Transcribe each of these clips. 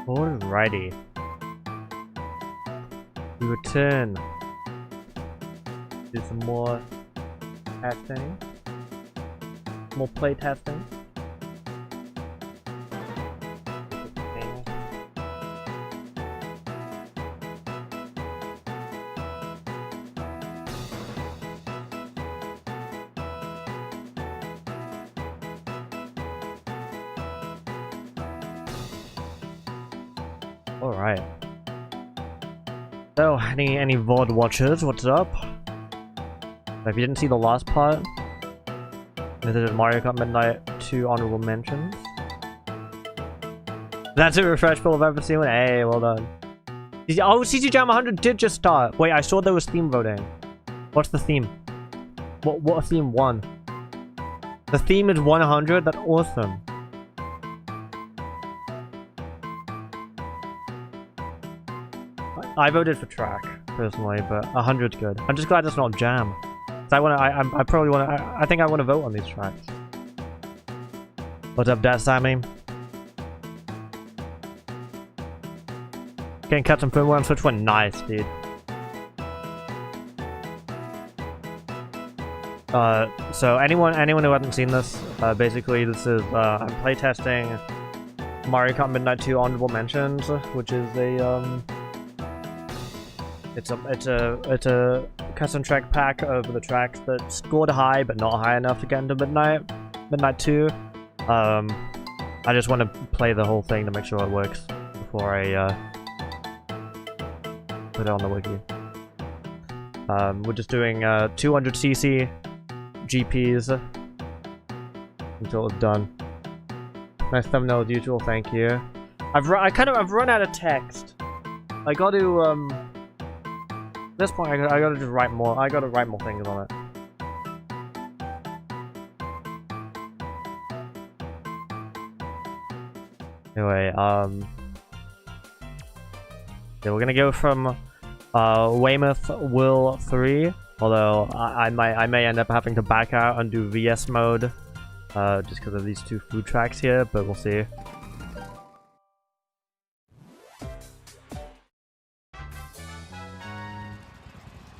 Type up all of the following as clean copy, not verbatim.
Alrighty. We return. Do some more testing. More playtesting. Alright. So, any VOD watchers, what's up? If you didn't see the last part, this is Mario Kart Midnight 2 honorable mentions. That's a refresh pool I've ever seen one. Hey, well done. Oh, CG Jam 100 did just start. Wait, I saw there was theme voting. What's the theme? What theme won? The theme is 100? That's awesome. I voted for track personally, but 100's good. I'm just glad it's not jam. I probably want to. I think I want to vote on these tracks. What's up, Dad Sammy? Getting cut some firmware on Switch went nice, dude. So anyone who hasn't seen this, basically this is I'm playtesting Mario Kart Midnight 2 honorable mentions, which is a It's a custom track pack of the tracks that scored high but not high enough to get into Midnight 2. I just want to play the whole thing to make sure it works before I put it on the wiki. We're just doing 200cc GPs until it's done. Nice thumbnail as usual, thank you. I've run out of text. I got to at this point, I gotta just write more. I gotta write more things on it. Anyway, yeah, we're gonna go from Weymouth Will 3. Although I may end up having to back out and do VS mode, just because of these two food tracks here. But we'll see.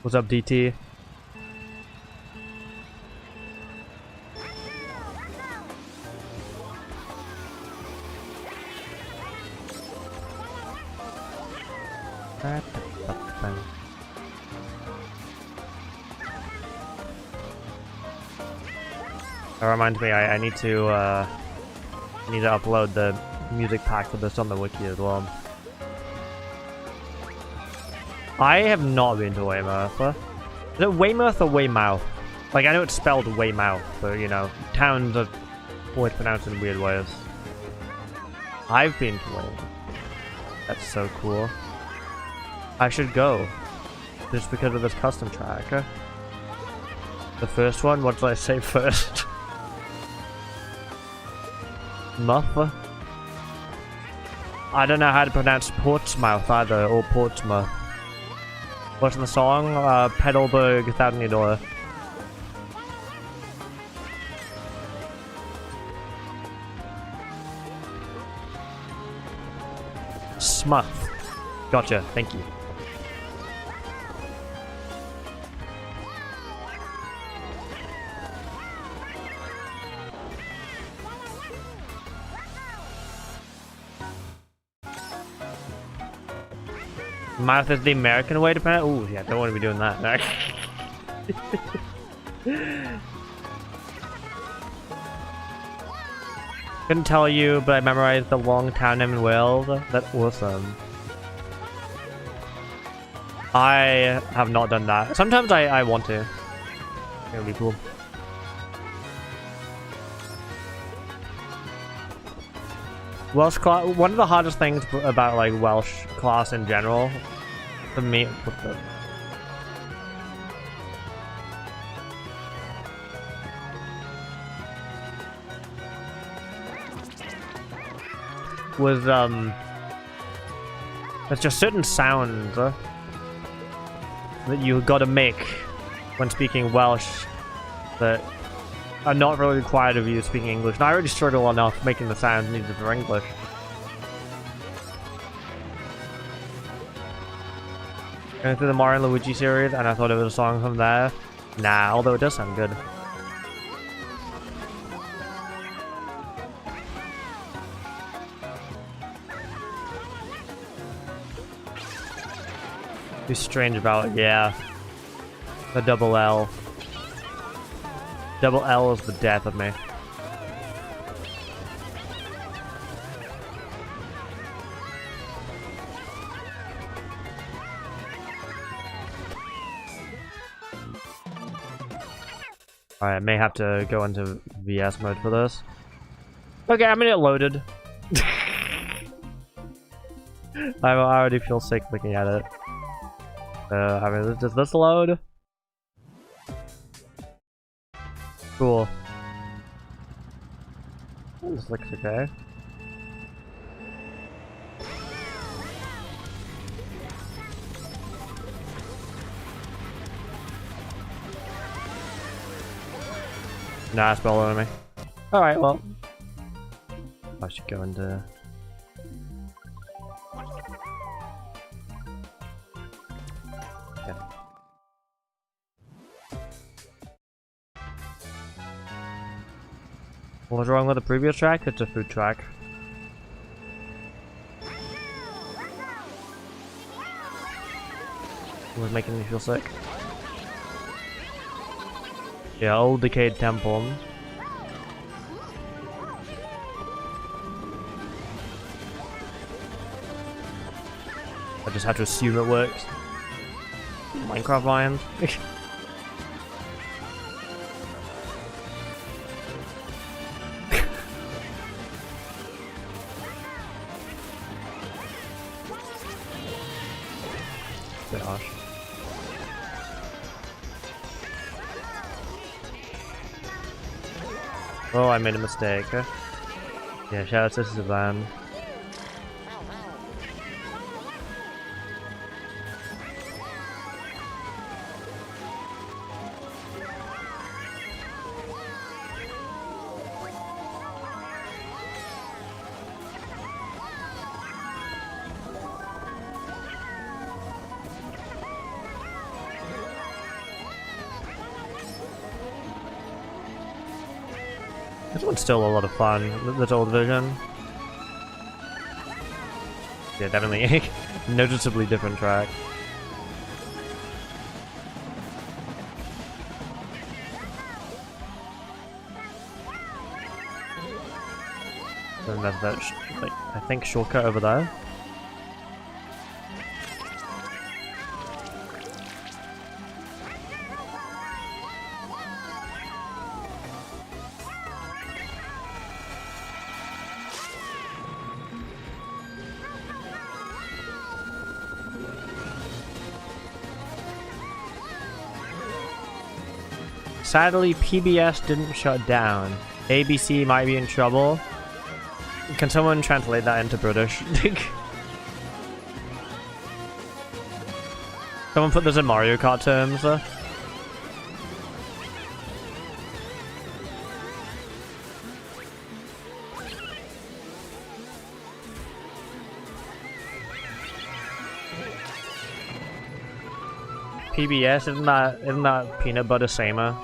What's up, DT? That reminds me, I need to upload the music pack for this on the wiki as well. I have not been to Weymouth. Is it Weymouth or Weymouth? Like, I know it's spelled Weymouth, but you know, towns are always pronounced in weird ways. I've been to Weymouth. That's so cool. I should go. Just because of this custom track. The first one? What did I say first? Muff? I don't know how to pronounce Portsmouth either, or Portsmouth. What's the song? Petalburg, $1,000. Smuth. Gotcha, thank you. Mouth is the American way to pronounce. Ooh, yeah, don't want to be doing that. Couldn't tell you, but I memorized the long town name in Wales. That's awesome. I have not done that. Sometimes I want to. It would be cool. Welsh class. One of the hardest things about like Welsh class in general, for me, was there's just certain sounds that you gotta make when speaking Welsh that are not really required of you speaking English. And I already struggle enough making the sounds needed for English. Going through the Mario and Luigi series, and I thought it was a song from there. Nah, although it does sound good. Who's strange about it? Yeah. The double L. Double L is the death of me. Alright, I may have to go into VS mode for this. Okay, I'm gonna get loaded. I already feel sick looking at it. I mean, does this load? Cool. This looks okay. Nah, it's well on me. Alright, well. I should go into... Yeah. What was wrong with the previous track? It's a food track. It was making me feel sick. Yeah, old decayed temple. I just had to assume it works. Minecraft lions. Gosh. Oh, I made a mistake. Yeah, shout out to Savannah. This one's still a lot of fun, this old version. Yeah, definitely noticeably different track. And there's that, like, I think, shortcut over there. Sadly, PBS didn't shut down. ABC might be in trouble. Can someone translate that into British? Someone put this in Mario Kart terms. PBS, isn't that peanut butter samer?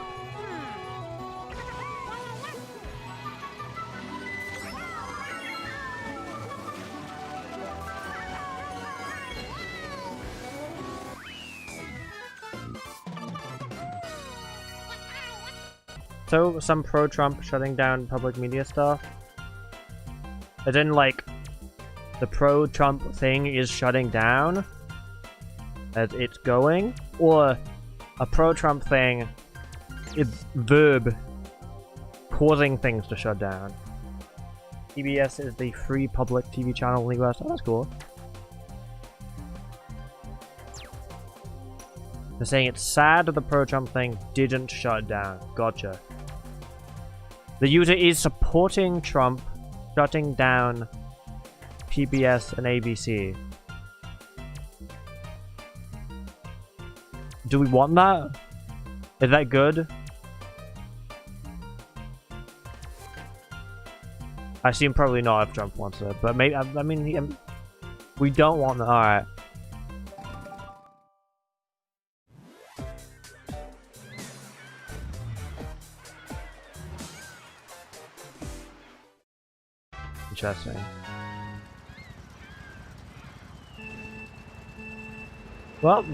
So, some pro-Trump shutting down public media stuff. As in, like, the pro-Trump thing is shutting down as it's going, or a pro-Trump thing is verb causing things to shut down. PBS is the free public TV channel in the US. Oh, that's cool. They're saying it's sad that the pro-Trump thing didn't shut down. Gotcha. The user is supporting Trump shutting down PBS and ABC. Do we want that? Is that good? I assume probably not if Trump wants it, but maybe, I mean, we don't want that. Alright. Playtesting. Well,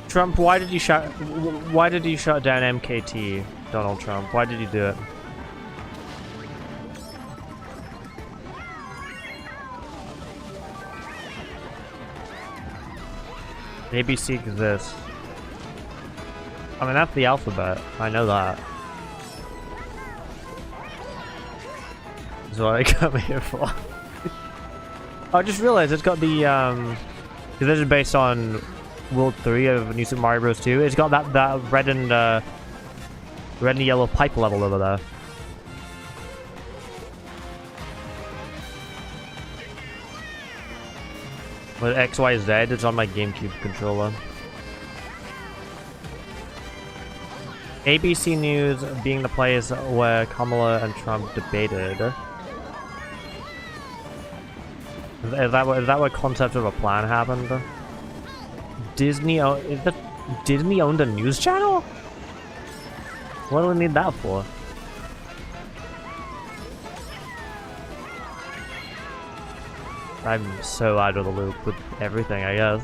Trump, why did you shut down MKT, Donald Trump? Why did you do it? ABC exists. I mean, that's the alphabet. I know that. That's what I come here for. I just realized it's got the, because this is based on World 3 of New Super Mario Bros. 2. It's got that red and yellow pipe level over there. With XYZ, it's on my GameCube controller. ABC News being the place where Kamala and Trump debated. Is that where concept of a plan happened? Disney owned a news channel? What do we need that for? I'm so out of the loop with everything, I guess.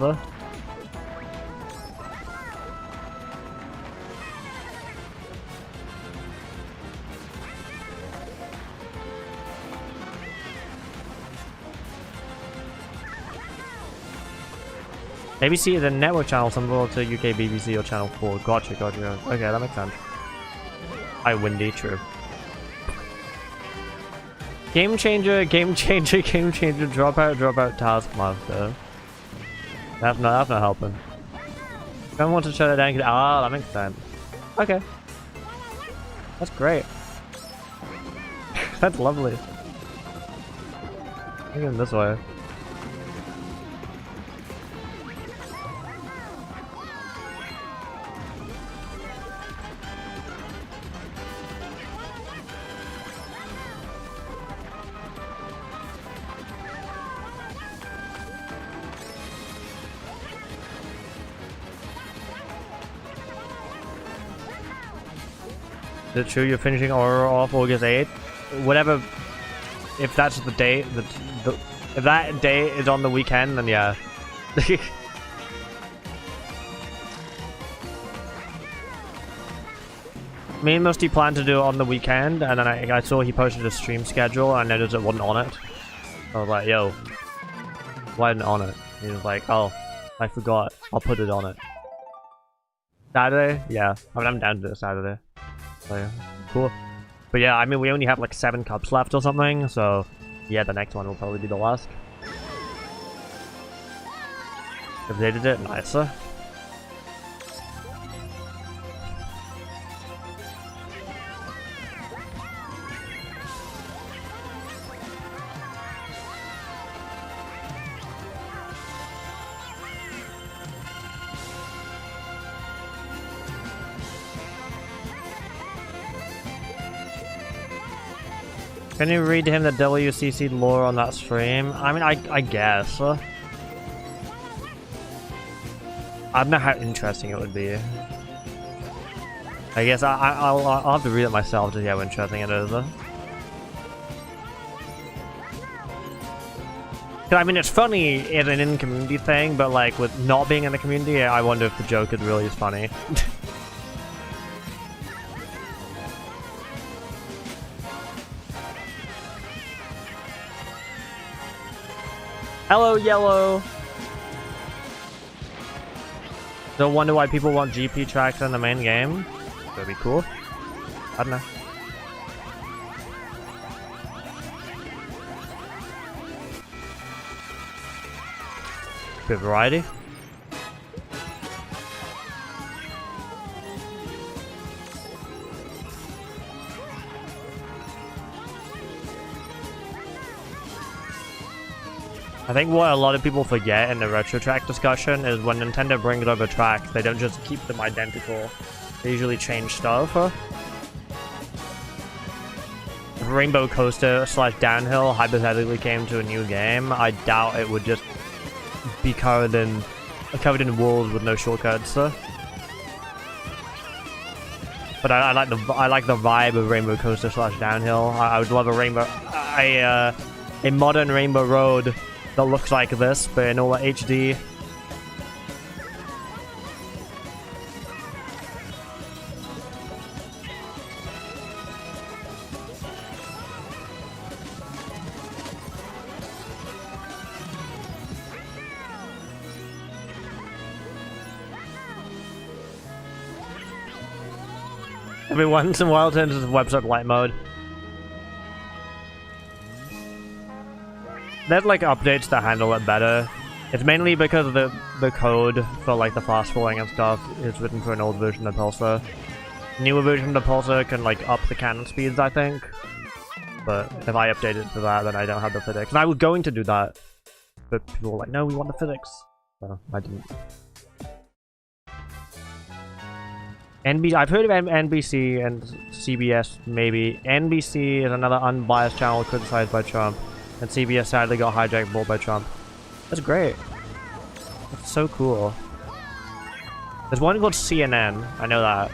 ABC is a network channel similar to UK BBC or Channel 4. Gotcha. Okay, that makes sense. Hi, Windy, true. Game changer, dropout, taskmaster. That's not helping. Don't want to shut it down. Ah, that makes sense. Okay. That's great. That's lovely. Look at this way. Is it true you're finishing Aurora off August 8th? Whatever, if that's the date, if that day is on the weekend, then yeah. Me and Musty planned to do it on the weekend, and then I saw he posted a stream schedule, and I noticed it wasn't on it. I was like, yo, why isn't it on it? He was like, oh, I forgot, I'll put it on it. Saturday? Yeah, I mean, I'm down to do it Saturday. So yeah, cool. But yeah, I mean, we only have like 7 cups left or something, so yeah, the next one will probably be the last. If they did it, nicer. Can you read him the WCC lore on that stream? I mean, I guess. I don't know how interesting it would be. I guess I'll have to read it myself to see how interesting it is. I mean, it's funny in an in-community thing, but like with not being in the community, I wonder if the joke is really as funny. Hello, Yellow! Don't wonder why people want GP tracks in the main game. That'd be cool. I don't know. Bit of variety. I think what a lot of people forget in the retro track discussion is when Nintendo brings over tracks, they don't just keep them identical. They usually change stuff. If Rainbow Coaster / Downhill hypothetically came to a new game, I doubt it would just be covered in walls with no shortcuts. But I like the vibe of Rainbow Coaster / Downhill. I would love a modern Rainbow Road that looks like this, but in all HD. Every once in a while turns into website light mode. There's like updates that handle it better. It's mainly because the code for like the fast forwarding and stuff is written for an old version of Pulsar. Newer version of Pulsar can like up the cannon speeds, I think. But if I update it to that, then I don't have the physics. And I was going to do that, but people were like, no, we want the physics. So I didn't. I've heard of NBC and CBS, maybe. NBC is another unbiased channel criticized by Trump, and CBS sadly got hijacked and bought by Trump. That's great. That's so cool. There's one called CNN, I know that.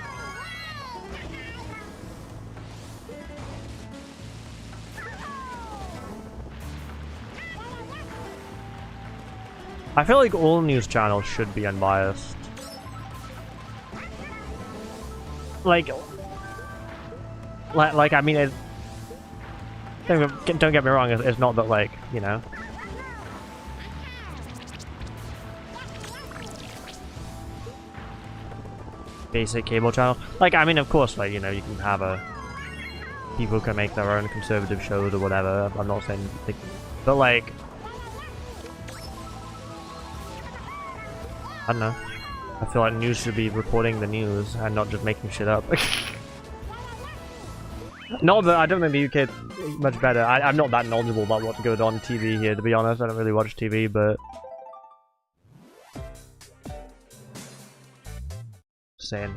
I feel like all news channels should be unbiased. Like I mean, don't get me wrong, it's not that, like, you know. Basic cable channel. Like, I mean, of course, like, you know, you can have people can make their own conservative shows or whatever. I'm not saying, like, but like, I don't know. I feel like news should be reporting the news and not just making shit up. Not that I don't think the UK is much better. I'm not that knowledgeable about what goes on TV here, to be honest. I don't really watch TV, but saying.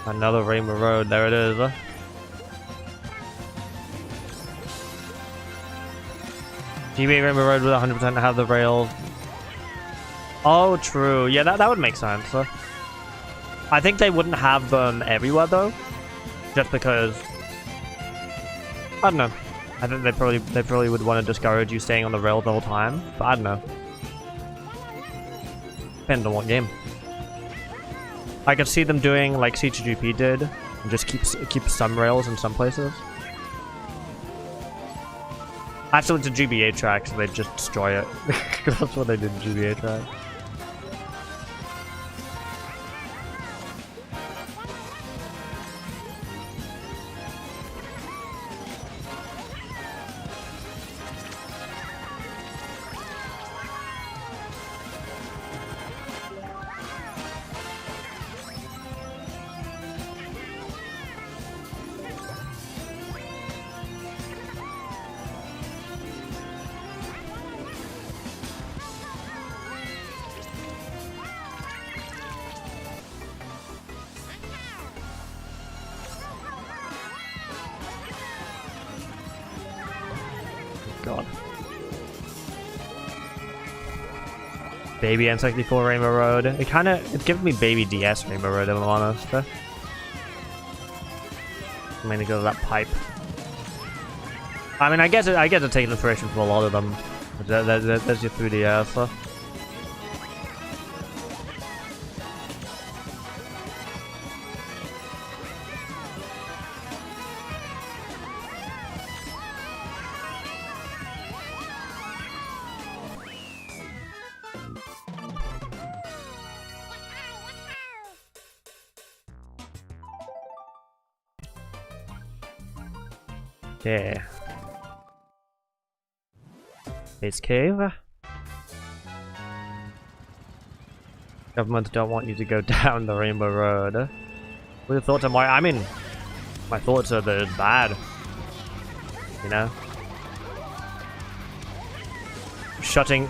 Another Rainbow Road, there it is. GB Rainbow Road would 100% have the rails. Oh, true. Yeah, that would make sense. I think they wouldn't have them everywhere, though. Just because, I don't know. I think they probably would want to discourage you staying on the rail the whole time, but I don't know. Depends on what game. I could see them doing like C2GP did, and just keep some rails in some places. Actually, it's a GBA track, so they just destroy it. That's what they did in GBA track. God. Baby N64 Rainbow Road. It's giving me Baby DS Rainbow Road, if I'm honest. I'm gonna go to that pipe. I mean, I get to take inspiration from a lot of them. There's your 3DS. Okay. Base cave. Government don't want you to go down the Rainbow Road. What are your thoughts on why? I mean, my thoughts are that it's bad. You know? Shutting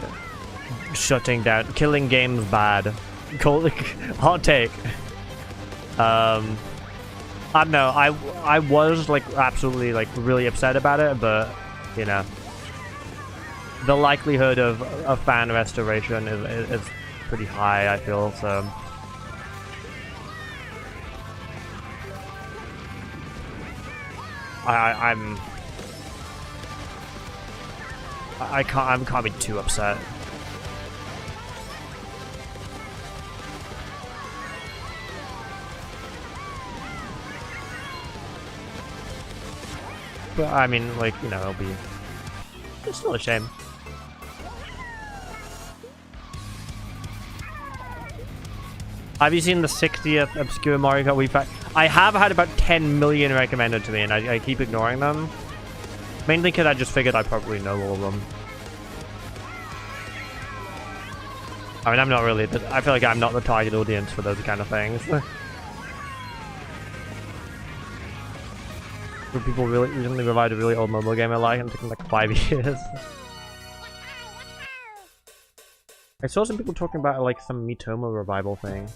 down, killing games bad. Hot take. No, I was like absolutely like really upset about it, but you know, the likelihood of a fan restoration is pretty high, I feel, so. I can't be too upset. But I mean, like, you know, it's still a shame. Have you seen the 60th obscure Mario Kart Wii Pack? I have had about 10 million recommended to me, and I keep ignoring them. Mainly because I just figured I probably know all of them. I mean, I'm not really... I feel like I'm not the target audience for those kind of things. For people really recently revived a really old mobile game I like, and it took them like 5 years. I saw some people talking about like some Mitoma revival thing.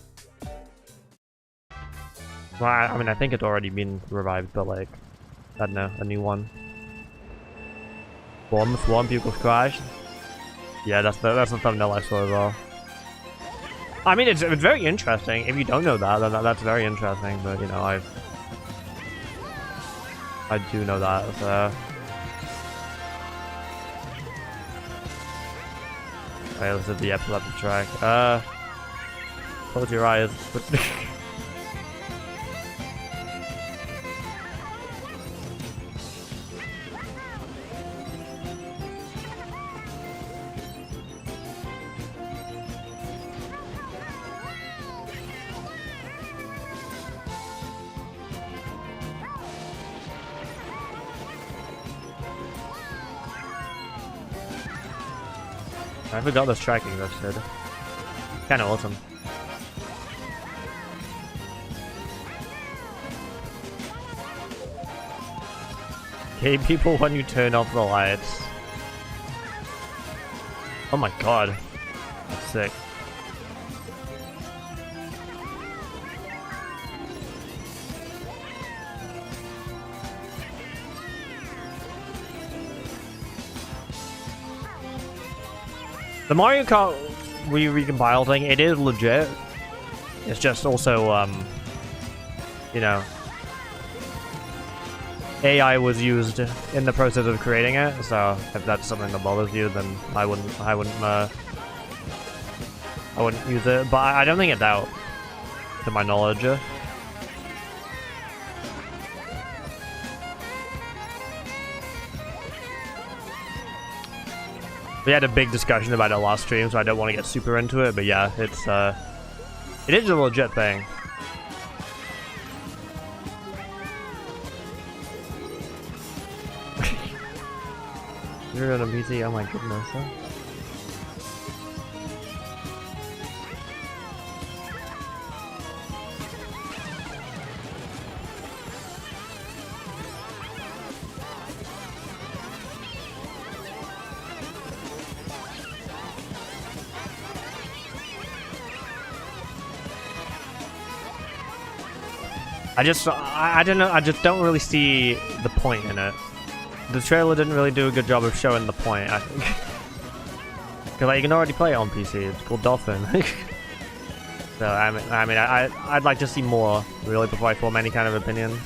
Well, I mean, I think it's already been revived, but like, I don't know, a new one. Swarm, Bugle's Crash. Yeah, that's the thumbnail I saw as well. I mean, it's very interesting. If you don't know that, then that's very interesting. But you know, I do know that. So. Okay, this is the epileptic track. Close your eyes. I forgot this tracking that's good. Kinda awesome. Okay, people when you turn off the lights. Oh my god. That's sick. The Mario Kart recompile thing, it is legit. It's just also, you know, AI was used in the process of creating it. So if that's something that bothers you, then I wouldn't use it. But I don't think it's out, to my knowledge. We had a big discussion about it last stream, so I don't want to get super into it, but yeah, it is a legit thing. You're on a PC, oh my goodness, huh? I don't know, I just don't really see the point in it. The trailer didn't really do a good job of showing the point, I think. Because like, you can already play it on PC, it's called Dolphin. So, I mean, I'd like to see more, really, before I form any kind of opinion.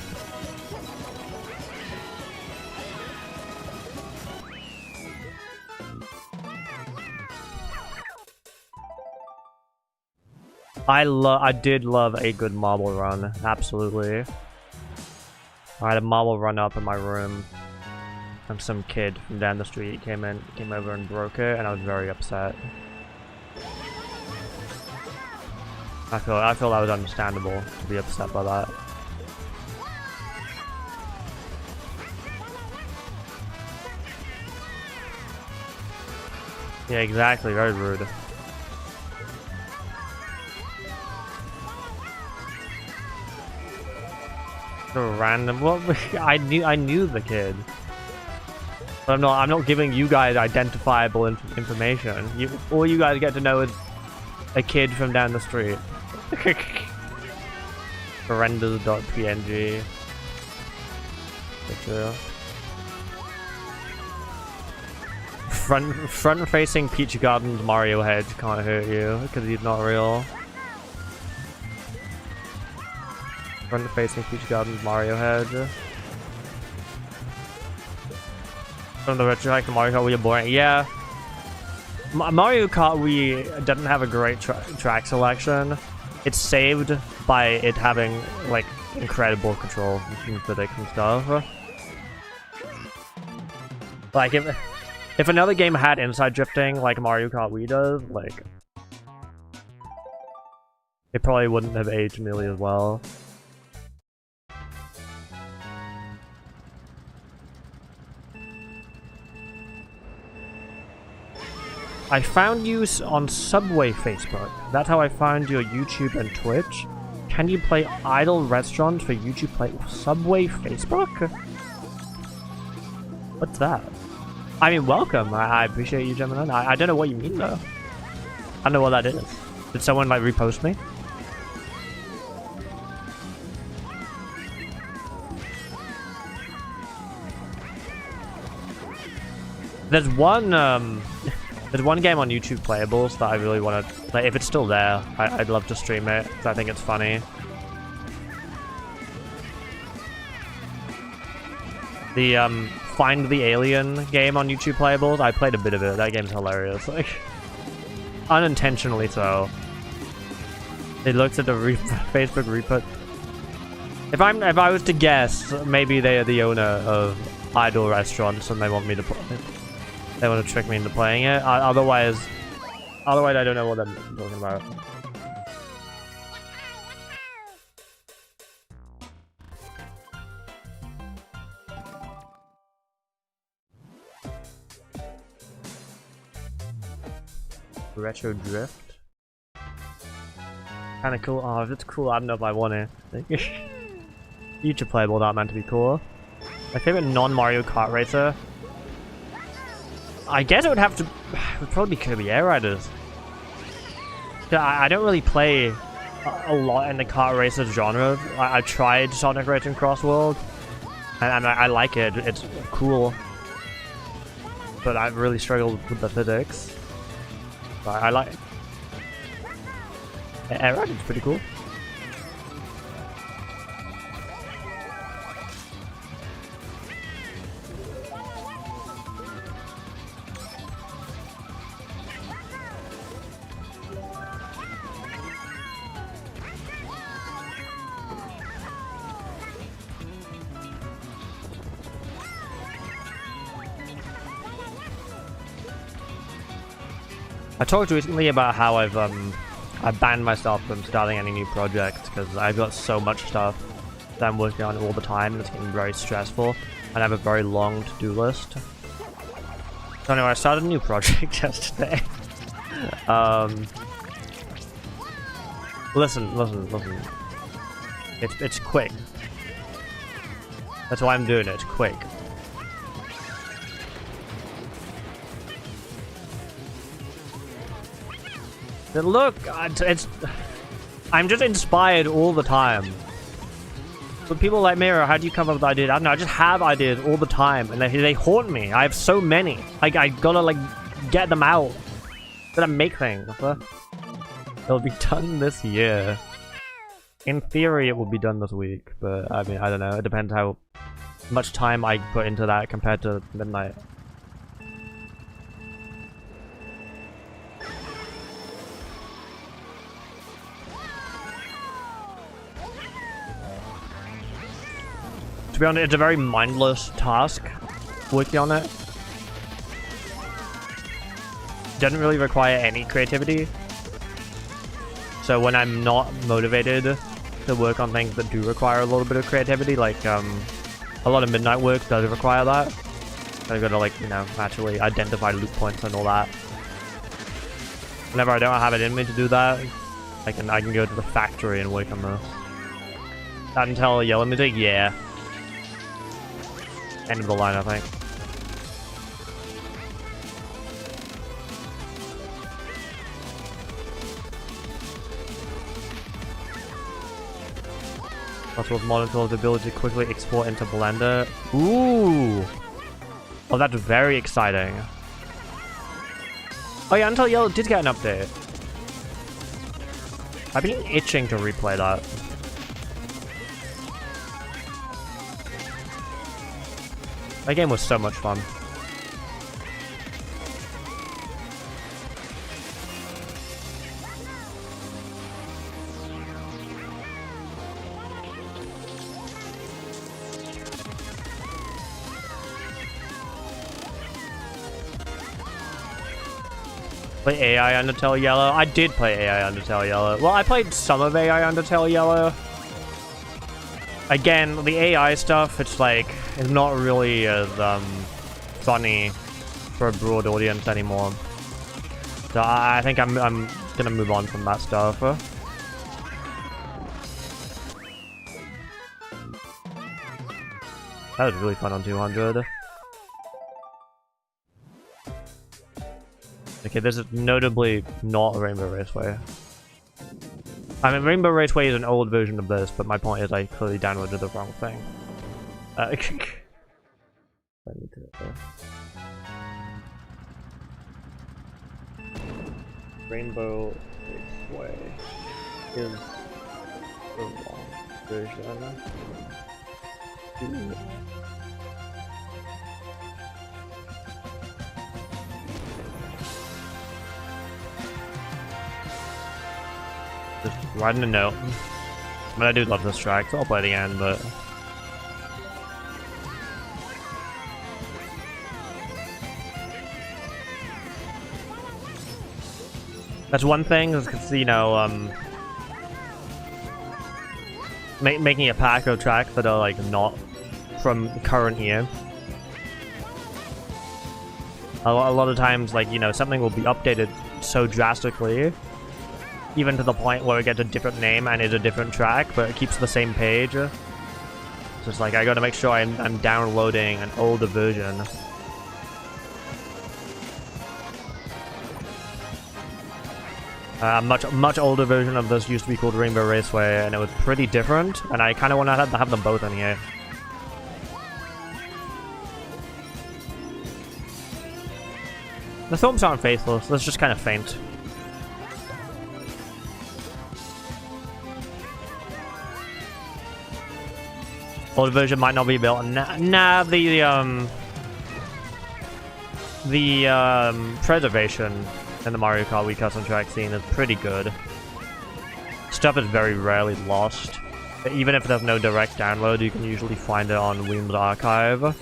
I did love a good marble run, absolutely. I had a marble run up in my room, and some kid from down the street came over and broke it, and I was very upset. I feel that was understandable to be upset by that. Yeah, exactly, very rude. Random. Well, I knew the kid, but I'm not giving you guys identifiable information. All you guys get to know is a kid from down the street. Renders.png. Picture. Front-facing Peach Garden's Mario Hedge can't hurt you because he's not real. Front-facing Peach Garden's Mario Hedge. From the retroactive Mario Kart Wii are boring. Yeah. Mario Kart Wii doesn't have a great track selection. It's saved by it having like incredible control and physics and stuff. Like if another game had inside drifting like Mario Kart Wii does, like it probably wouldn't have aged nearly as well. I found you on Subway Facebook. That's how I found your YouTube and Twitch. Can you play idle restaurants for YouTube Play Subway Facebook? What's that? I mean, welcome. I appreciate you jumping on. I don't know what you mean though. I don't know what that is. Did someone like repost me? There's one game on YouTube Playables that I really want to play. If it's still there, I'd love to stream it because I think it's funny. The Find the Alien game on YouTube Playables, I played a bit of it. That game's hilarious. Like, unintentionally so. It looks at the Facebook repo. If I was to guess, maybe they are the owner of Idle Restaurants and they want me to play. They want to trick me into playing it. Otherwise, I don't know what I'm talking about. Retro Drift. Kinda cool. Oh, if it's cool, I don't know if I want it. YouTube playable, not meant to be cool. My favorite non-Mario Kart racer. I guess it would would probably be Kirby Air Riders. I don't really play a lot in the kart racer genre. I tried Sonic Racing Cross World, and I like it. It's cool, but I've really struggled with the physics. But I like it. Air Riders is pretty cool. I talked recently about how I banned myself from starting any new project because I've got so much stuff that I'm working on all the time and it's getting very stressful and I have a very long to-do list. So anyway, I started a new project yesterday. Listen. It's quick. That's why I'm doing it, it's quick. Look, I'm just inspired all the time. But people like Mira, how do you come up with ideas? I don't know, I just have ideas all the time, and they haunt me. I have so many. Like, I gotta, like, get them out. Gotta make things. It'll be done this year. In theory, it will be done this week, but, I mean, I don't know. It depends how much time I put into that compared to midnight. To be honest, it's a very mindless task, working on it. Doesn't really require any creativity. So when I'm not motivated to work on things that do require a little bit of creativity, like a lot of midnight work does require that. I've got to, like, you know, actually identify loop points and all that. Whenever I don't have it in me to do that, I can go to the factory and work on this. That until yellow music, yeah. End of the line, I think. Also with modern tools, the ability to quickly export into Blender. Ooh! Oh, that's very exciting. Oh yeah, Until Yellow did get an update. I've been itching to replay that. That game was so much fun. Play AI Undertale Yellow? I did play AI Undertale Yellow. Well, I played some of AI Undertale Yellow. Again, the AI stuff, it's like, it's not really as funny for a broad audience anymore. So I think I'm gonna move on from that stuff. That was really fun on 200. Okay, this is notably not Rainbow Raceway. I mean, Rainbow Raceway is an old version of this, but my point is I clearly downloaded the wrong thing. I need to, Rainbow Raceway is the wrong version. Just writing a note. I mean, I do love this track, so I'll play it again, but... That's one thing, is, you know, making a pack of tracks that are, like, not from the current year. A lot of times, like, you know, something will be updated so drastically, even to the point where it gets a different name and is a different track, but it keeps the same page. So it's like, I gotta make sure I'm downloading an older version. A much older version of this used to be called Rainbow Raceway, and it was pretty different, and I kind of want to have them both in here. The films aren't faithless, it's just kind of faint. Old version might not be built. Nah, the preservation in the Mario Kart Wii custom track scene is pretty good. Stuff is very rarely lost. Even if there's no direct download, you can usually find it on Wii's archive.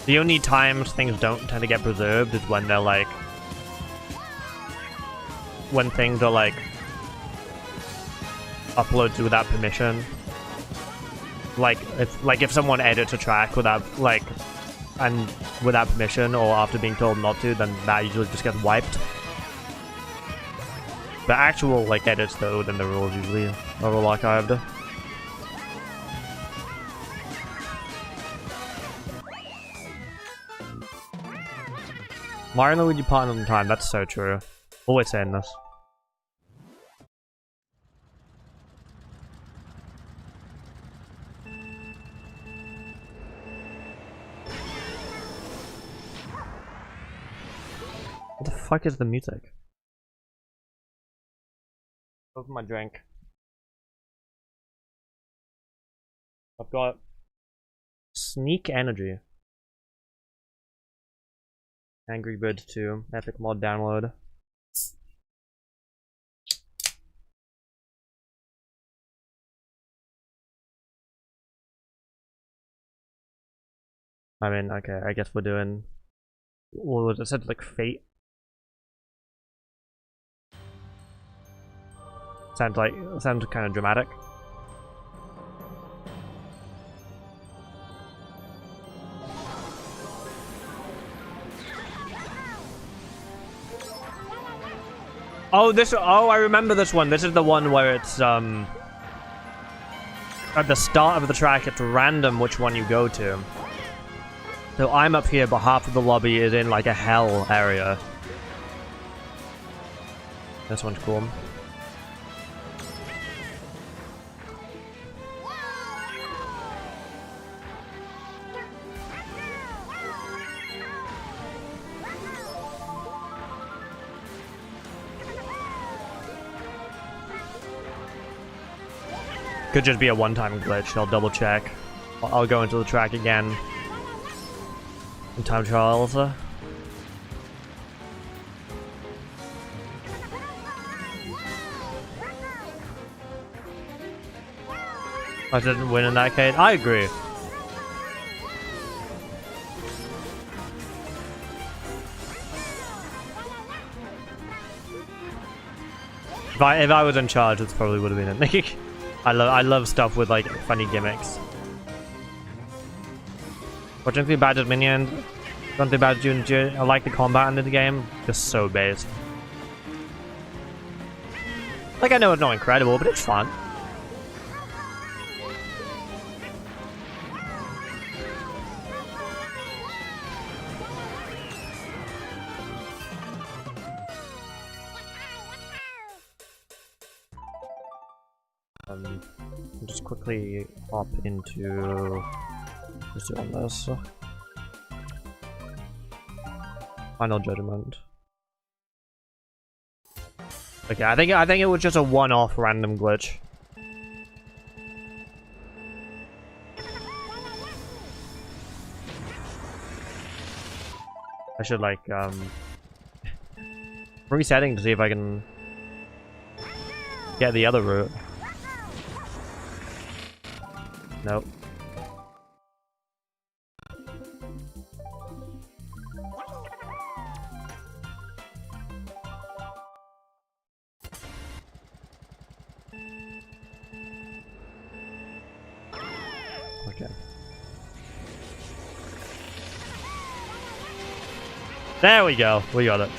The only times things don't tend to get preserved is when they're like... when things are like... uploaded without permission. Like if someone edits a track without, like... and without permission, or after being told not to, then that usually just gets wiped. The actual, like, edits though, then the rules usually are all archived. Mario and Luigi partner in time, that's so true. Always saying this. What the fuck is the music? Open my drink. I've got Sneak Energy. Angry Birds 2, Epic Mod download. I mean, okay, I guess we're doing... what was it said, like Fate? Sounds kind of dramatic. Oh, I remember this one. This is the one where it's, at the start of the track, it's random which one you go to. So I'm up here, but half of the lobby is in like a hell area. This one's cool. Could just be a one-time glitch. I'll double check. I'll go into the track again. In time trials. I didn't win in that case. I agree. If I was in charge, this probably would have been it. I love stuff with like funny gimmicks. Watching through badges minions, gone through badges. I like the combat in the game. Just so based. Like I know it's not incredible, but it's fun. Just quickly hop into just doing this. Final Judgment. Okay, I think it was just a one-off random glitch. I should like resetting to see if I can get the other route. Nope. Okay. There we go. We got it.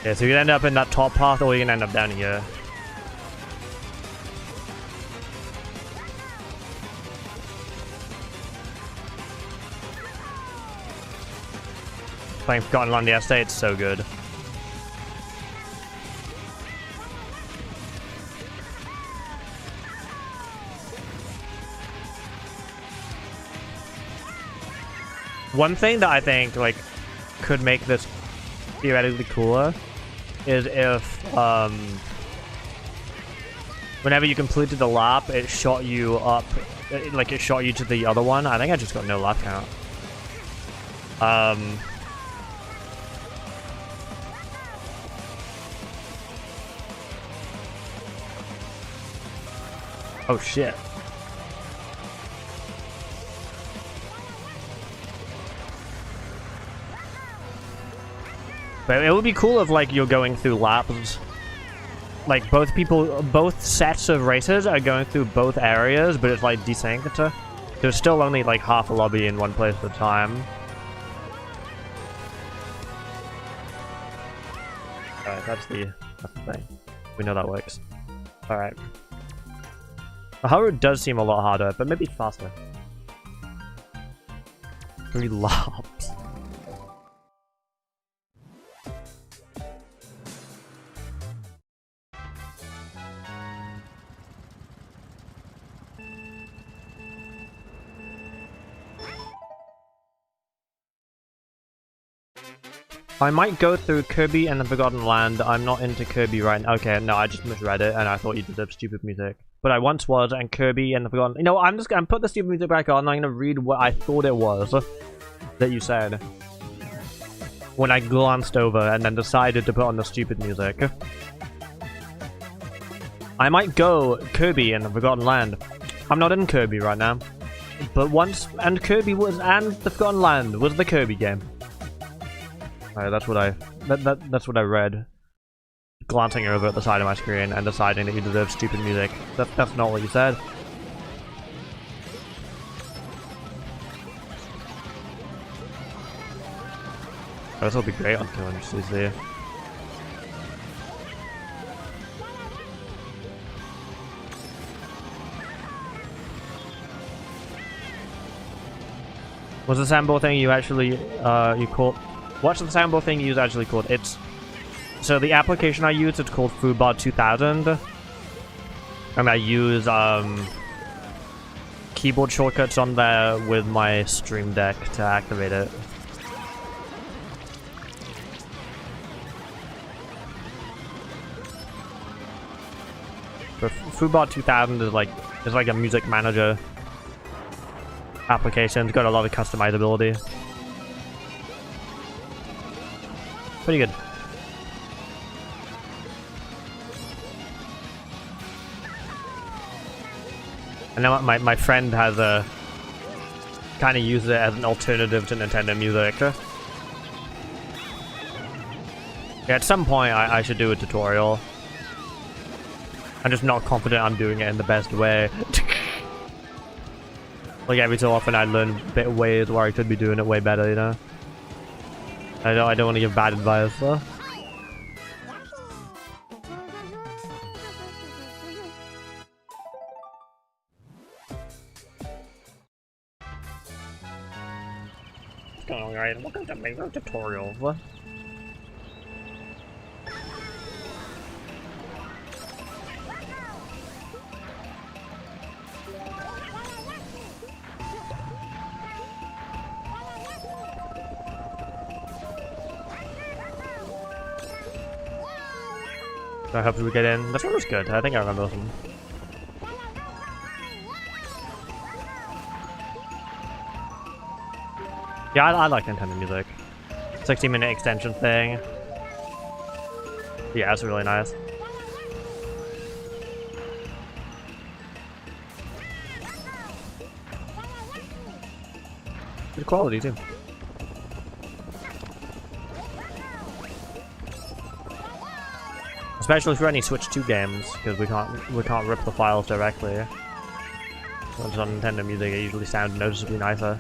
Yeah, so you can end up in that top path or you can end up down here. Playing Forgotten Land yesterday, it's so good. One thing that I think like could make this theoretically cooler is if whenever you completed the lap, it shot you up, like it shot you to the other one. I think I just got no lap count. Oh shit. But it would be cool if like you're going through laps. Like both sets of races are going through both areas, but it's like desynced. There's still only like half a lobby in one place at a time. Alright, that's the thing. We know that works. Alright. The hard route does seem a lot harder, but maybe faster. 3 laps. I might go through Kirby and the Forgotten Land. I'm not into Kirby right now. Okay, no, I just misread it and I thought you deserved stupid music. But I once was, and Kirby and the Forgotten... You know, I'm just gonna put the stupid music back on and I'm gonna read what I thought it was that you said. When I glanced over and then decided to put on the stupid music. I might go Kirby and the Forgotten Land. I'm not in Kirby right now. But once, and Kirby was, and the Forgotten Land was the Kirby game. Alright, that's what that's what I read. Glancing over at the side of my screen and deciding that you deserve stupid music. That's not what you said. Oh, this will be great on 200cc. What's the sample thing you actually you called? What's the sample thing you actually called? It's so the application I use, it's called Foodbot 2000, and I use keyboard shortcuts on there with my Stream Deck to activate it. But Foodbot 2000 is like a music manager application. It's got a lot of customizability. Pretty good. And now my friend has a kind of uses it as an alternative to Nintendo Music. Yeah, at some point I should do a tutorial. I'm just not confident I'm doing it in the best way. Like every so often I learn a bit of ways where I could be doing it way better, you know? I don't want to give bad advice though. What's going on, guys? Welcome to my tutorial. I hope we get in. This one was good. I think I remember this one. Yeah, I like Nintendo Music. 60-minute extension thing. Yeah, it's really nice. Good quality too. Especially for any Switch 2 games, because we can't rip the files directly. Once on Nintendo Music, it usually sounds noticeably nicer.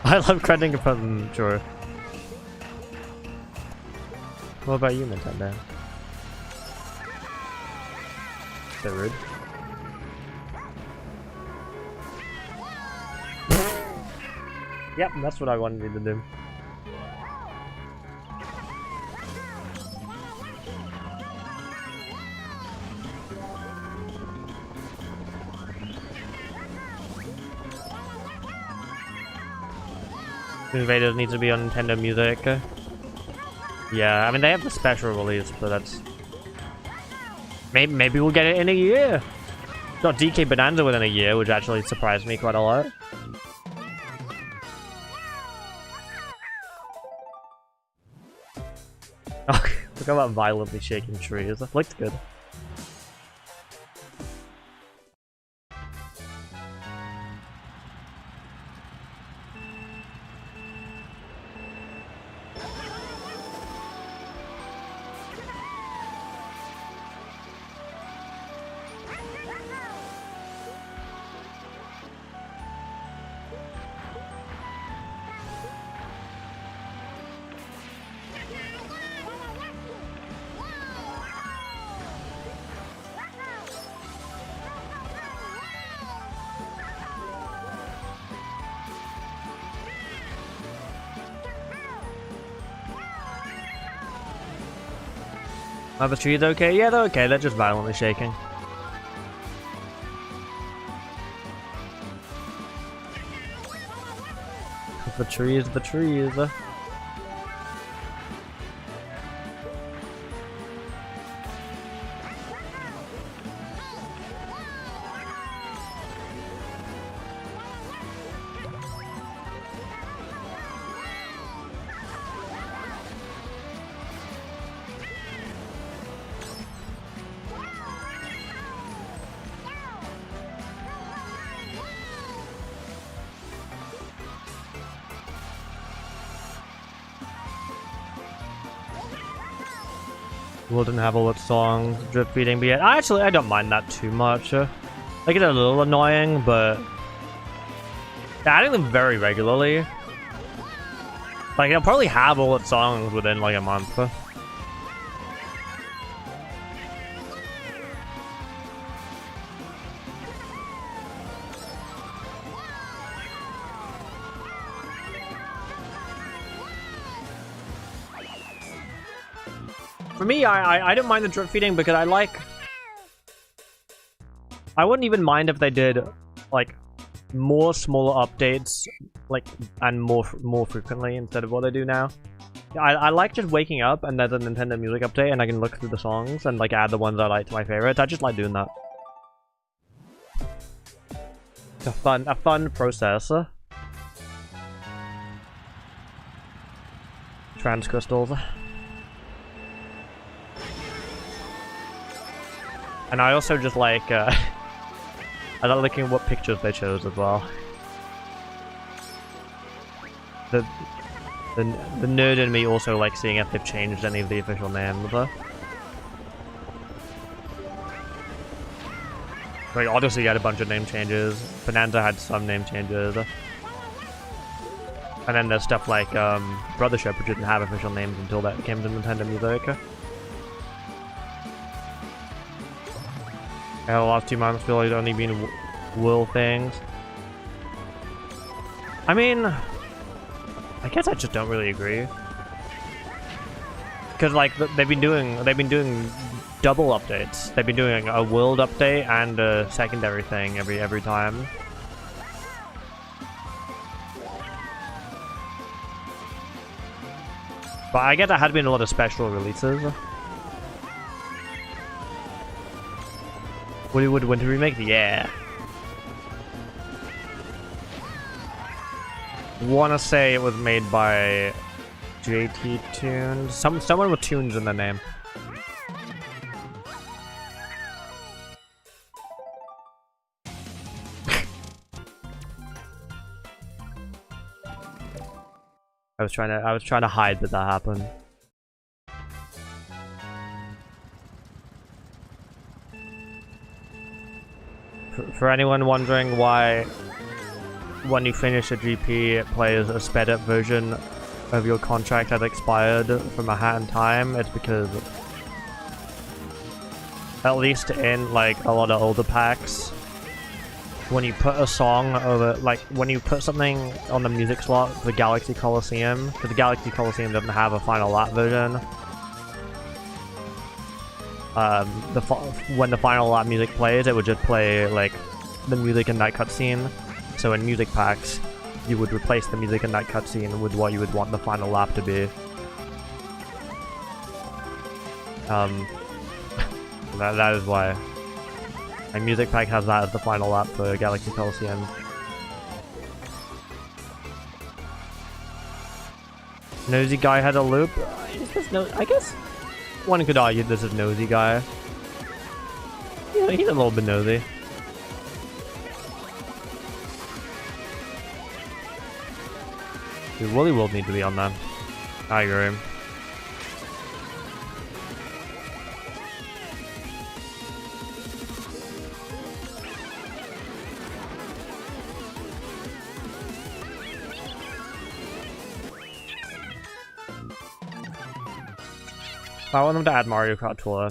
I love crediting from sure. What about you, Nintendo? Bit rude. Yep, that's what I wanted you to do. Invaders needs to be on Nintendo Music. Yeah, I mean they have the special release, but that's maybe we'll get it in a year. Got DK Bonanza within a year, which actually surprised me quite a lot. Look at that violently shaking trees. That looked good. Are the trees okay? Yeah, they're okay. They're just violently shaking. The trees, the trees. Wouldn't have all its songs drip feeding, but yeah, actually I don't mind that too much. Like it's a little annoying, but adding them very regularly. Like it'll probably have all its songs within like a month. For me, I don't mind the drip feeding because I like... I wouldn't even mind if they did, like, more smaller updates, like, and more frequently instead of what they do now. I like just waking up and there's a Nintendo Music update and I can look through the songs and, like, add the ones I like to my favorites. I just like doing that. It's a fun process. Trans crystals. And I also just like, I like looking at what pictures they chose as well. The nerd in me also likes seeing if they've changed any of the official names. Like, Odyssey had a bunch of name changes. Bonanza had some name changes. And then there's stuff like Brothership, which didn't have official names until that came to Nintendo Music. Yeah, the last 2 months feel like only been will things. I mean, I guess I just don't really agree. Because like they've been doing double updates. They've been doing a world update and a secondary thing every time. But I guess there had been a lot of special releases. Bollywood Winter Remake? Yeah. Wanna say it was made by JT Tunes. Someone with tunes in their name. I was trying to hide that happened. For anyone wondering why when you finish a GP it plays a sped up version of your contract has expired from a hat in time, it's because at least in like a lot of older packs, when you put a song over, like when you put something on the music slot for the Galaxy Coliseum, because the Galaxy Coliseum doesn't have a final lap version, when the final lap music plays, it would just play like the music in that cutscene. So in music packs, you would replace the music in that cutscene with what you would want the final lap to be. That is why. My music pack has that as the final lap for Galaxy Coliseum. Nosy Guy had a loop? I guess one could argue this is Nosy Guy. Yeah, he's a little bit nosy. Dude, Woolly World need to be on that. I agree. I want them to add Mario Kart Tour.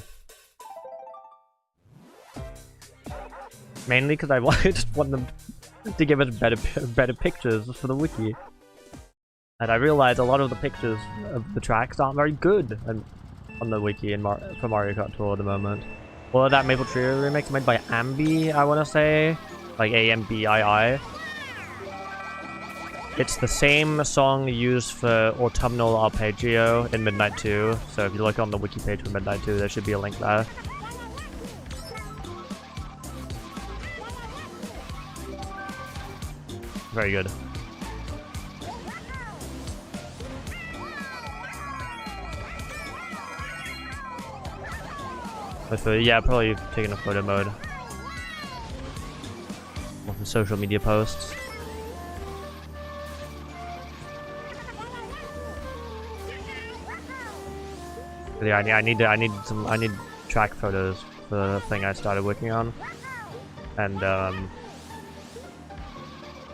Mainly because I just want them to give us better pictures for the wiki. And I realize a lot of the pictures of the tracks aren't very good on the wiki for Mario Kart Tour at the moment. Well, that Maple Trio remix made by Ambi, I want to say. Like A-M-B-I-I. It's the same song used for Autumnal Arpeggio in Midnight 2, so if you look on the wiki page for Midnight 2, there should be a link there. Very good. So yeah, probably taking a photo mode. Or some social media posts. Yeah, I need track photos for the thing I started working on, and the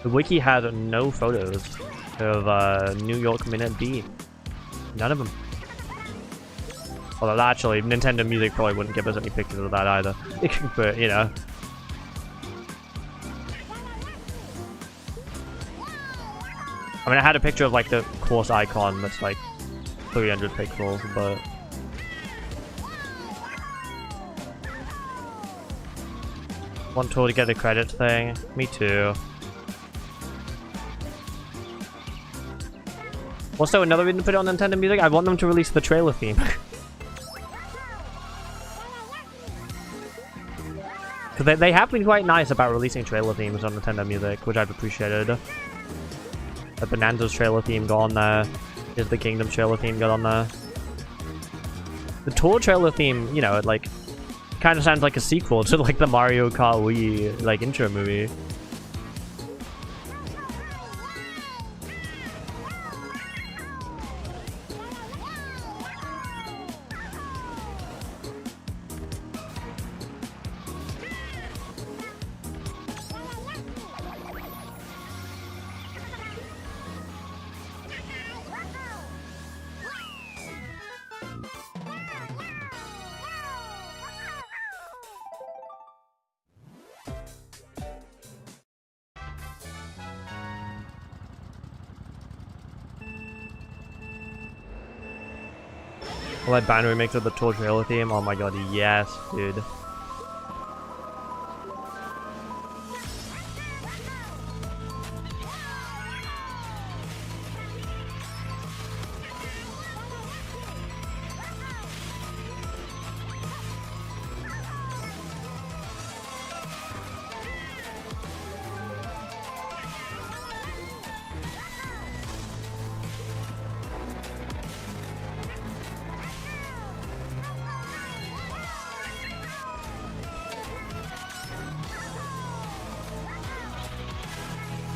wiki has no photos of New York Minute B. None of them. Although actually, Nintendo Music probably wouldn't give us any pictures of that either. But you know. I mean, I had a picture of like the course icon that's like 300 pixels, but Want Tour to get a credit thing. Me too. Also, another reason to put it on Nintendo Music, I want them to release the trailer theme. Because they have been quite nice about releasing trailer themes on Nintendo Music, which I've appreciated. The Bonanza's trailer theme got on there. Is the Kingdom trailer theme got on there. The Tour trailer theme, you know, it like kind of sounds like a sequel to like the Mario Kart Wii like intro movie. Will that band remix of the Tour trailer theme? Oh my god, yes, dude.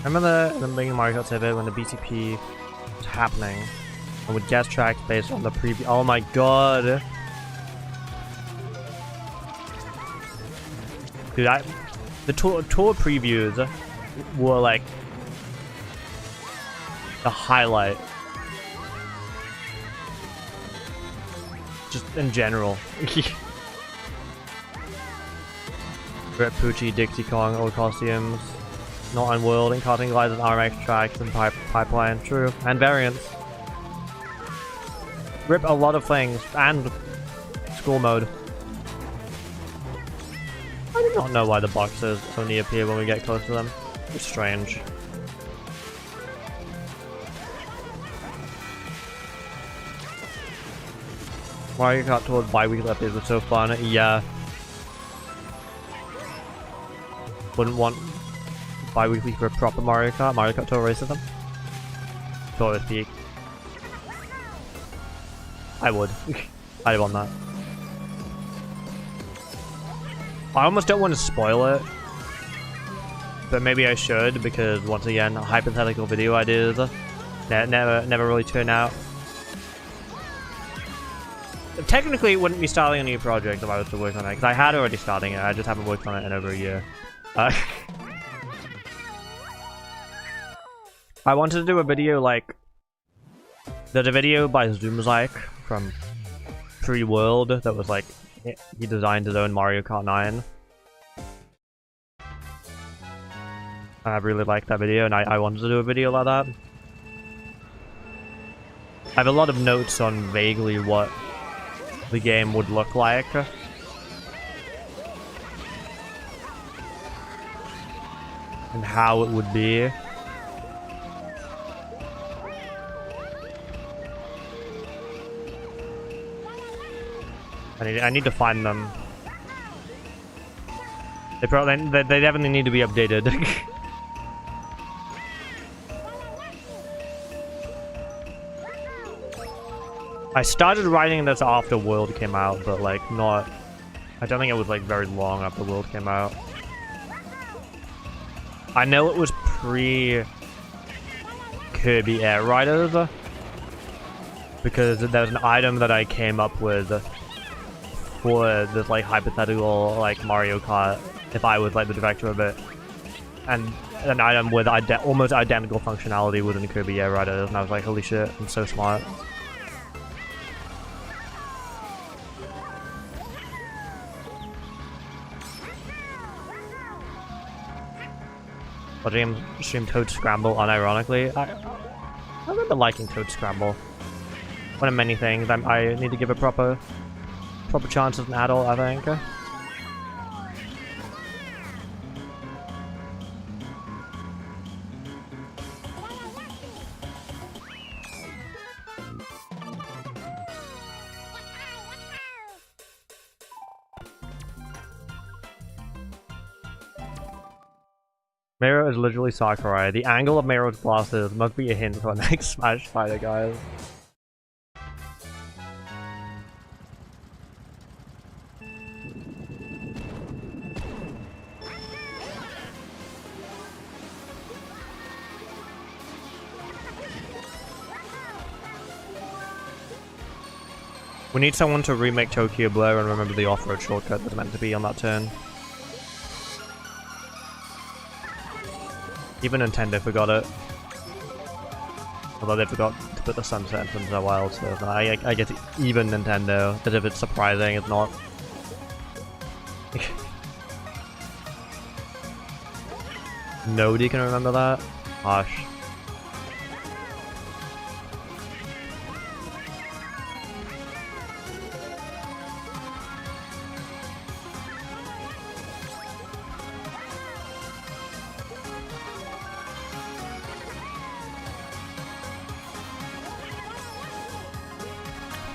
Remember the beginning Mario Kart server when the BTP was happening and with guest tracks based on the preview. Oh my god. Dude, the tour previews were like the highlight. Just in general. Red Poochie, Dixie Kong, old costumes. Not on world and karting glides and RMX tracks and pipeline. True. And variants. Rip a lot of things. And school mode. I do not know why the boxes only appear when we get close to them. It's strange. Mario Kart Tour bi-weekly updates were so fun. Yeah. Wouldn't want bi-weekly for a proper Mario Kart Tour race with them. Tour with peak. I would. I'd want that. I almost don't want to spoil it. But maybe I should, because once again, hypothetical video ideas never really turn out. Technically, it wouldn't be starting a new project if I was to work on it, because I had already starting it, I just haven't worked on it in over a year. I wanted to do a video like... There's a video by Zoomzyke from Pre-World that was like... He designed his own Mario Kart 9. I really liked that video and I wanted to do a video like that. I have a lot of notes on vaguely what the game would look like. And how it would be. I need to find them. They definitely need to be updated. I started writing this after World came out, but like not... I don't think it was like very long after World came out. I know it was pre-Kirby Air Riders, because there was an item that I came up with for this like hypothetical like Mario Kart, if I was like the director of it, and an item with almost identical functionality within Kirby Air Riders, and I was like, holy shit, I'm so smart. Watching him stream Toad Scramble unironically. I remember liking Toad Scramble. One of many things I need to give a proper chance as an adult, I think. Mero is literally Sakurai. The angle of Mero's glasses must be a hint for the next Smash fighter, guys. We need someone to remake Tokyo Blur and remember the off-road shortcut that's meant to be on that turn. Even Nintendo forgot it. Although they forgot to put the sunset entrance a while, so I guess even Nintendo, as if it's surprising, it's not. Nobody can remember that? Gosh.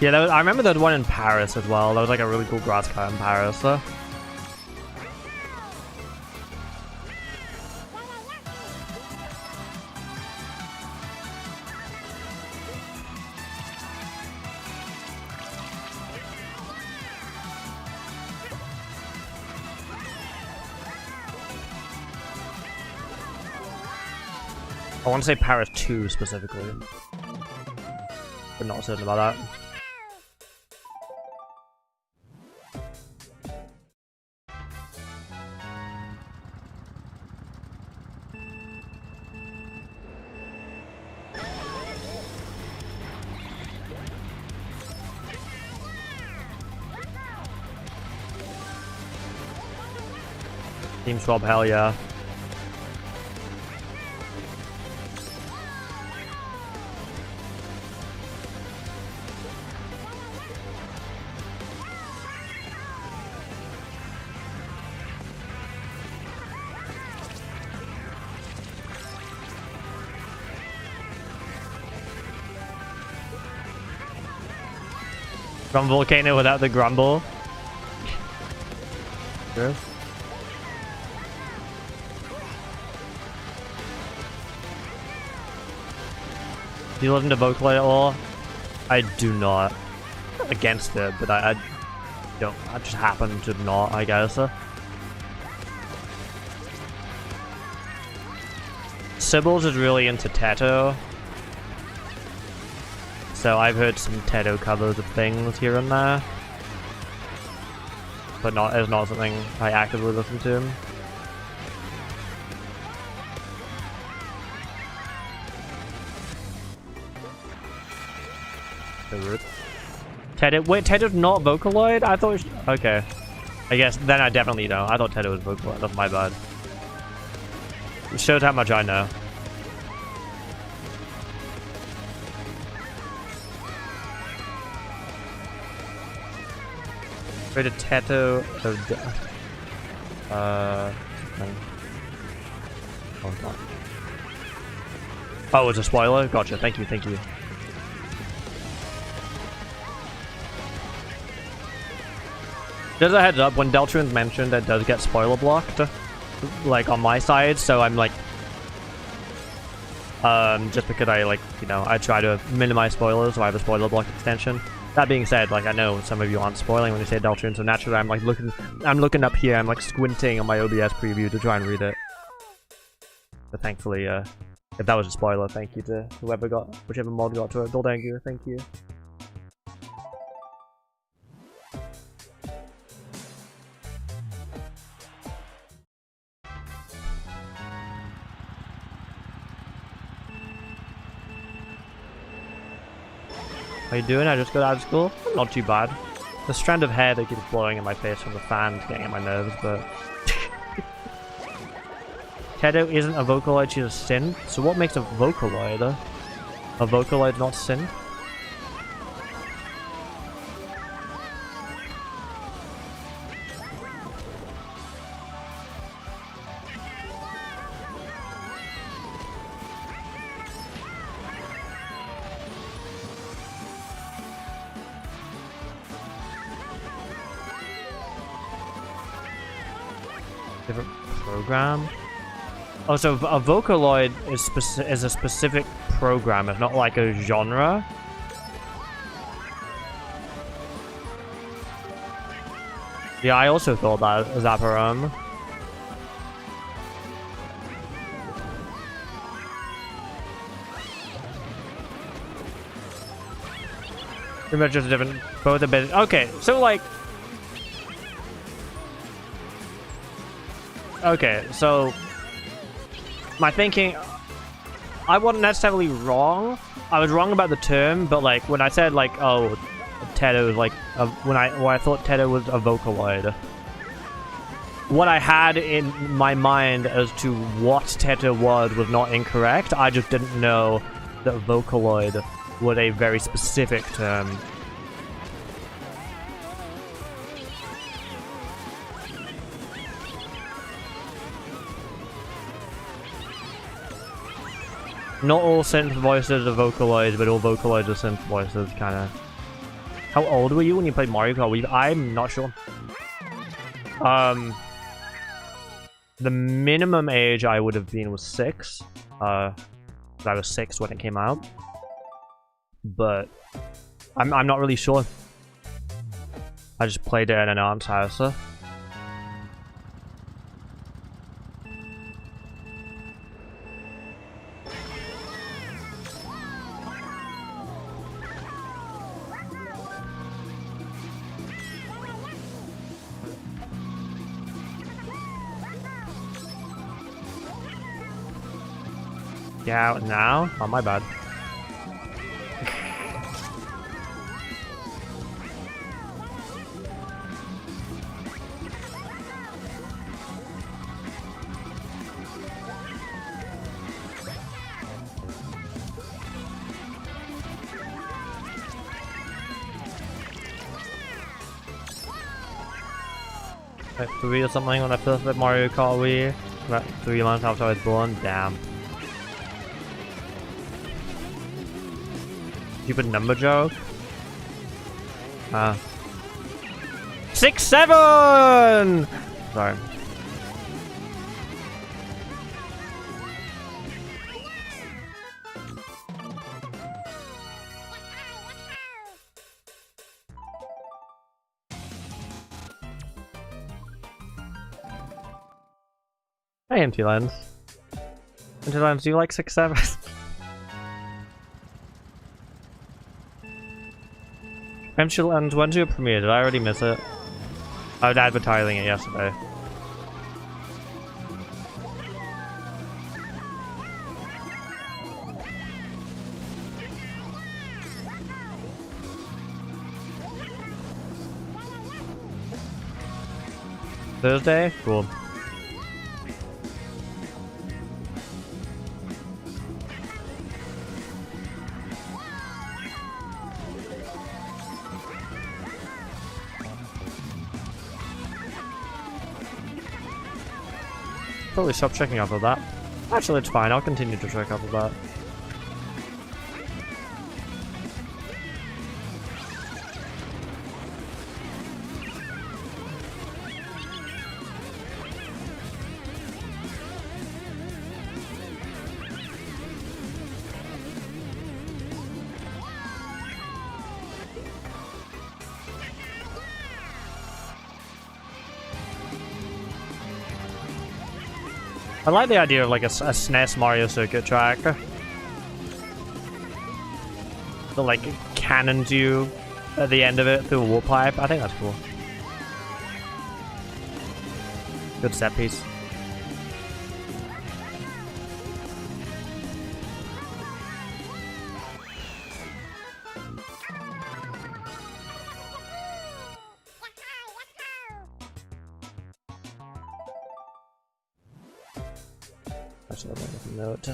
Yeah, I remember there was one in Paris as well. That was like a really cool grass car in Paris. I want to say Paris 2 specifically, but not certain about that. Team swap, hell yeah. From Volcano without the grumble. Sure. Do you listen to Vocaloid at all? I do not. I'm against it, but I don't. I just happen to not, I guess. Sibbles is really into Teto. So I've heard some Teto covers of things here and there. But it's not something I actively listen to. Wait, Teto's not Vocaloid? I thought okay. I guess then I definitely don't. I thought Teto was Vocaloid. That's my bad. It shows how much I know. Rated Teto oh, it's a spoiler? Gotcha, thank you, thank you. Just a heads up, when Deltron's mentioned, it does get spoiler blocked, like on my side, so I'm like, just because I like, you know, I try to minimize spoilers, so I have a spoiler block extension. That being said, like I know some of you aren't spoiling when you say Deltron, so naturally I'm like looking up here, I'm like squinting on my OBS preview to try and read it. But thankfully, if that was a spoiler, thank you to whichever mod got to it. Goldangu, thank you. How you doing? I just got out of school. Not too bad. The strand of hair that keeps blowing in my face from the fan's getting on my nerves, but... Teto isn't a Vocaloid, she's a synth. So what makes a Vocaloid? A Vocaloid not synth? Different program? Oh, so a Vocaloid is a specific program. It's not like a genre. Yeah, I also thought that Zapparum. Pretty much just different, both a bit. Okay, so like. Okay, so my thinking, I wasn't necessarily wrong. I was wrong about the term, but like when I said like, oh, Teto was like when I thought Teto was a Vocaloid. What I had in my mind as to what Teto was not incorrect. I just didn't know that Vocaloid was a very specific term. Not all synth voices are Vocaloids, but all Vocaloids are synth voices, kind of. How old were you when you played Mario Kart Wii? I'm not sure. The minimum age I would have been was 6. I was 6 when it came out. But I'm not really sure. I just played it at an aunt's house. Get out now? Oh, my bad. Like 3 or something when I first played Mario Kart Wii. About 3 months after I was born. Damn. Stupid number joke. 6, 7. Sorry. Hey, Empty Lens. Empty Lens, do you like 6, 7? Empty Lens, when's your premiere? Did I already miss it? I was advertising it yesterday. Thursday? Cool. Probably stop checking off of that. Actually, it's fine. I'll continue to check off of that. I like the idea of like a SNES Mario circuit track that like cannons you at the end of it through a warp pipe. I think that's cool. Good set piece. Actually, I'll make a note.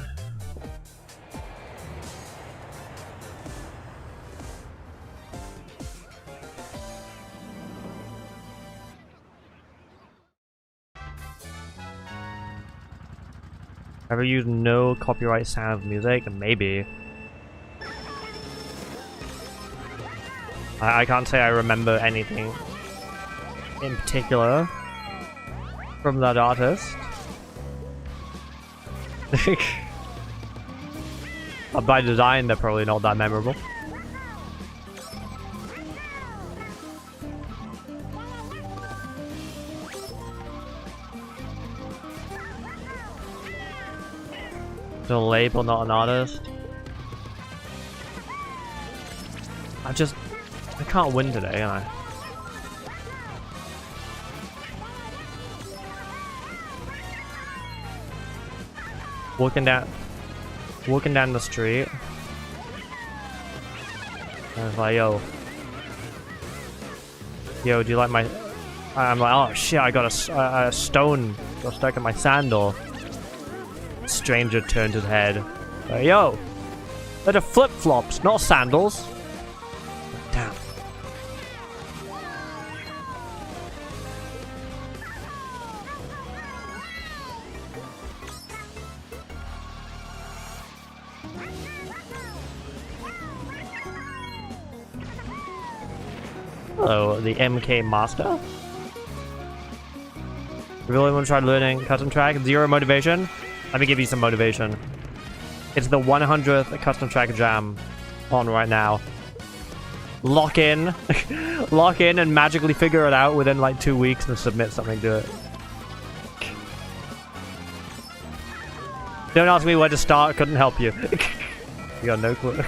Ever used no copyright sound of music? Maybe. I can't say I remember anything in particular from that artist. By design, they're probably not that memorable. The label, not an artist. I can't win today, can I? Walking down the street. I was like, yo, do you like my? I'm like, oh shit, I got a stone got stuck in my sandal. Stranger turned his head. Like, yo, they're flip-flops, not sandals. Damn. Hello, the MK Master. You really want to try learning custom track? Zero motivation? Let me give you some motivation. It's the 100th custom track jam on right now. Lock in. Lock in and magically figure it out within like 2 weeks and submit something to it. Don't ask me where to start, couldn't help you. You got no clue.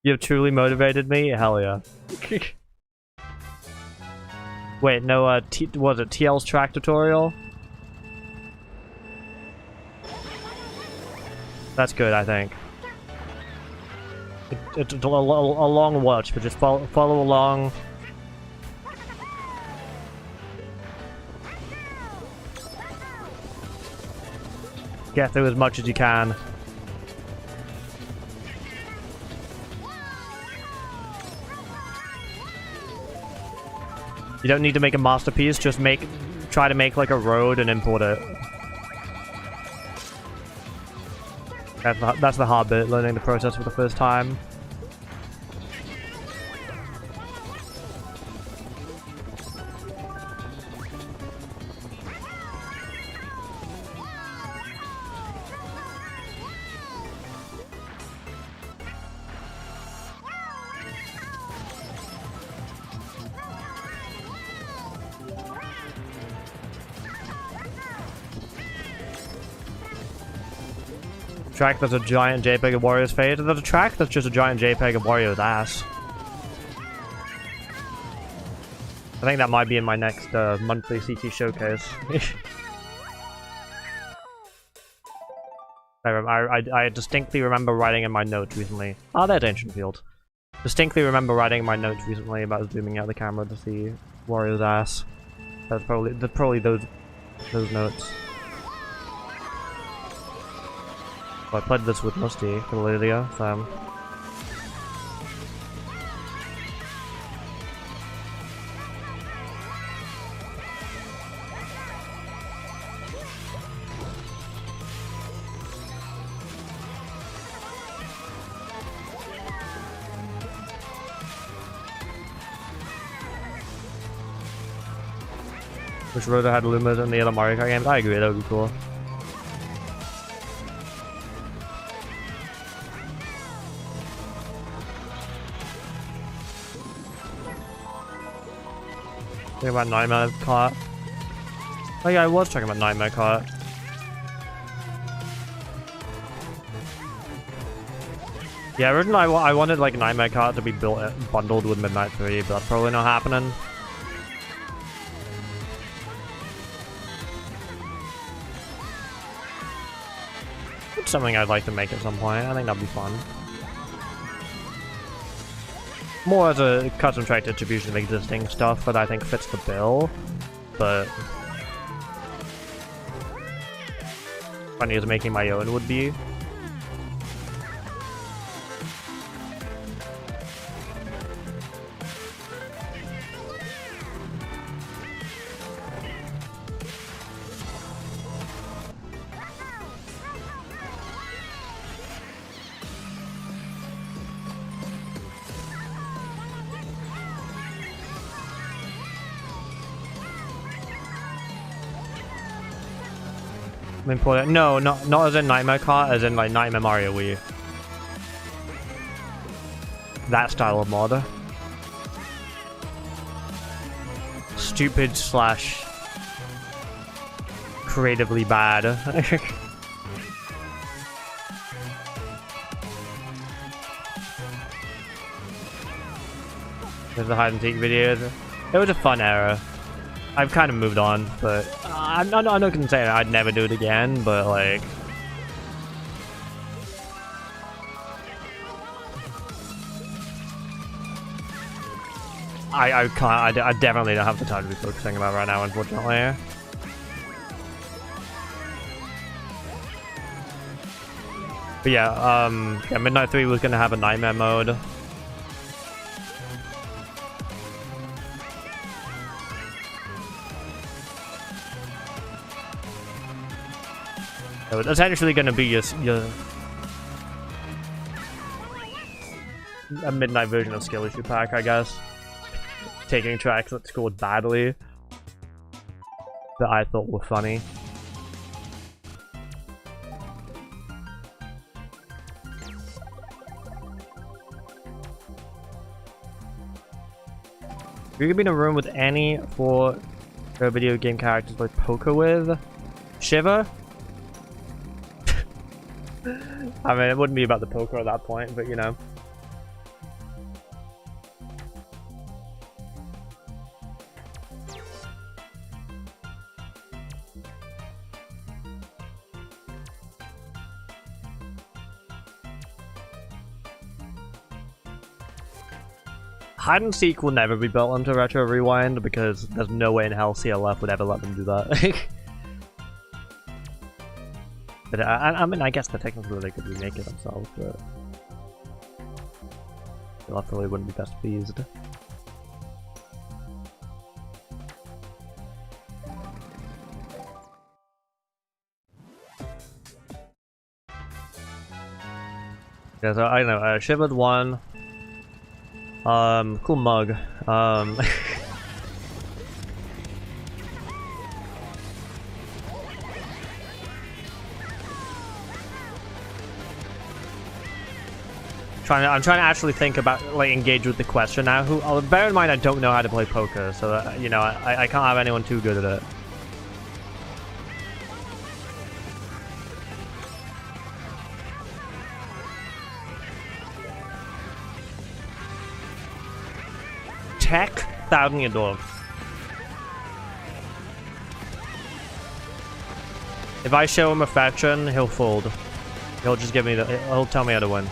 You've truly motivated me? Hell yeah. Wait, no, was it TL's track tutorial? That's good, I think. It's a long watch, but just follow along. Get through as much as you can. You don't need to make a masterpiece, just try to make like a road and import it. That's the hard bit, learning the process for the first time. Track that's a giant JPEG of Wario's face, and there's a track that's just a giant JPEG of Wario's ass. I think that might be in my next monthly CT showcase. I distinctly remember writing in my notes recently. Ah, there's Ancient Field. Distinctly remember writing in my notes recently about zooming out the camera to see Wario's ass. That's probably those notes. I played this with Musty for Lydia, so... Wish Rosa had Lumas in the other Mario Kart games. I agree, that would be cool. Talking about Nightmare Kart. Oh yeah, I was talking about Nightmare Kart. Yeah, originally I wanted like Nightmare Kart to be bundled with Midnight 3, but that's probably not happening. It's something I'd like to make at some point. I think that'd be fun. More as a custom track distribution of existing stuff that I think fits the bill, but funny as making my own would be. No, not as in Nightmare Kart, as in like Nightmare Mario Wii. That style of mod. Stupid slash creatively bad. There's the hide and seek videos. It was a fun era. I've kind of moved on, but I'm not gonna say I'd never do it again, but like I can't. I definitely don't have the time to be focusing about right now, unfortunately. But yeah, Midnight 3 was gonna have a nightmare mode. It's essentially going to be a midnight version of Skill Issue Pack, I guess. Taking tracks that scored badly that I thought were funny. You could be in a room with any four video game characters like poker with. Shiva? I mean, it wouldn't be about the poker at that point, but you know. Hide and seek will never be built into Retro Rewind because there's no way in hell CLF would ever let them do that. But I mean, I guess the technically they could remake it themselves, but CLF really wouldn't be best pleased. Yeah, so I don't know, Shivered 1. Cool mug. I'm trying to actually think about, like, engage with the question now. Bear in mind, I don't know how to play poker, so that, you know, I can't have anyone too good at it. Tech, $1,000 dog. If I show him affection, he'll fold. He'll just give me he'll tell me how to win.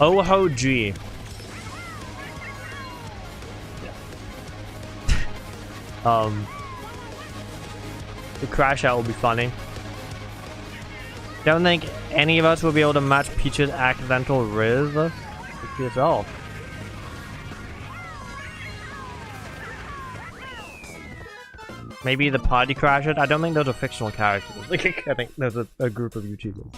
Oh ho G. The crash out will be funny. Don't think any of us will be able to match Peach's accidental Riz. Look to yourself. Maybe the party crashed. I don't think those are fictional characters. I think there's a group of YouTubers.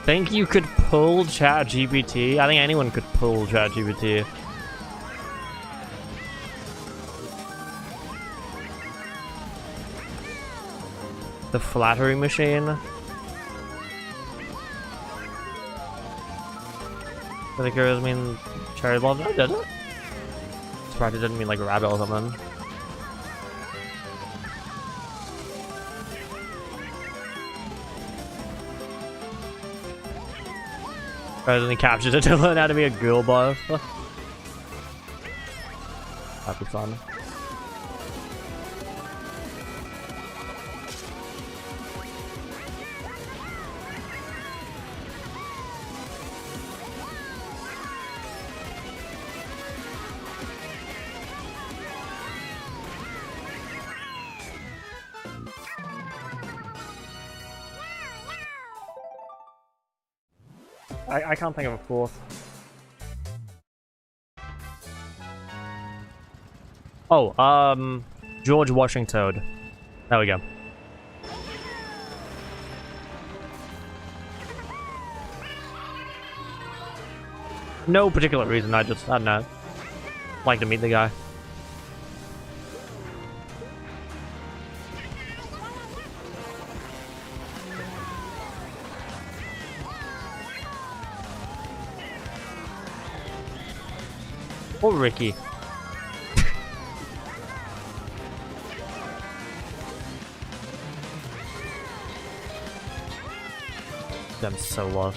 Think you could pull ChatGPT? I think anyone could pull ChatGPT. The flattery machine. I think it mean cherry balls. Oh, did it? Surprised it didn't mean like rabbit or something. Then he captures it to learn how to be a girl boss. That'd be fun. I can't think of a fourth. Oh, George Washington. There we go. No particular reason, I don't know. Like to meet the guy. Or Ricky. I'm so low.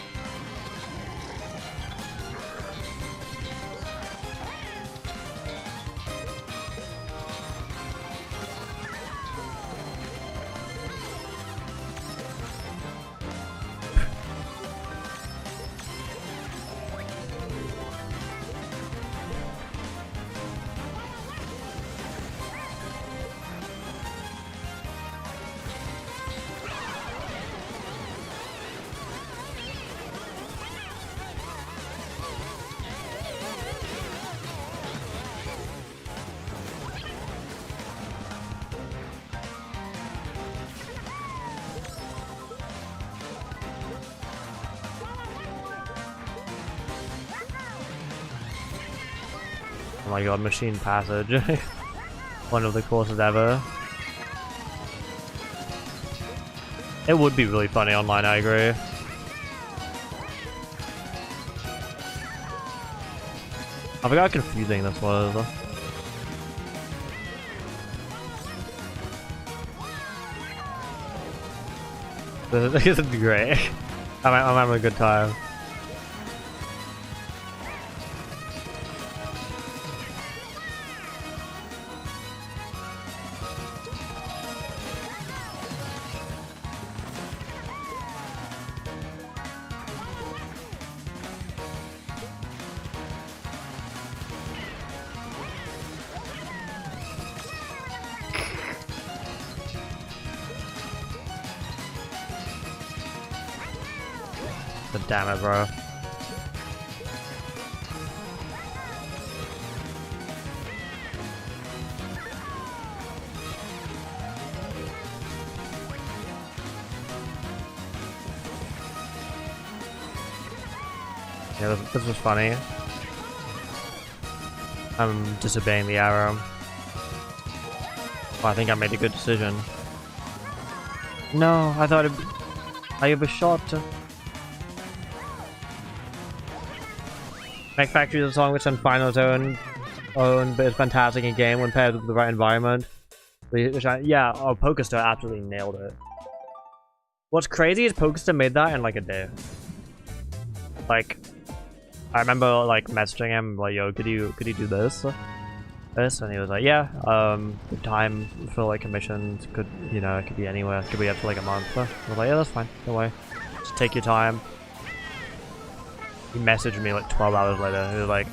Oh my god, Machine Passage. One of the courses ever. It would be really funny online, I agree. I forgot how confusing this was. This is great. I'm having a good time. But damn it, bro. Yeah, this was funny. I'm disobeying the arrow. Well, I think I made a good decision. No, I thought I overshot. Mech Factory is a song which on Final Zone own, but it's fantastic in game when paired with the right environment. Yeah, oh, Pokestar absolutely nailed it. What's crazy is Pokestar made that in like a day. Like, I remember like messaging him like, "Yo, could you do this?" And he was like, "Yeah, the time for like commissions could, you know, it could be anywhere. It could be up to like a month." I was like, "Yeah, that's fine. Don't worry. Just take your time." He messaged me like 12 hours later. He was like,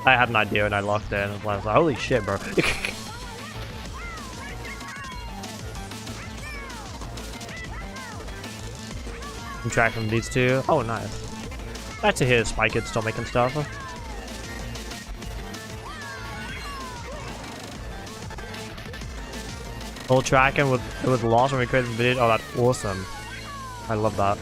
I had an idea and I locked in. I was like, holy shit, bro. Track from these two. Oh, nice. Nice to hear Spy Kid's still making stuff. Full tracking it was lost when we created the video. Oh, that's awesome. I love that.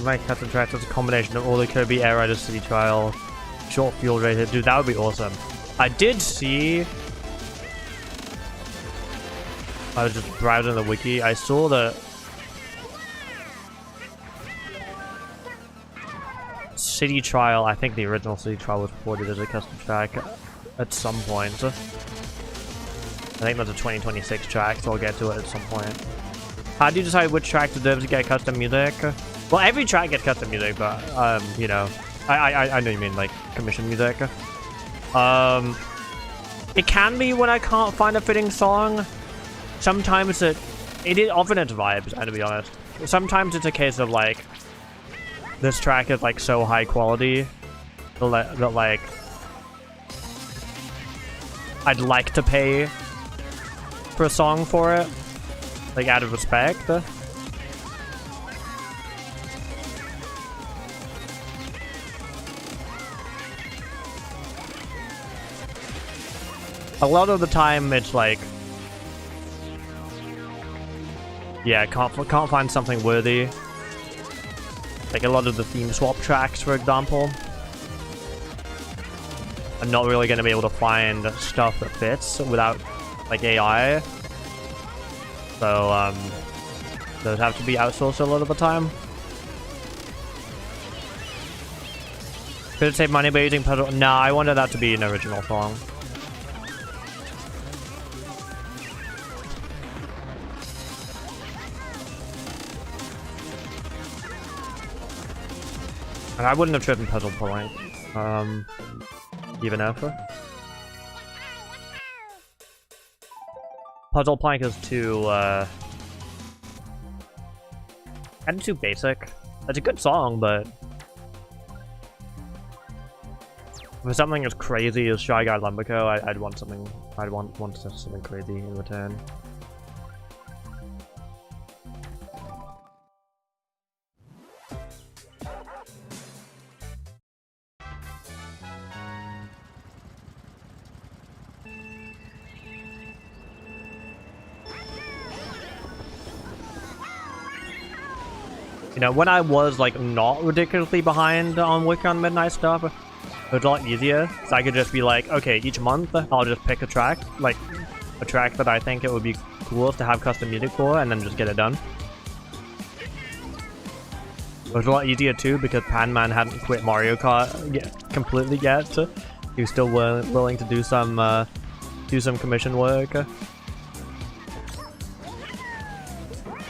Like custom tracks as a combination of all the Kirby Air Rider City Trial, short fuel rated. Dude, that would be awesome. I did see. I was just browsing the wiki. I saw that City Trial, I think the original City Trial was ported as a custom track at some point. I think that's a 2026 track, so I'll get to it at some point. How do you decide which track deserves to get custom music? Well, every track gets custom music, but, you know, I know you mean, like, commission music. It can be when I can't find a fitting song. Sometimes it often it's vibes, and to be honest. Sometimes it's a case of, like, this track is, like, so high quality that like, I'd like to pay for a song for it. Like, out of respect. A lot of the time, it's like, yeah, can't find something worthy. Like a lot of the theme swap tracks, for example. I'm not really going to be able to find stuff that fits without, like, AI. So, those have to be outsourced a lot of the time. Could it save money by using puzzle? Nah, I wanted that to be an original song. And I wouldn't have driven puzzle pulling, even if. Puzzle plank is too, kinda too basic. It's a good song, but for something as crazy as Shy Guy Lumberco, I'd want something crazy in return. You know, when I was, like, not ridiculously behind on working on Midnight stuff, it was a lot easier. So I could just be like, okay, each month I'll just pick a track, like, a track that I think it would be cool to have custom music for, and then just get it done. It was a lot easier, too, because Pan-Man hadn't quit Mario Kart completely yet. He was still willing to do some commission work.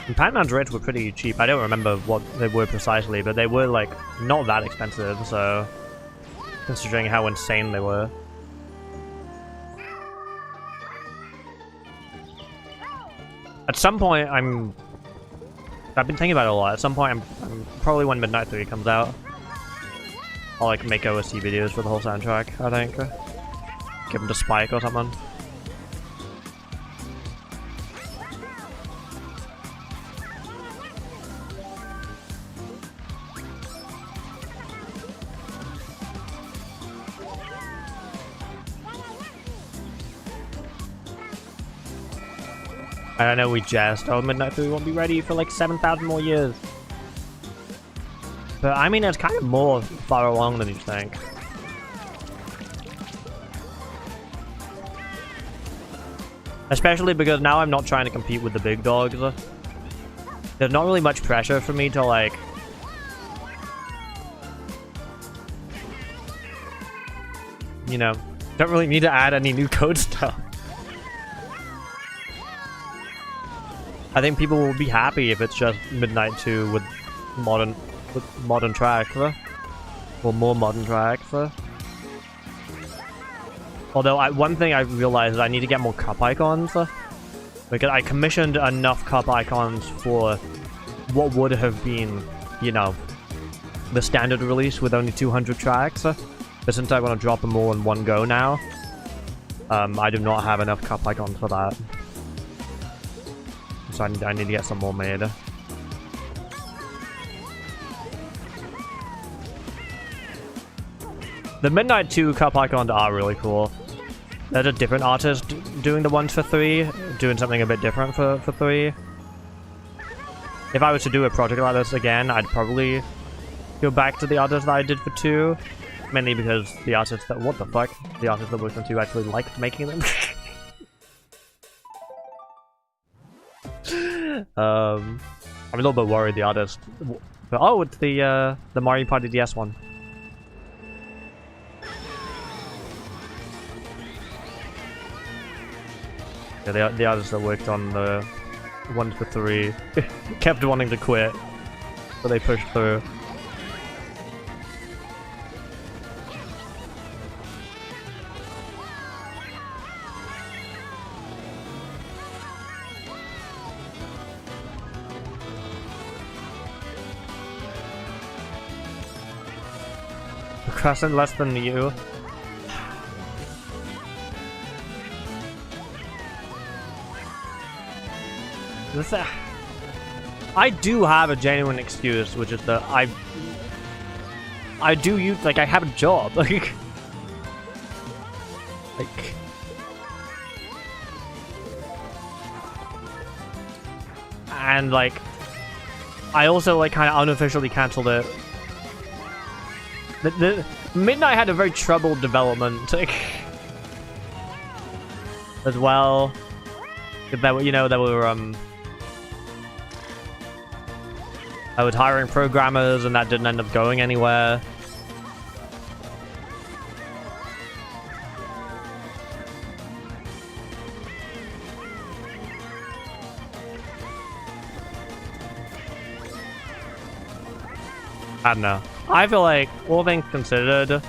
And Pan-Man's rates were pretty cheap. I don't remember what they were precisely, but they were, like, not that expensive, so considering how insane they were. At some point, I've been thinking about it a lot. At some point, I'm probably when Midnight 3 comes out, I'll, like, make OST videos for the whole soundtrack, I think. Give them to Spike or something. I know we jest, oh, Midnight 3 won't be ready for like 7,000 more years. But I mean, it's kind of more far along than you think. Especially because now I'm not trying to compete with the big dogs. There's not really much pressure for me to, like, you know, don't really need to add any new code stuff. I think people will be happy if it's just Midnight 2 with modern tracks, or more modern tracks. Although one thing I realized is I need to get more cup icons, because I commissioned enough cup icons for what would have been, you know, the standard release with only 200 tracks. But since I want to drop them all in one go now, I do not have enough cup icons for that. So I need to get some more made. The Midnight 2 cup icons are really cool. There's a different artist doing the ones for 3, doing something a bit different for 3. If I was to do a project like this again, I'd probably go back to the artist that I did for 2. Mainly because the artist that- what the fuck? The artist that worked on 2 actually liked making them. I'm a little bit worried the artist... But, oh, it's the Mario Party DS one. Yeah, the others that worked on the 1 to 3 kept wanting to quit, but they pushed through. Crescent less than you. I do have a genuine excuse, which is that I do use, like, I have a job, like, and like, I also like kind of unofficially cancelled it. The Midnight had a very troubled development, like, as well. There were, you know, there were I was hiring programmers, and that didn't end up going anywhere. I don't know. I feel like, all things considered,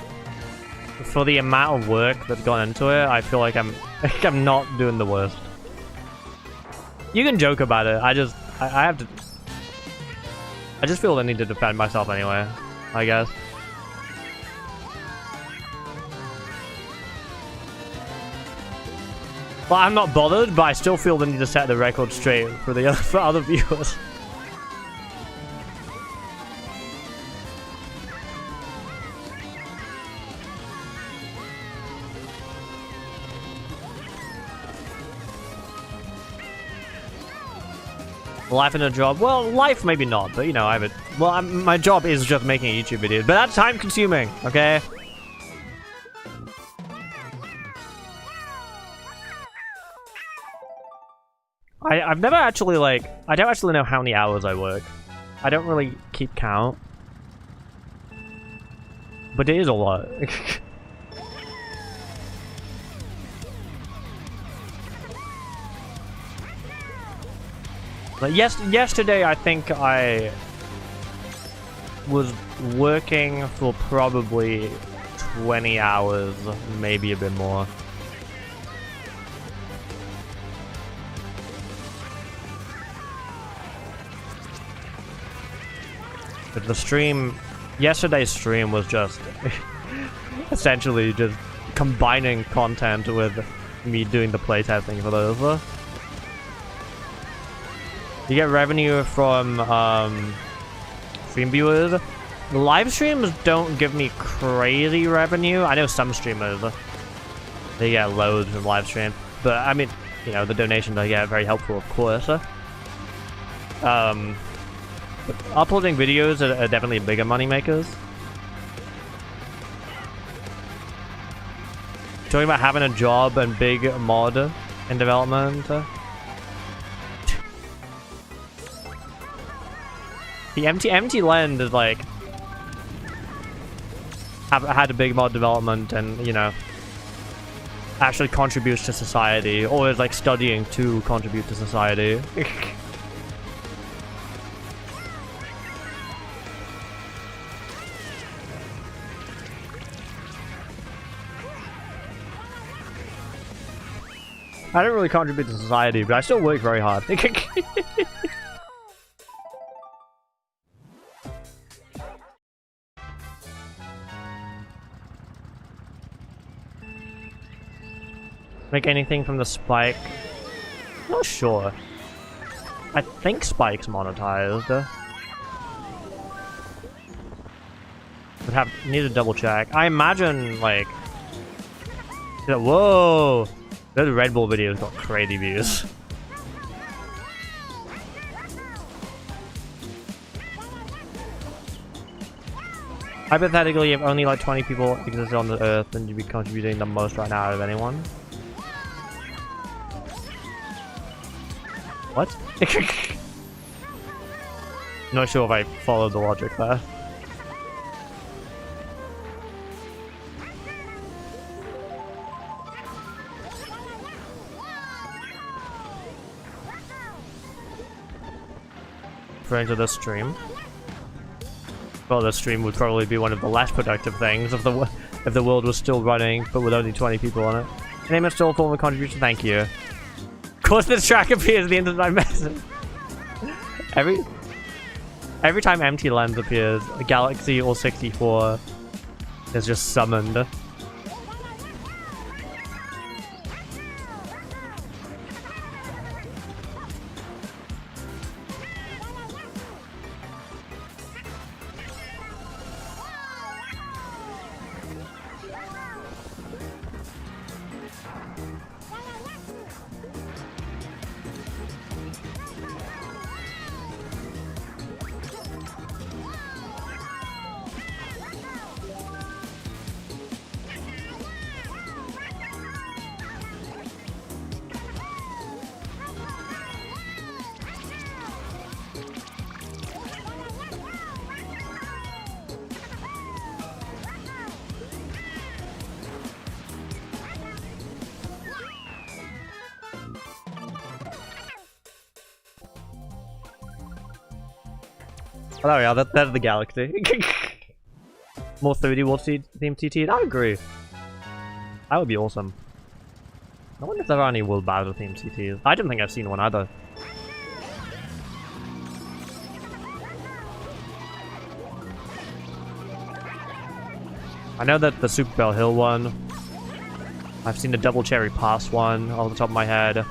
for the amount of work that's gone into it, I feel like I'm not doing the worst. You can joke about it. I have to. I just feel the need to defend myself anyway, I guess. Well, I'm not bothered, but I still feel the need to set the record straight for the for other viewers. Life and a job? Well, life maybe not, but you know, I have it. Well, my job is just making YouTube videos, but that's time consuming, okay? I've never actually, like, I don't actually know how many hours I work. I don't really keep count. But it is a lot. Like yesterday, I think I was working for probably 20 hours, maybe a bit more. But the stream, yesterday's stream was just essentially just combining content with me doing the playtesting for those. You get revenue from stream viewers. The live streams don't give me crazy revenue. I know some streamers, they get loads from live stream, but I mean, you know, the donations I get are very helpful, of course. But uploading videos are definitely bigger money makers. Talking about having a job and big mod in development. The empty land is like had a big mod development, and you know, actually contributes to society, or is like studying to contribute to society. I don't really contribute to society, but I still work very hard. Make anything from the spike? Not sure. I think Spike's monetized. Would need to double check. I imagine like. Whoa! Those Red Bull videos got crazy views. Hypothetically, if only like 20 people existed on the Earth, then you'd be contributing the most right now out of anyone. What? Not sure if I followed the logic there. referring to this stream. Well, this stream would probably be one of the less productive things if the world was still running, but with only 20 people on it. Your name is still a form of contribution, thank you. Of course this track appears at the end of my message. Every time Empty Lens appears, a Galaxy or 64 is just summoned. Oh, there we are. That's the Galaxy. More 3D World themed TTs? I agree. That would be awesome. I wonder if there are any World Bowser themed TTs. I don't think I've seen one either. I know that the Super Bell Hill one. I've seen the Double Cherry Pass one off the top of my head.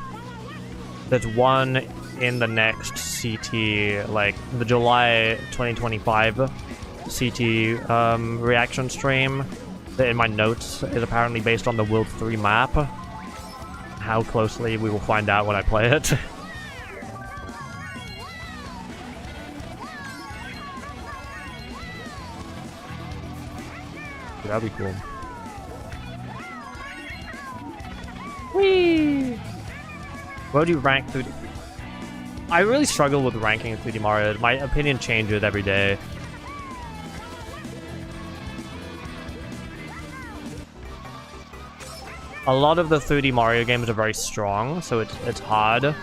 There's one in the next CT, like the July 2025 CT reaction stream that in my notes is apparently based on the World 3 map. How closely we will find out when I play it. That'd be cool. Whee! Where do you rank 3D? I really struggle with ranking 3D Mario. My opinion changes every day. A lot of the 3D Mario games are very strong, so it's hard.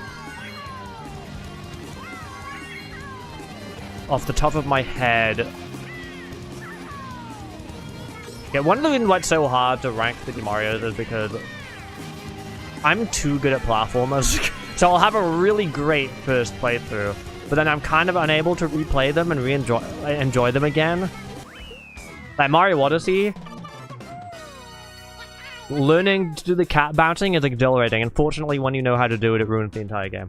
Off the top of my head... Yeah, one of the reasons why it's so hard to rank 3D Mario is because I'm too good at platformers. So I'll have a really great first playthrough, but then I'm kind of unable to replay them and enjoy them again. Like Mario Odyssey, learning to do the cat bouncing is exhilarating. Unfortunately, when you know how to do it, it ruins the entire game.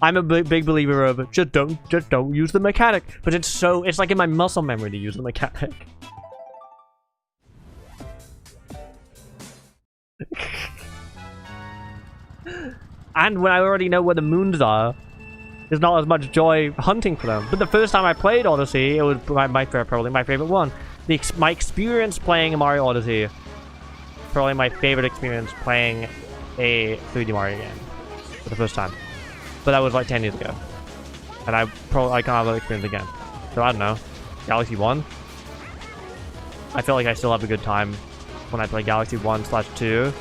I'm a big believer of just don't use the mechanic, but it's like in my muscle memory to use the mechanic. And when I already know where the moons are, there's not as much joy hunting for them. But the first time I played Odyssey, it was probably my favorite one. My experience playing Mario Odyssey, probably my favorite experience playing a 3D Mario game for the first time. But that was like 10 years ago, and I can't have that experience again. So I don't know. Galaxy 1. I feel like I still have a good time when I play Galaxy 1/2.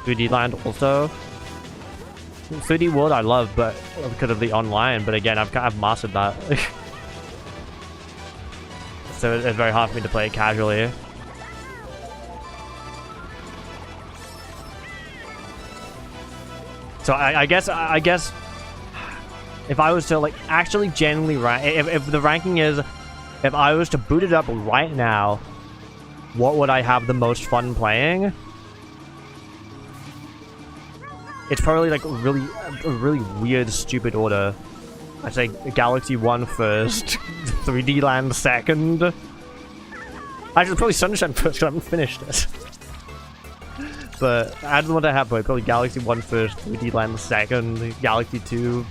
3D Land also. 3D World I love, but because of the online. But again, I've mastered that, so it's very hard for me to play it casually. So I guess if I was to like actually genuinely rank, if the ranking is, if I was to boot it up right now, what would I have the most fun playing? It's probably like a really weird, stupid order. I'd say Galaxy 1 first, 3D Land second. Actually, probably Sunshine first because I haven't finished it. But I don't know what I have, but probably Galaxy 1 first, 3D Land second, Galaxy 2,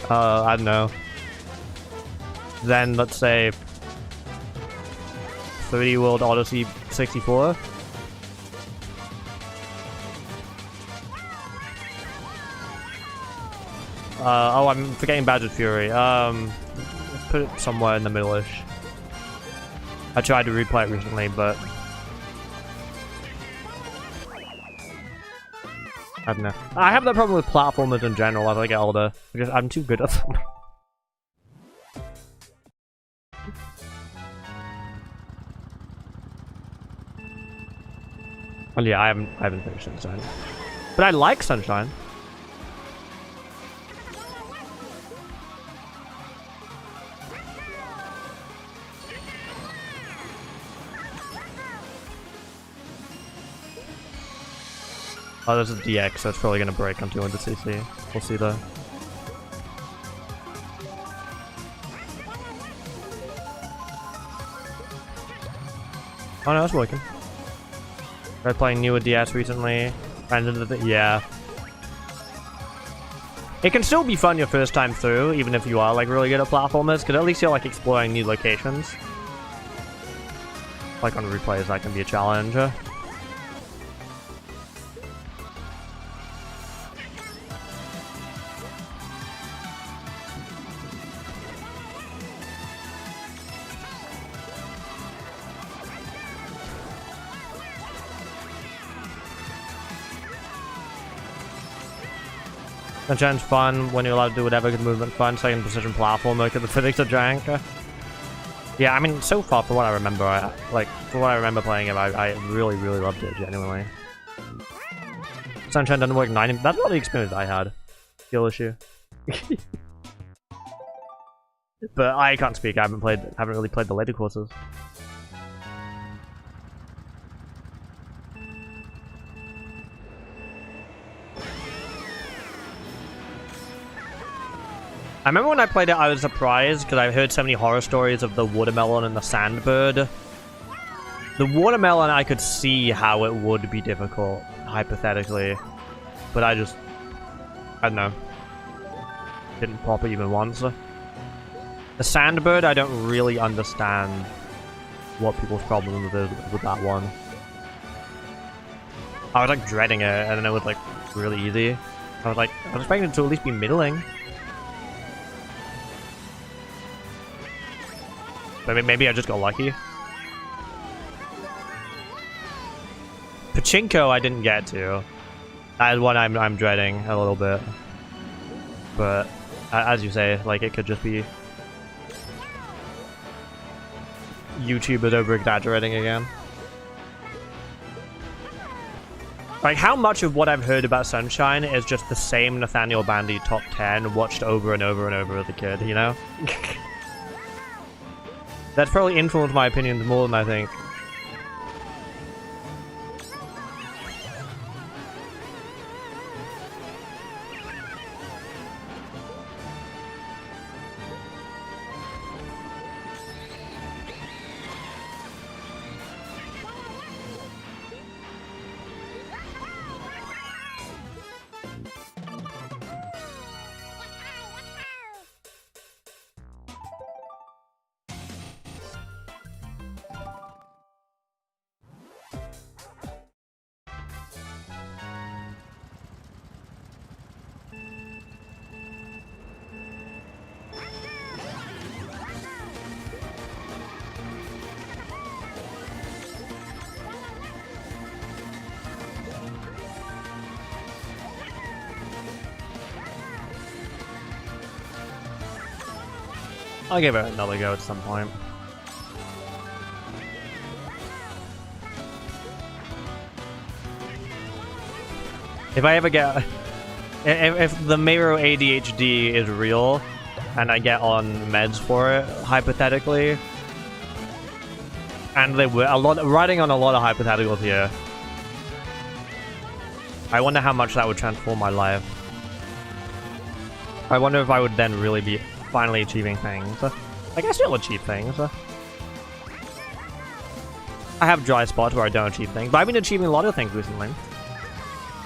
I don't know. Then let's say 3D World Odyssey 64. Oh, I'm forgetting Badger's Fury. Let's put it somewhere in the middle-ish. I tried to replay it recently, but I don't know. I have that problem with platformers in general as I get older. I'm too good at them. Well, yeah, I haven't finished Sunshine. But I like Sunshine. Oh, there's a DX, so it's probably gonna break on 200cc. We'll see though. Oh no, it's working. Tried playing newer DS recently. Yeah. It can still be fun your first time through, even if you are like really good at platformers, because at least you're like exploring new locations. Like on replays, that can be a challenge. Sunshine's fun when you're allowed to do whatever, good movement fun, second position platformer, because the physics are jank. Yeah, I mean, so far, from what I remember, playing it, I really, really loved it, genuinely. Sunshine doesn't work 90. That's not the experience I had. Skill issue. But I can't speak. I haven't really played the later courses. I remember when I played it, I was surprised because I heard so many horror stories of the watermelon and the sandbird. The watermelon, I could see how it would be difficult, hypothetically. But I don't know. Didn't pop it even once. The sandbird, I don't really understand what people's problem is with that one. I was like dreading it, and then it was like really easy. I was expecting it to at least be middling. Maybe I just got lucky. Pachinko I didn't get to. That is one I'm dreading a little bit. But as you say, like it could just be YouTubers over exaggerating again. Like how much of what I've heard about Sunshine is just the same Nathaniel Bandy top 10 watched over and over and over as a kid, you know? That's probably influenced my opinions more than I think. I'll give it another go at some point. If I ever get... If the Miro ADHD is real, and I get on meds for it, hypothetically, and they were riding on a lot of hypotheticals here, I wonder how much that would transform my life. I wonder if I would then really be finally achieving things. Like, I still achieve things. I have dry spots where I don't achieve things, but I've been achieving a lot of things recently.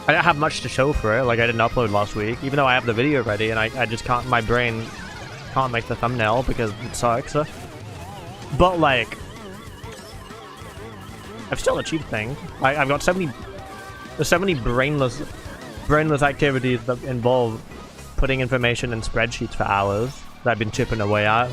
I don't have much to show for it, like I didn't upload last week, even though I have the video ready and I just can't, my brain can't make the thumbnail because it sucks. But like, I've still achieved things. I've got there's so many brainless activities that involve putting information in spreadsheets for hours that I've been chipping away at.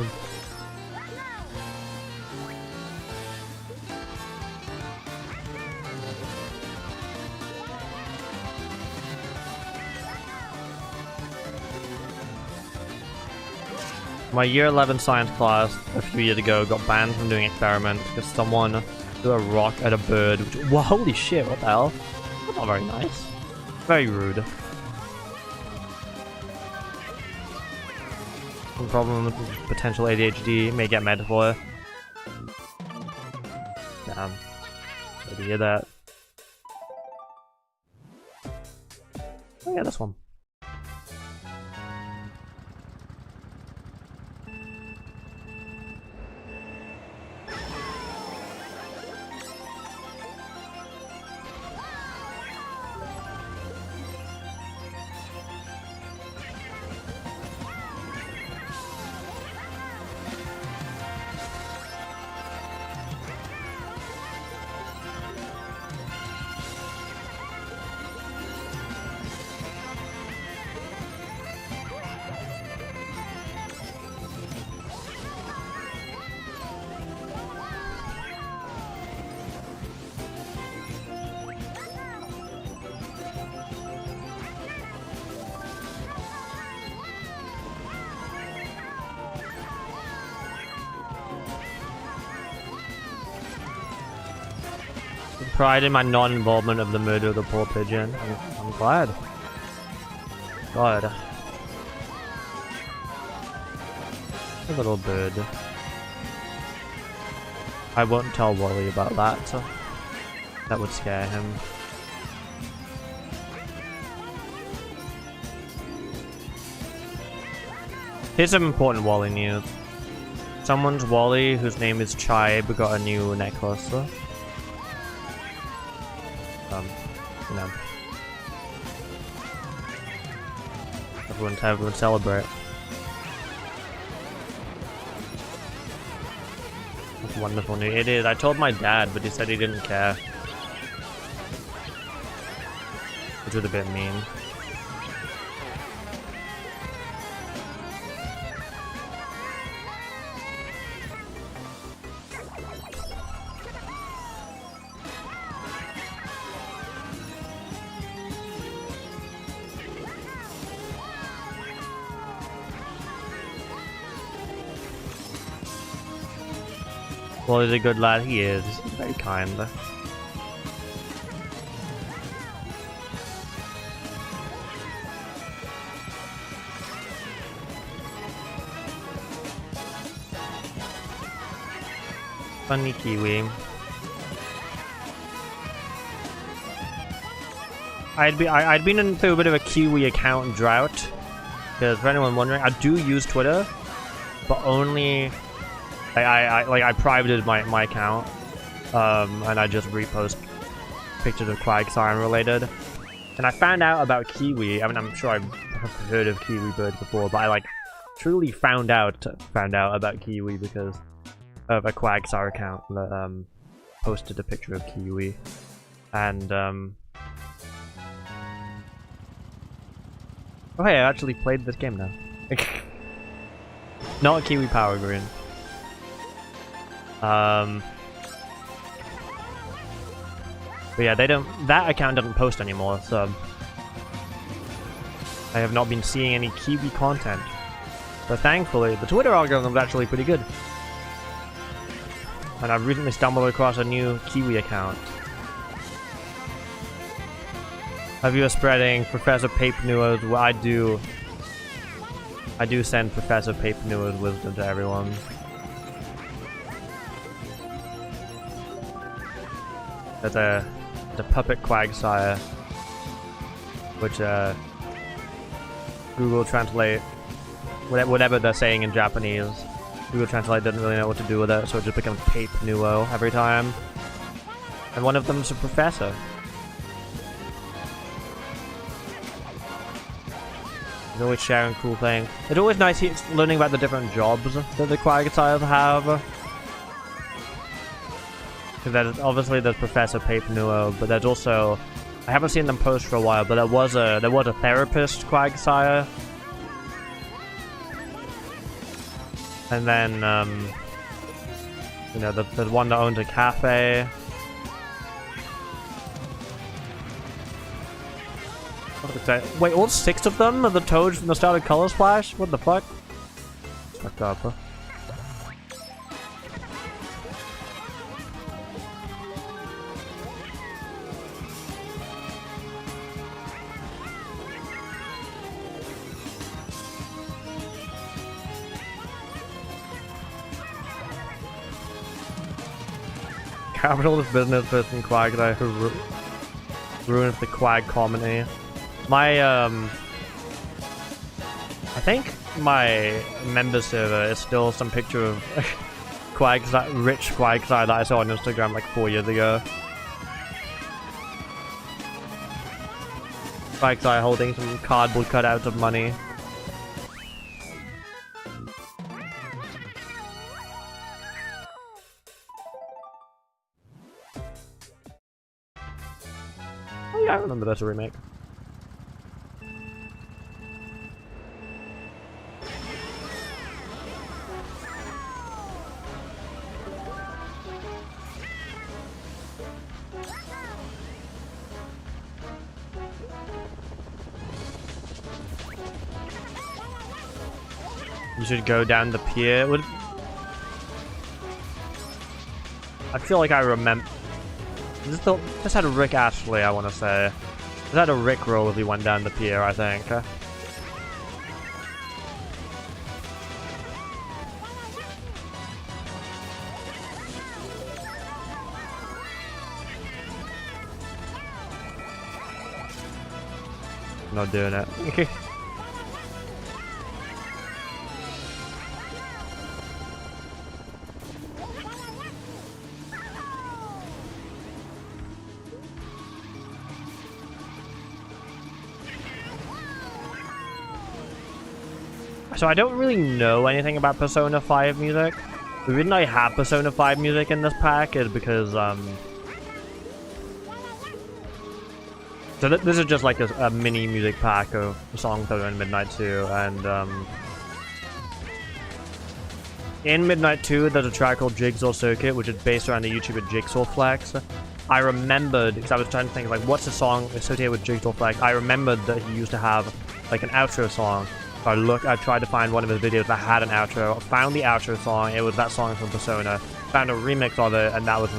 My year 11 science class a few years ago got banned from doing experiments because someone threw a rock at a bird. Which, whoa, holy shit, what the hell? That's not very nice. Very rude. Some problem with potential ADHD, may get med for it. Damn. Sorry to hear that. Oh yeah, this one. Pride in my non-involvement of the murder of the poor pigeon. I'm glad. God. A little bird. I won't tell Wally about that. That would scare him. Here's some important Wally news. Someone's Wally, whose name is Chibe, got a new necklace. You know. Everyone celebrate. That's wonderful news. It is. I told my dad, but he said he didn't care. Which was a bit mean. Well, he's a good lad, he is. He's very kind. Funny Kiwi. I'd been through a bit of a Kiwi account drought. Because for anyone wondering, I do use Twitter, but only I privated my account, and I just repost pictures of Quagsire related. And I found out about Kiwi. I mean, I'm sure I've heard of Kiwi birds before, but I like truly found out about Kiwi because of a Quagsire account that posted a picture of Kiwi, and oh hey, I actually played this game now. Not Kiwi Power Green. But yeah, that account doesn't post anymore, so I have not been seeing any Kiwi content. But thankfully, the Twitter algorithm is actually pretty good. And I've recently stumbled across a new Kiwi account. Have you spreading Professor Papernuo's? Well, I do send Professor Papernuo's wisdom to everyone. There's a puppet Quagsire, which Google Translate, whatever they're saying in Japanese, Google Translate doesn't really know what to do with it, so it just becomes Papernuo every time. And one of them's a professor. He's always sharing cool things. It's always nice learning about the different jobs that the Quagsires have. Because obviously there's Professor Papernuo, but there's also, I haven't seen them post for a while, but there was a therapist Quagsire, and then you know, there's one that owns a cafe. Wait, all 6 of them are the toads from the start of Color Splash? What the fuck? fucked up. Huh? Capitalist business person Quag guy who ruined the Quag comedy. My I think my member server is still some picture of rich Quag guy that I saw on Instagram like 4 years ago. Quag guy holding some cardboard cutouts of money. Oh yeah, I remember that's a remake. You should go down the pier. I feel like I remember. This had a Rick Astley, I want to say. This had a Rick roll as he went down the pier, I think. Not doing it. So I don't really know anything about Persona 5 music. The reason I have Persona 5 music in this pack is because, so this is just like a mini music pack of songs that are in Midnight 2, and, in Midnight 2, there's a track called Jigsaw Circuit, which is based around the YouTuber Jigsaw Flex. I remembered, because I was trying to think, like, what's the song associated with Jigsaw Flex? I remembered that he used to have, like, an outro song. So I tried to find one of his videos that had an outro. I found the outro song. It was that song from Persona. Found a remix of it, and that was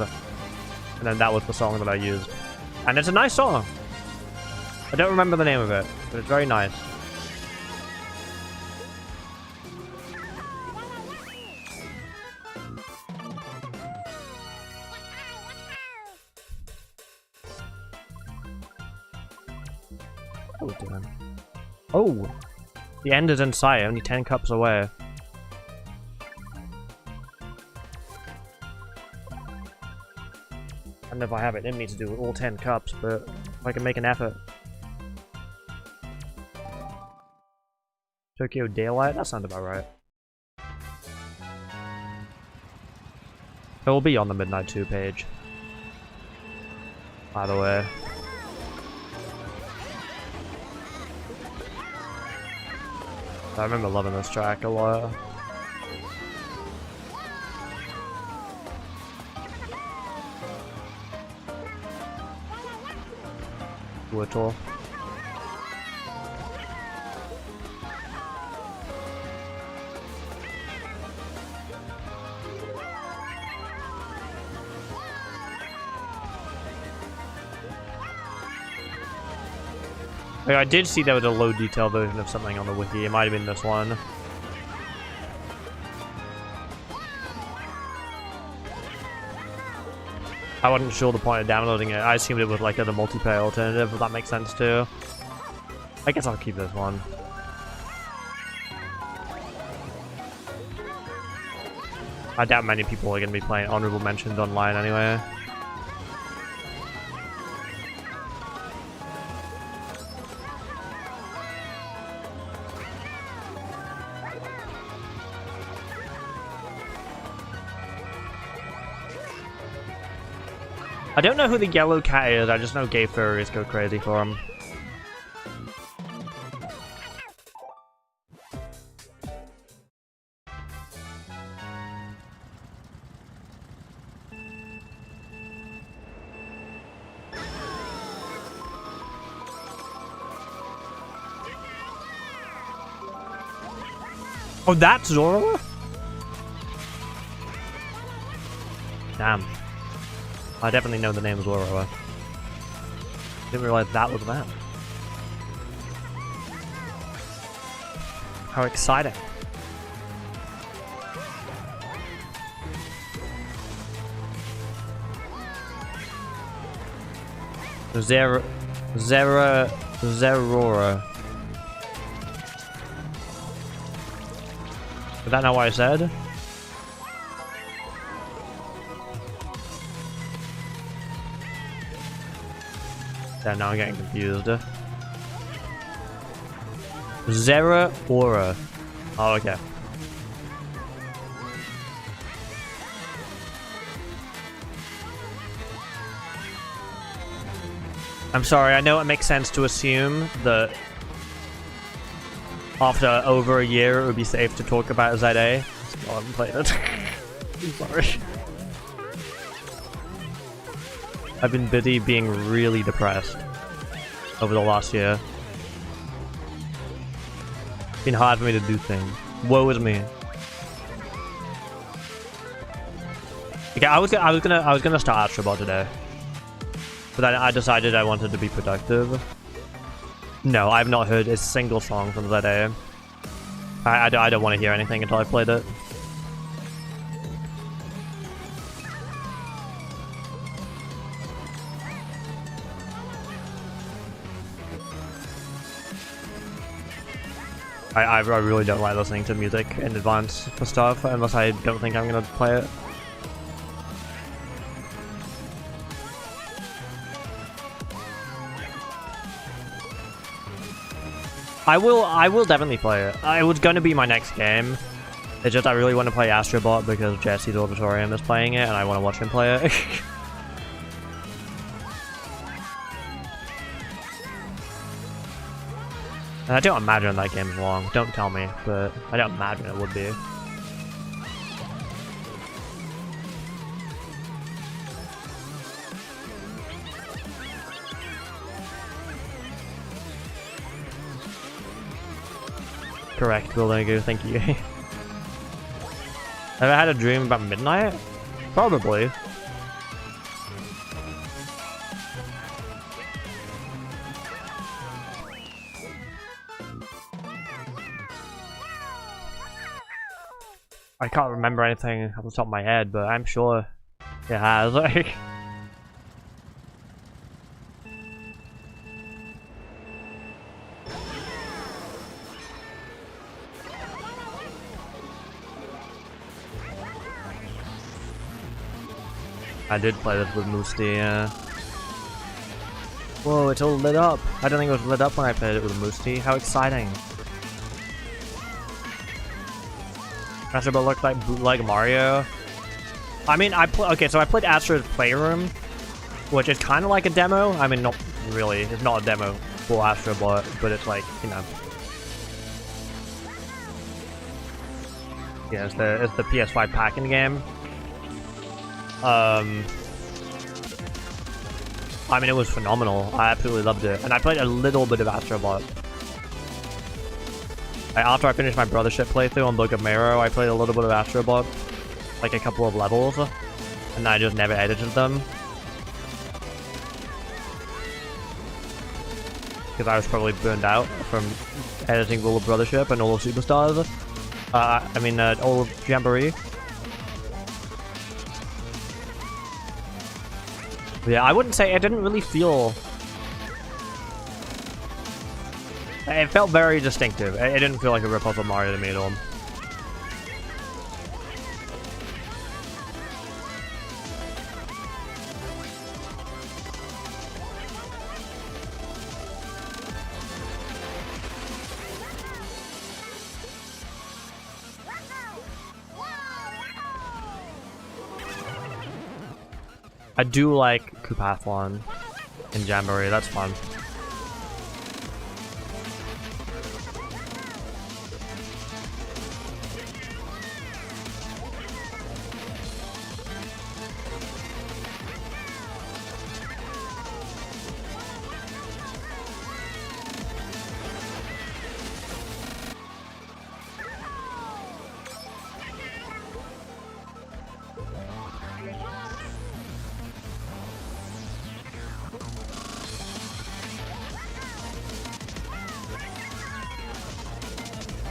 the song that I used. And it's a nice song. I don't remember the name of it, but it's very nice. Oh damn! Oh. The end is in sight, only 10 cups away. I don't know if I have it in me to do all 10 cups, but if I can make an effort. Tokyo Daylight? That sounds about right. It will be on the Midnight 2 page. By the way. I remember loving this track a lot. Whittle. I did see there was a low detail version of something on the wiki. It might have been this one. I wasn't sure the point of downloading it. I assumed it was like a multiplayer alternative, but that makes sense too. I guess I'll keep this one. I doubt many people are going to be playing honorable mentions online anyway. I don't know who the yellow cat is, I just know gay furries go crazy for him. Oh, that's Zora? Damn. I definitely know the name Zora. Didn't realize that was them. How exciting. Zerora. Is that not what I said? Yeah, now I'm getting confused. Zera Aura. Oh, okay. I'm sorry, I know it makes sense to assume that after over a year it would be safe to talk about ZA. Still haven't played it. I'm sorry. I've been busy being really depressed over the last year. It's been hard for me to do things. Woe is me. Okay, I was gonna start Astrobot today, but I decided I wanted to be productive. No, I've not heard a single song from ZA. I don't want to hear anything until I played it. I really don't like listening to music in advance for stuff unless I don't think I'm gonna play it. I will definitely play it. It was gonna be my next game. It's just I really want to play Astrobot because Jesse's Auditorium is playing it and I want to watch him play it. And I don't imagine that game's long. Don't tell me, but I don't imagine it would be. Correct, Willingo, thank you. Have I had a dream about midnight? Probably. I can't remember anything off the top of my head, but I'm sure it has. I did play this with Moosty, yeah. Whoa, it's all lit up. I don't think it was lit up when I played it with Moosty. How exciting. Astrobot looked like bootleg Mario. I mean, okay, so I played Astro's Playroom, which is kind of like a demo. I mean, not really. It's not a demo for Astrobot, but it's like, you know. Yeah, it's the PS5 packing game. I mean, it was phenomenal. I absolutely loved it. And I played a little bit of Astrobot. After I finished my Brothership playthrough on Book of Marrow, I played a little bit of Astrobot, like a couple of levels, and I just never edited them. Because I was probably burned out from editing all of Brothership and all of Superstars. All of Jamboree. Yeah, I wouldn't say, it didn't really feel... It felt very distinctive. It didn't feel like a rip-off of Mario to me at all. I do like Koopathlon in Jamboree, that's fun.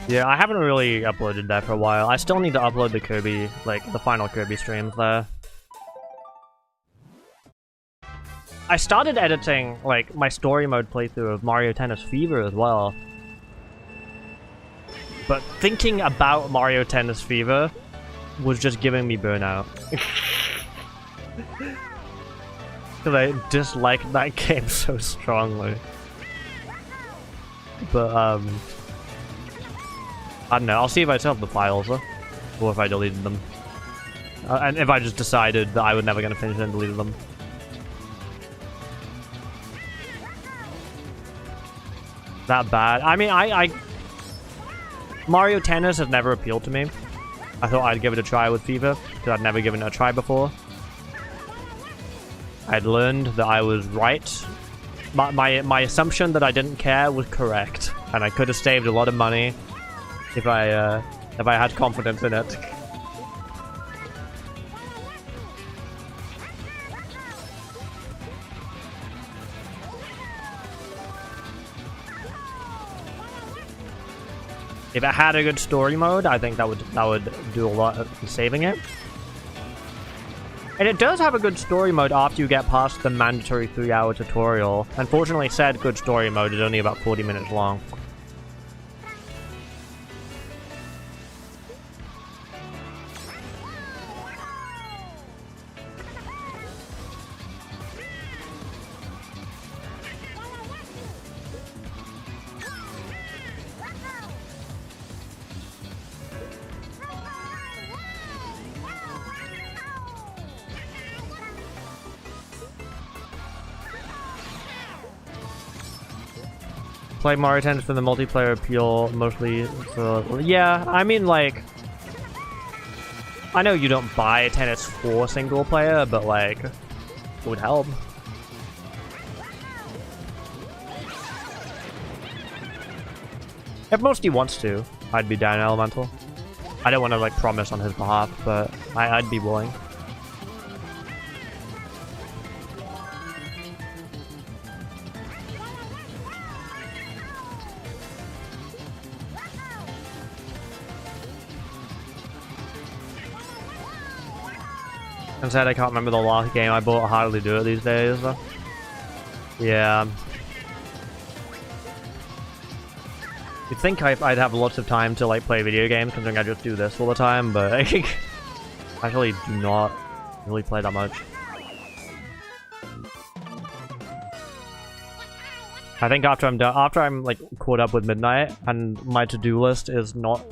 Yeah, I haven't really uploaded that for a while. I still need to upload the Kirby, like, the final Kirby streams there. I started editing, like, my story mode playthrough of Mario Tennis Fever as well. But thinking about Mario Tennis Fever was just giving me burnout. Because I disliked that game so strongly. But, I don't know, I'll see if I still have the files, or if I deleted them. And if I just decided that I was never going to finish it and deleted them. That bad? I mean, Mario Tennis has never appealed to me. I thought I'd give it a try with Fever, because I'd never given it a try before. I'd learned that I was right. My assumption that I didn't care was correct, and I could have saved a lot of money if I had confidence in it. If it had a good story mode, I think that would do a lot of saving it. And it does have a good story mode after you get past the mandatory 3-hour tutorial. Unfortunately, said good story mode is only about 40 minutes long. Play Mario Tennis for the multiplayer appeal, mostly. So, yeah, I mean, like, I know you don't buy tennis for single player, but like, it would help. If Mosty wants to, I'd be down Elemental. I don't want to like promise on his behalf, but I'd be willing. Instead, I can't remember the last game I bought. I hardly do it these days. So. Yeah. You'd think I'd have lots of time to like play video games, considering I just do this all the time, but I actually do not really play that much. I think after I'm done, after I'm like caught up with midnight, and my to-do list does not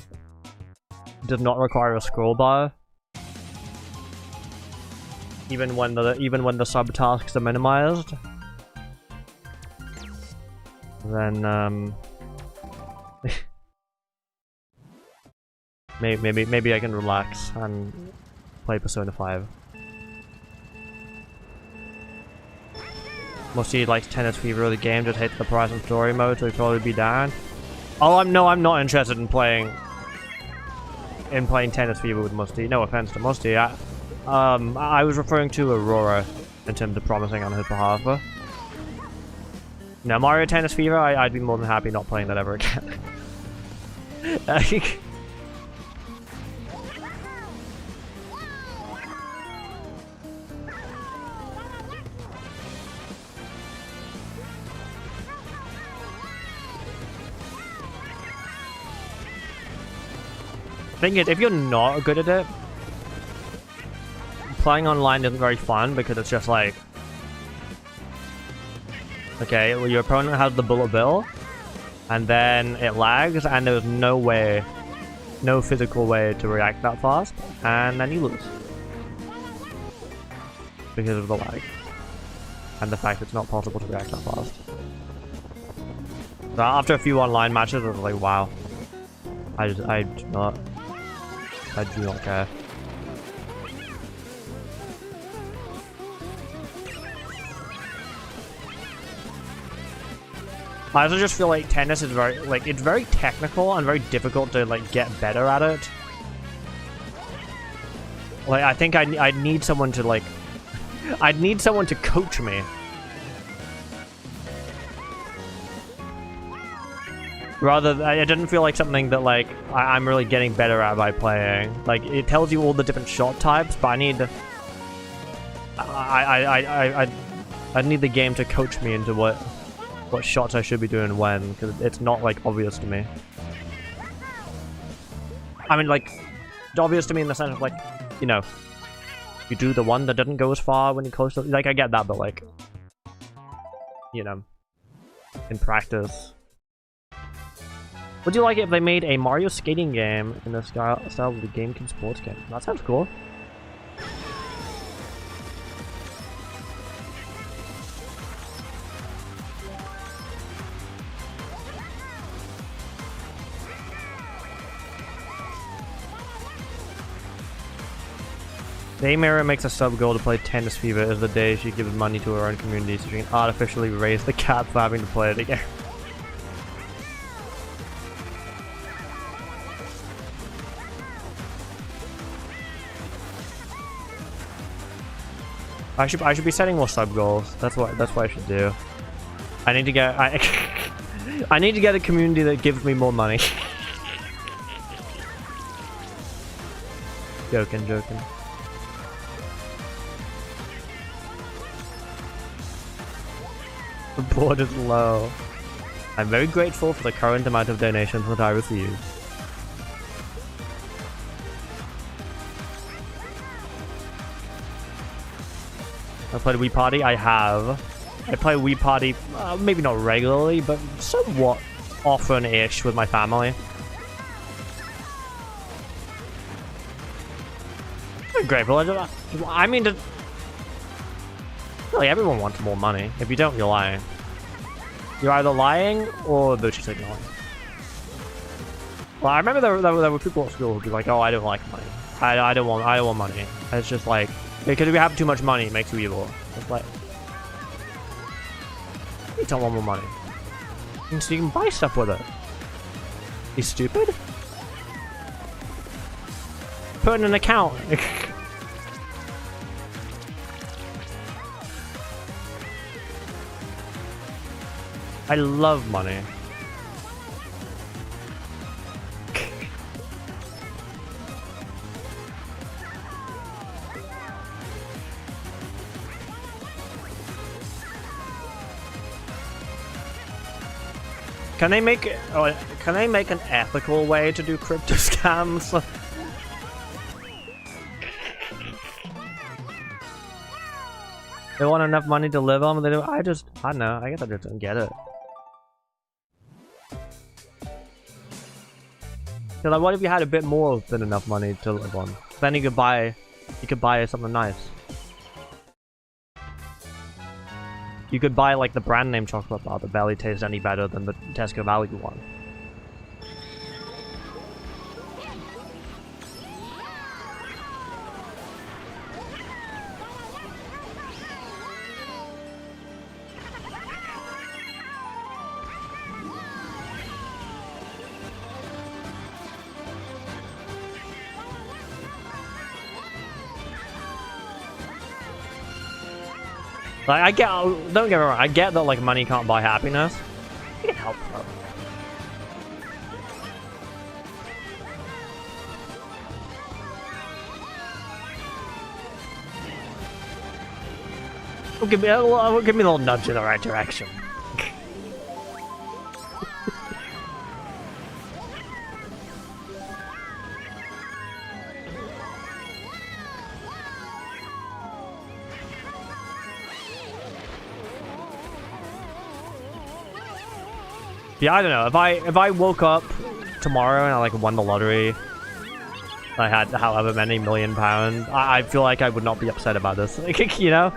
require a scroll bar. Even when the subtasks are minimized, then maybe I can relax and play Persona 5. Mostly likes Tennis Fever, the game, just hates the price and story mode, so he'd probably be down. Oh, I'm not interested in playing Tennis Fever with Musty. No offense to Musty. I was referring to Aurora in terms of promising on his behalf. Now, Mario Tennis Fever, I'd be more than happy not playing that ever again. Thing is, if you're not good at it, playing online isn't very fun because it's just like, okay, well, your opponent has the bullet bill, and then it lags, and there's no physical way to react that fast, and then you lose because of the lag and the fact it's not possible to react that fast. So after a few online matches, I was like, wow, I do not care. I also just feel like tennis is it's very technical and very difficult to like get better at it. Like I think I'd need someone to like, I'd need someone to coach me. Rather, it didn't feel like something that like I'm really getting better at by playing. Like it tells you all the different shot types, but I need I need the game to coach me into what shots I should be doing when, because it's not like obvious to me. I mean, like, it's obvious to me in the sense of like, you know, you do the one that doesn't go as far when you close to, like, I get that, but like, you know, in practice. Would you like it if they made a Mario skating game in the style of the GameCube sports game? That sounds cool. The Amira makes a sub goal to play Tennis Fever as the day she gives money to her own community so she can artificially raise the cat for having to play it again. I should be setting more sub goals. That's what I should do. I need to get I need to get a community that gives me more money. Joking. The board is low. I'm very grateful for the current amount of donations that I receive. I played Wii Party? I have. I play Wii Party, maybe not regularly, but somewhat often-ish with my family. I'm grateful. I mean, really, everyone wants more money. If you don't, you're lying. You're either lying or they're just ignoring. Well, I remember there were people at school who'd be like, "Oh, I don't like money. I don't want money." And it's just like, because if you have too much money, it makes you evil. It's like, you don't want more money. And so you can buy stuff with it. You stupid? Put in an account. I love money. Can they make an ethical way to do crypto scams? They want enough money to live on, but they don't. I don't know. I guess I just don't get it. So like, what if you had a bit more than enough money to live on? Then you could buy something nice. You could buy like the brand name chocolate bar that barely tastes any better than the Tesco value one. Like, I get, don't get me wrong, I get that like money can't buy happiness. It can help though. Give me a little nudge in the right direction. Yeah, I don't know. If I woke up tomorrow and I like won the lottery, I had however many £1 million, I feel like I would not be upset about this. Like, you know?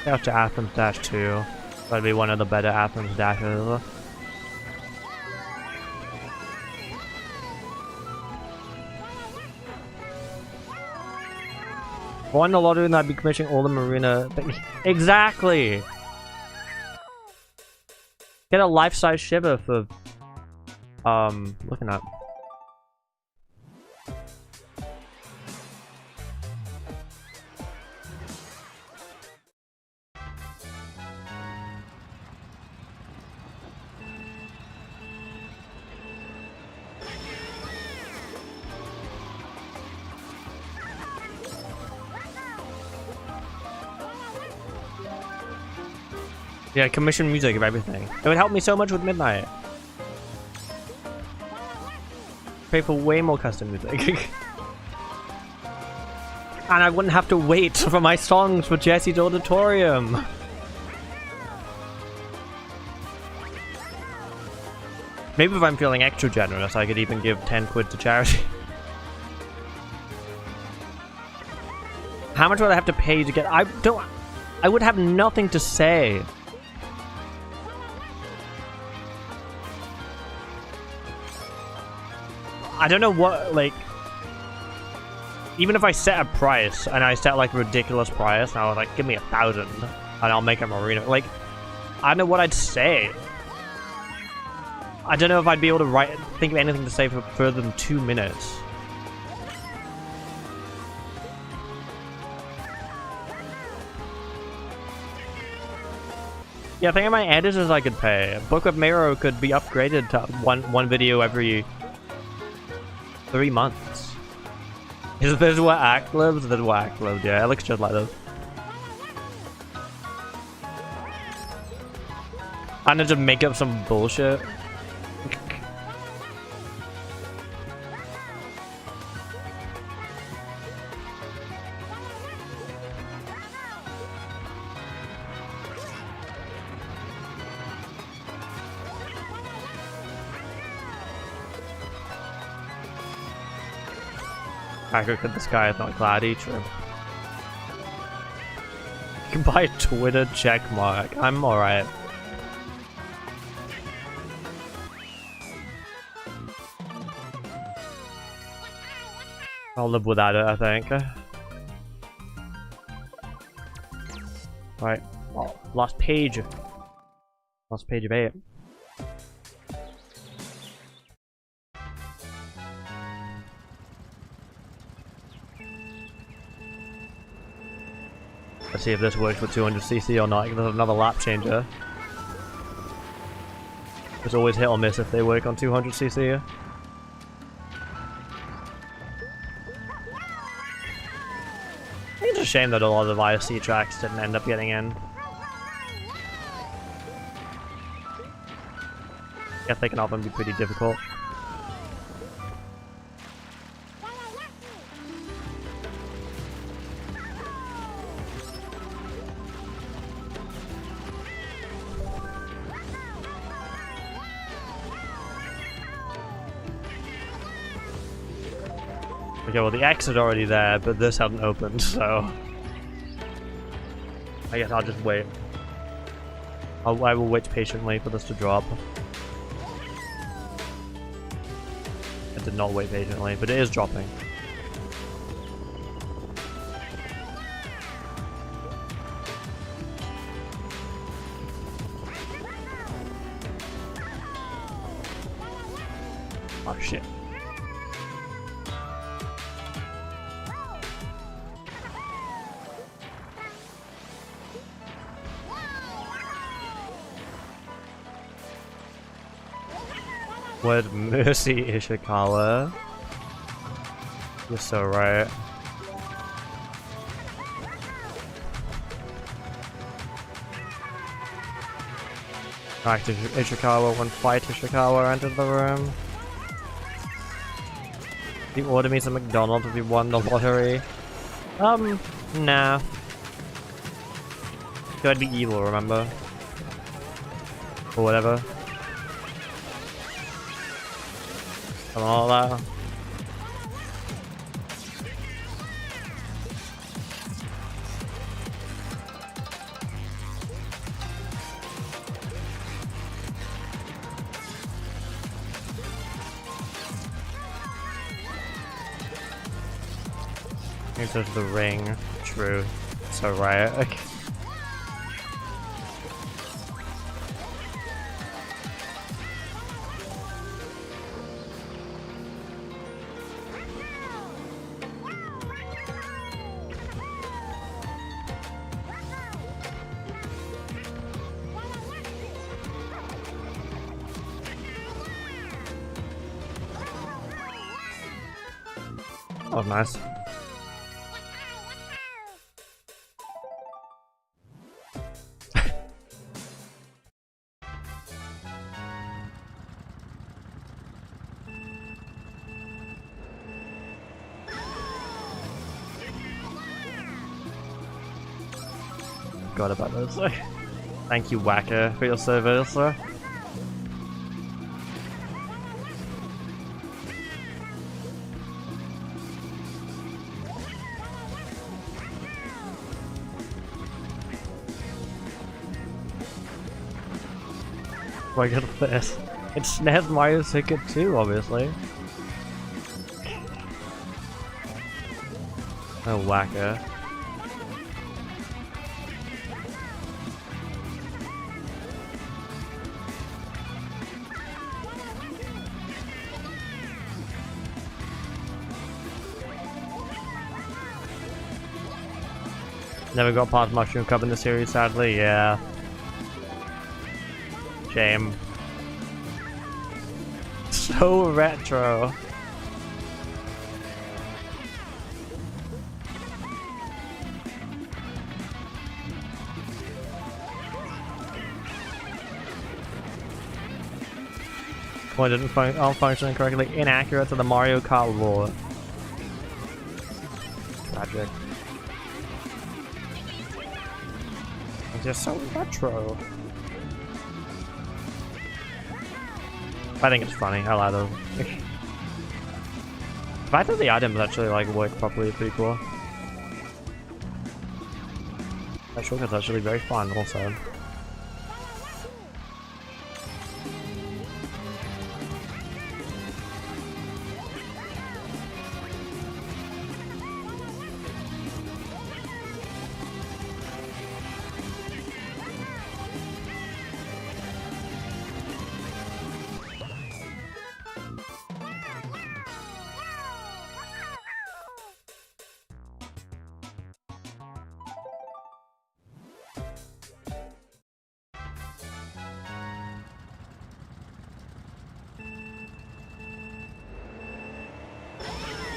out to Athens Dash 2. That'd be one of the better Athens dashes. If I won the lottery, then I'd be commissioning all the marina. Exactly! Get a life-size shiver for looking at. Yeah, commission music of everything. It would help me so much with Midnight. Pay for way more custom music. And I wouldn't have to wait for my songs for Jesse's Auditorium. Maybe if I'm feeling extra generous, I could even give 10 quid to charity. How much would I have to pay to get... I would have nothing to say. I don't know what, like... Even if I set a price, and I set, like, a ridiculous price, and I was like, give me 1,000, and I'll make a marina. Like, I don't know what I'd say. I don't know if I'd be able to think of anything to say for further than 2 minutes. Yeah, I think of my editors I could pay. Book of Mirror could be upgraded to one video every 3 months. Is this where Act lives? This is where Act lives, yeah. It looks just like this. I need to make up some bullshit. I could the sky is not cloudy, true. You can buy a Twitter checkmark. I'm alright. I'll live without it, I think. Right. Oh, last page. Last page of 8. Let's see if this works with 200cc or not. There's another lap changer. It's always hit or miss if they work on 200cc. I think it's a shame that a lot of the ISC tracks didn't end up getting in. Yeah, taking off would be pretty difficult. Okay, well the X is already there, but this hasn't opened, so... I guess I'll just wait. I will wait patiently for this to drop. I did not wait patiently, but it is dropping. Oh shit. Word Mercy Ishikawa. You're so right. Back to Ishikawa when Fight Ishikawa entered the room. You order me some McDonald's if you won the lottery. Nah. So I'd be evil, remember? Or whatever. And all that. Into the ring. True. So right. Okay. Oh, nice. Forgot about those. Thank you, Whacker, for your service. Look at this. It snares Mario's ticket too, obviously. Oh, Whacker. Never got past Mushroom Cup in the series, sadly. Yeah. Shame. So retro. Well, it didn't function correctly. Inaccurate to the Mario Kart lore. Tragic. It's just so retro. I think it's funny. I like them. The fact that the items actually like work properly is pretty cool. That shortcut's actually very fun also.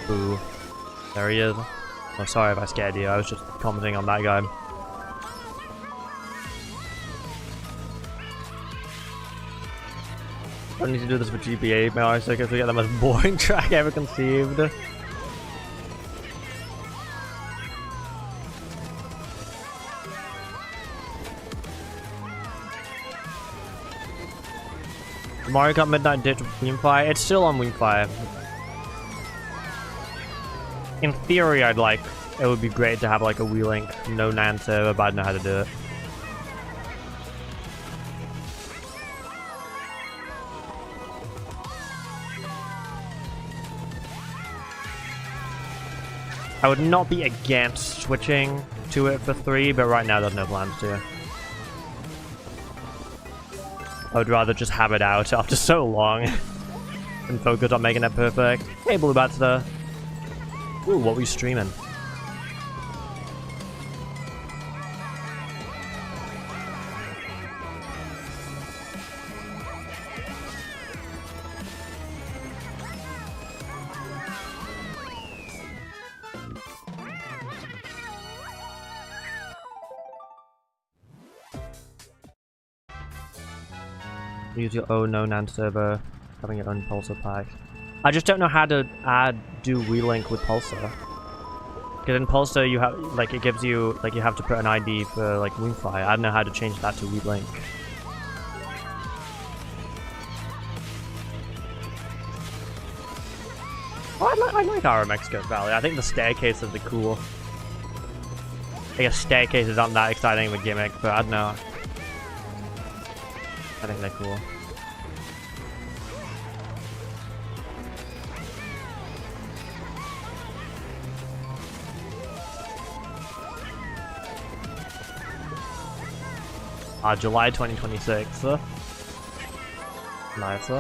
Boo. There he is. Oh, sorry if I scared you. I was just commenting on that guy. I need to do this for GBA Mario Circuit to get the most boring track ever conceived. Mario Kart Midnight Ditch Wii. It's still on Wii. In theory, it would be great to have like a Wii Link, no NAN server, but I don't know how to do it. I would not be against switching to it for 3, but right now there's no plans to. I would rather just have it out after so long and focus on making it perfect. Hey, Blue Batster. Ooh, what were you streaming? Use your own no-NAN server, having your own Pulsar pack. I just don't know how to do Wii Link with Pulsar. Because in Pulsar you have it gives you you have to put an ID for like Wi-Fi. I don't know how to change that to Wii Link. Oh, I like RMX Goat Valley. I think the staircases are cool. I guess staircases aren't that exciting of a gimmick, but I don't know. I think they're cool. July 2026. Nice.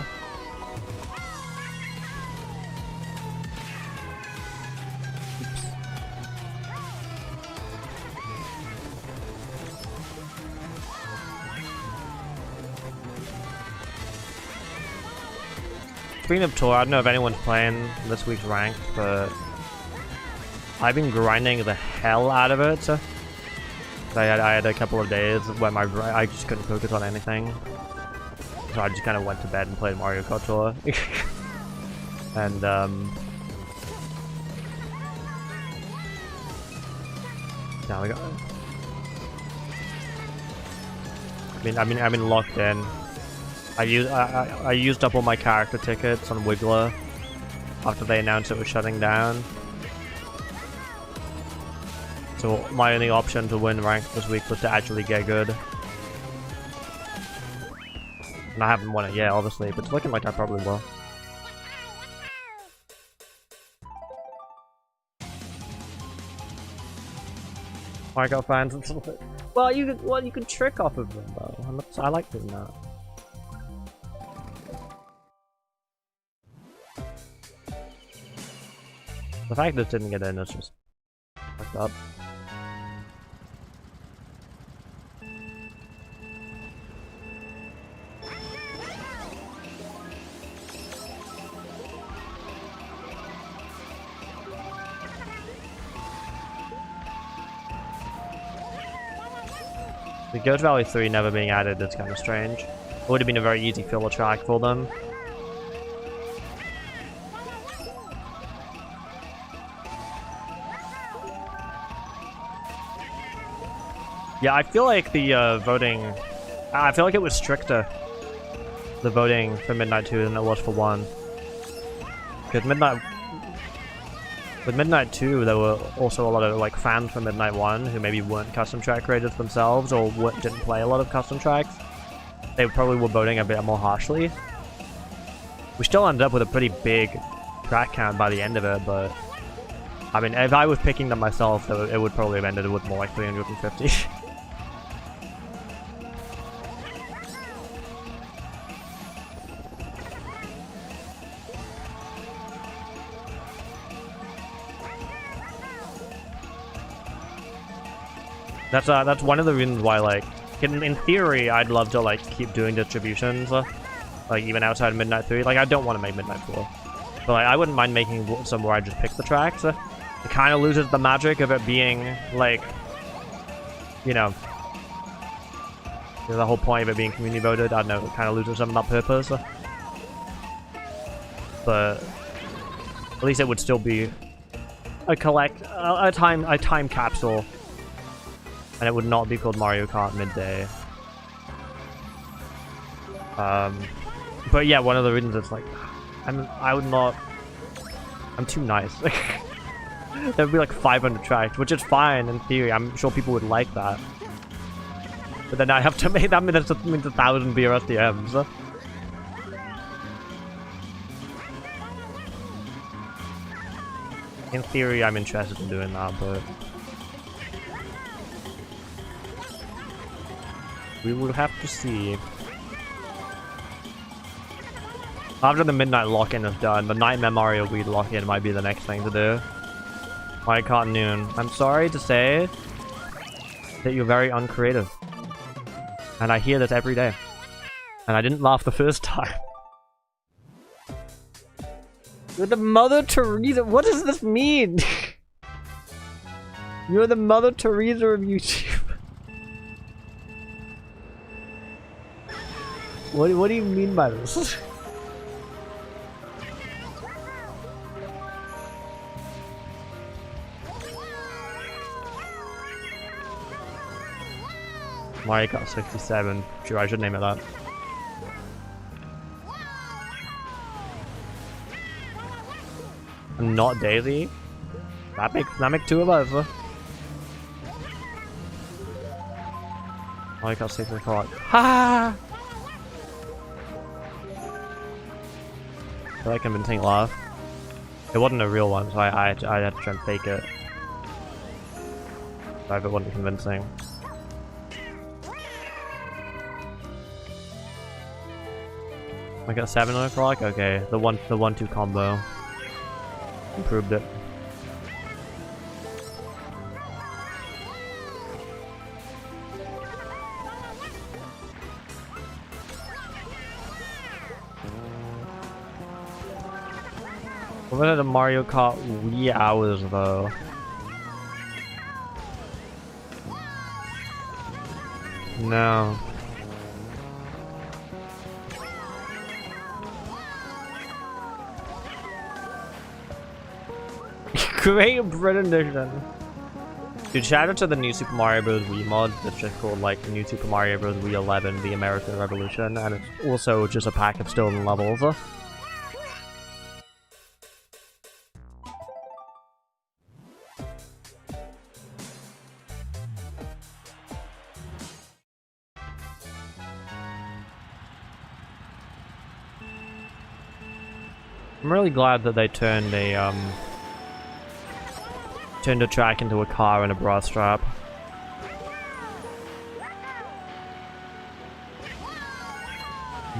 Speaking of tour, I don't know if anyone's playing this week's ranked, but I've been grinding the hell out of it. I had a couple of days where I just couldn't focus on anything, so I just kind of went to bed and played Mario Kart Tour. And now we got. I've been locked in. I used up all my character tickets on Wiggler after they announced it was shutting down. So my only option to win ranked this week was to actually get good. And I haven't won it yet, obviously, but it's looking like I probably will. Mario Kart fans and stuff. Well, you could trick off of them though. I like doing that. The fact that it didn't get in is just fucked up. The Ghost Valley 3 never being added is kind of strange. It would have been a very easy filler track for them. Yeah, I feel like the voting... I feel like it was stricter, the voting for Midnight 2 than it was for 1. Because with Midnight 2, there were also a lot of like fans from Midnight 1 who maybe weren't custom track creators themselves or didn't play a lot of custom tracks. They probably were voting a bit more harshly. We still ended up with a pretty big track count by the end of it, but... I mean, if I was picking them myself, it would probably have ended with more like 350. That's one of the reasons why, like, in theory, I'd love to like keep doing distributions, like even outside of Midnight 3. Like, I don't want to make Midnight 4, but like, I wouldn't mind making some where I just pick the tracks. It kind of loses the magic of it being like, you know, the whole point of it being community voted. I don't know, it kind of loses some of that purpose. But at least it would still be a time capsule. And it would not be called Mario Kart Midday. But yeah, one of the reasons it's like, I'm too nice. There would be like 500 tracks, which is fine in theory. I'm sure people would like that. But then I have to make that means 1,000 BRSDMs. In theory, I'm interested in doing that, but we will have to see. After the Midnight Lock-In is done, the Nightmare Mario Wii Lock-In might be the next thing to do. Mario Kart Noon. I'm sorry to say that you're very uncreative. And I hear this every day. And I didn't laugh the first time. You're the Mother Teresa. What does this mean? You're the Mother Teresa of YouTube. What do you mean by this? Mario Kart 67. Sure, I should name it that. Not Daisy? That makes two of us. Mario Kart 64. Ha! I like convincing laugh. It wasn't a real one, so I had to try and fake it. So if it wasn't convincing. I got 7 o'clock? Okay, the 1-2 combo. Improved it. We're gonna do Mario Kart Wii hours though. No. Great Britain edition. Dude, shout out to the new Super Mario Bros. Wii mod that's just called like New Super Mario Bros. Wii 11, The American Revolution, and it's also just a pack of stolen levels. I'm really glad that they turned a track into a car and a bra strap.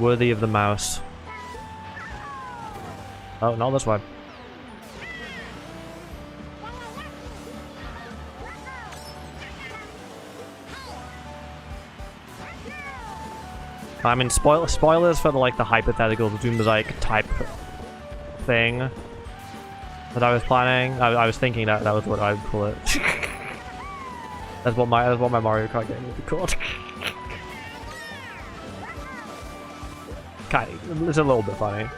Worthy of the mouse. Oh, not this one. I mean, spoilers for the, like, the hypothetical Doomsday type thing that I was planning. I was thinking that was what I would call it. that's what my Mario Kart game would be called. It's a little bit funny.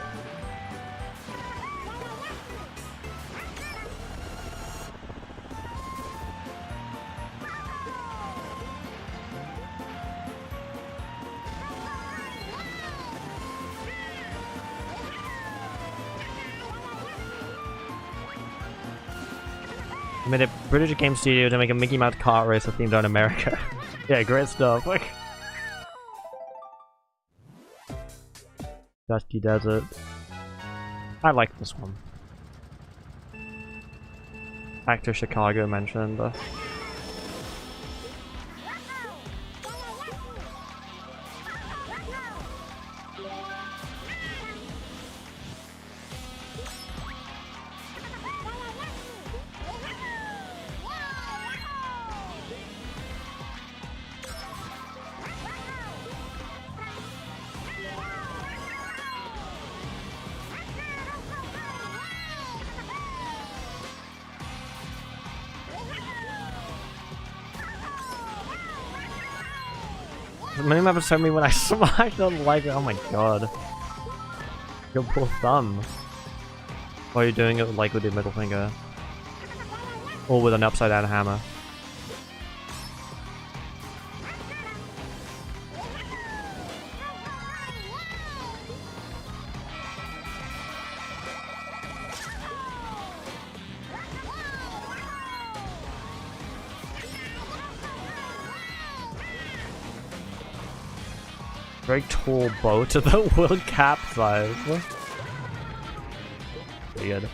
I made a British game studio to make a Mickey Mouse kart racer themed on America. Yeah, great stuff. Like, Dusty Desert. I like this one. Actor Chicago mentioned. Many members told me when I smashed on like, oh my god. Your poor thumb. Why are you doing it like with your middle finger? Or with an upside down hammer? Very tall boat that will capsize. Weird.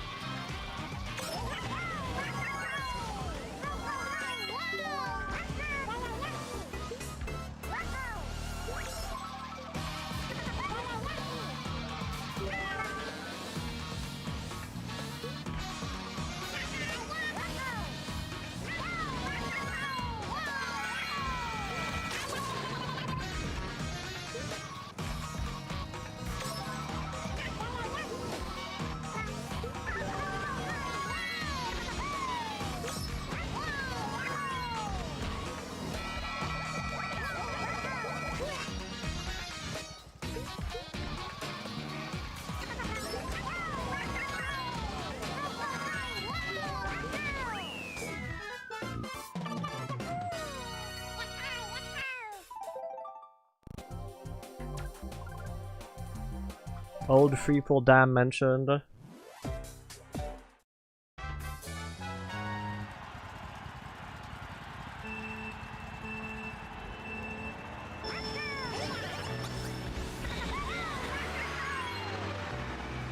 Old Freefall Dam mentioned.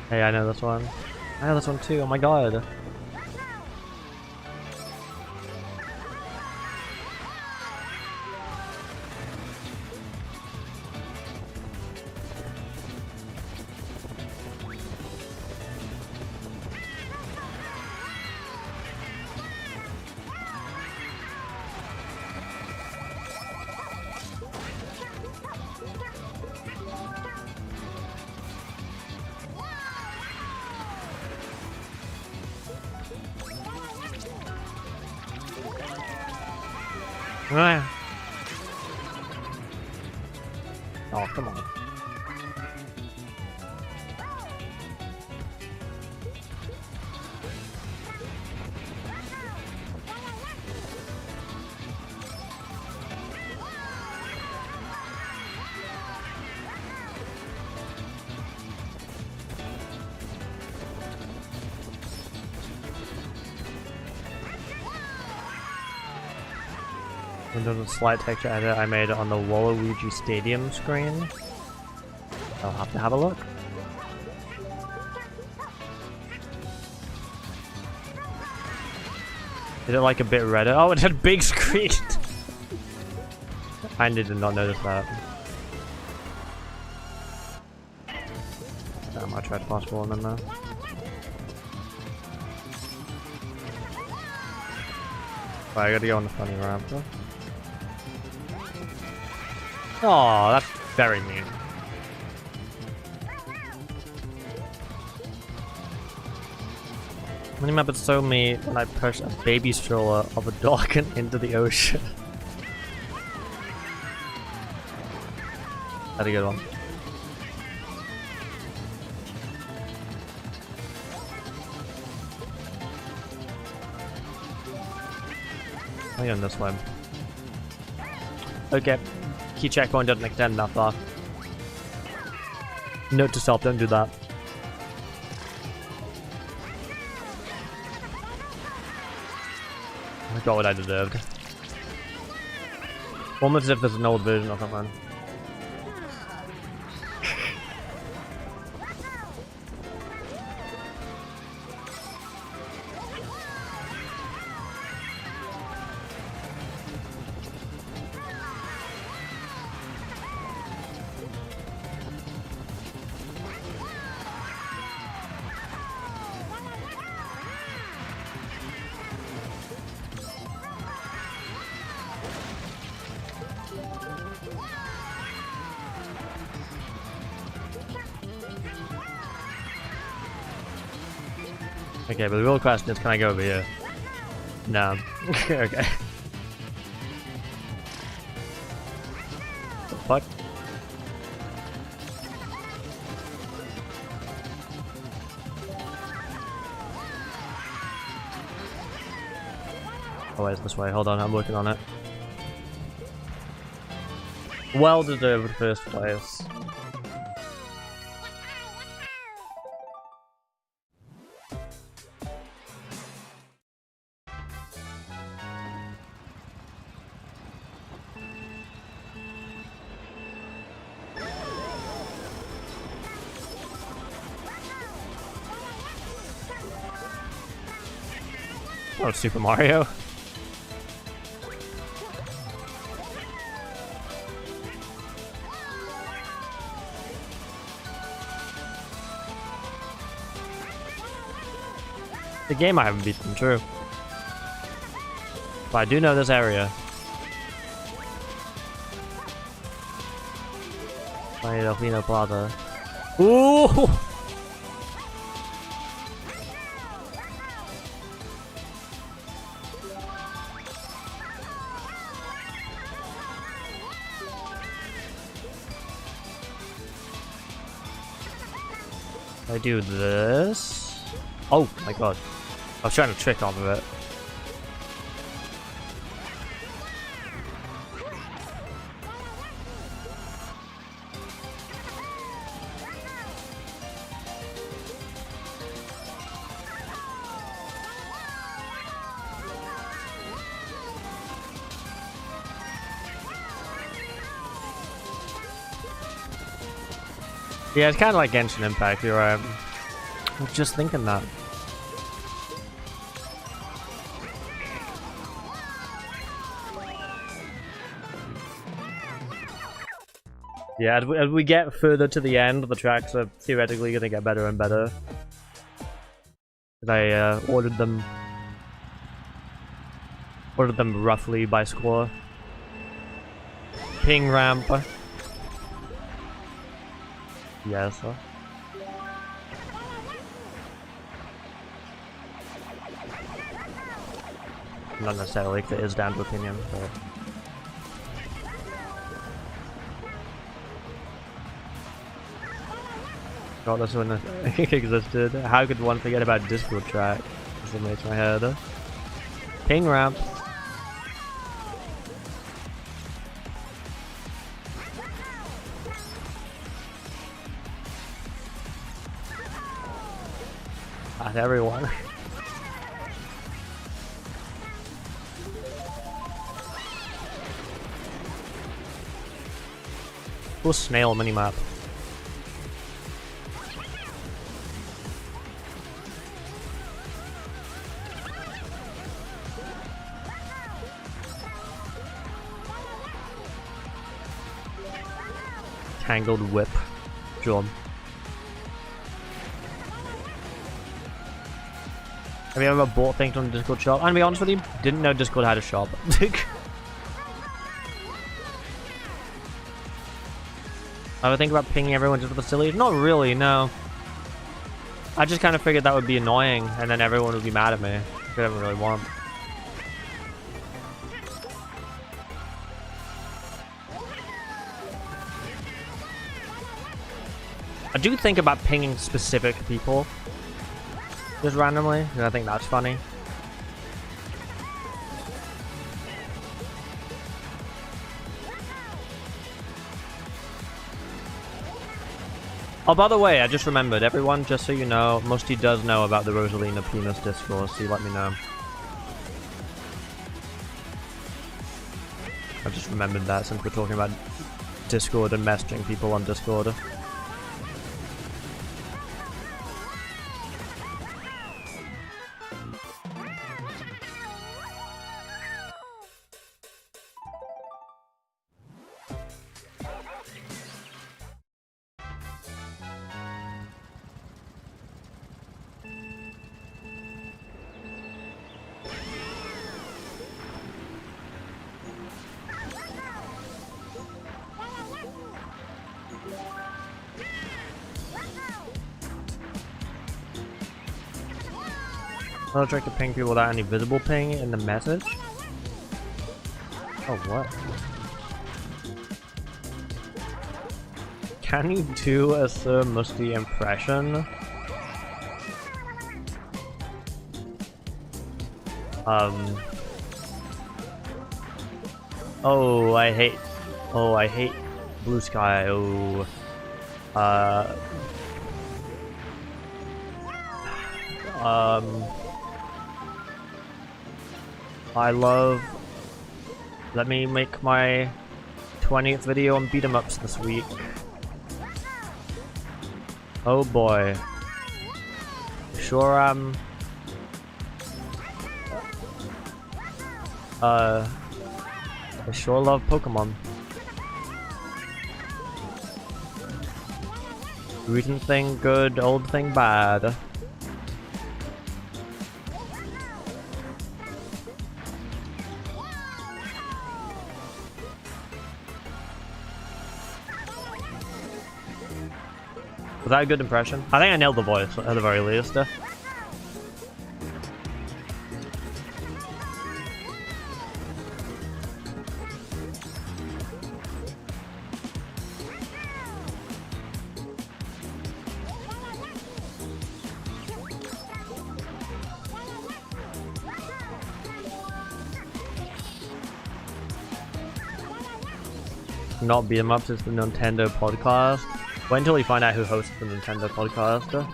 Hey, I know this one. I know this one too, oh my god. Oh, come on. Under the slight texture edit I made on the Waluigi Stadium screen. I'll have to have a look. Is it like a bit redder? Oh, it had big screen! I did not notice that. Damn, I tried fast forwarding them there. Right, I gotta go on the funny ramp though. Oh, that's very mean. Minimap is so me when I push a baby stroller of a dog into the ocean. That's a good one. I'm going this way. Okay. Key checkpoint doesn't extend that far. Note to self, don't do that. I got what I deserved. Almost as if there's an old version or something. Okay, but the real question is, can I go over here? No. Okay. What? Oh, wait, it's this way. Hold on, I'm working on it. Well deserved first place. Oh, Super Mario. The game I haven't beaten, true. But I do know this area. Delfino Plaza. Ooh! I do this. Oh my god. I was trying to trick off of it. Yeah, it's kind of like Genshin Impact, you're right. I was just thinking that. Yeah, as we get further to the end, the tracks are theoretically going to get better and better. I ordered them roughly by score. Ping ramp. Yes. Not necessarily, because it is down to opinion, but... forgot this one existed. How could one forget about Discord chat? This makes my head. Ping ramp. Not everyone. Cool snail minimap. Tangled whip. John. Have you ever bought things on the Discord shop? And to be honest with you, didn't know Discord had a shop. Ever think about pinging everyone to the facilities? Not really, no. I just kind of figured that would be annoying, and then everyone would be mad at me, which I don't really want. I do think about pinging specific people, just randomly, and I think that's funny. Oh, by the way, I just remembered, everyone, just so you know, Musty does know about the Rosalina penis discourse, so you let me know. I just remembered that since we're talking about Discord and messaging people on Discord. I'll try to ping people without any visible ping in the message. Oh, what? Can you do a Sir Musty impression? Oh, I hate Blue Sky. Oh. I love... Let me make my 20th video on beat 'em ups this week. Oh boy. Sure I sure love Pokemon. Recent thing good, old thing bad. Was that a good impression? I think I nailed the voice at the very least. Not beat 'em ups, it's the Nintendo podcast. Wait until we find out who hosts the Nintendo podcast.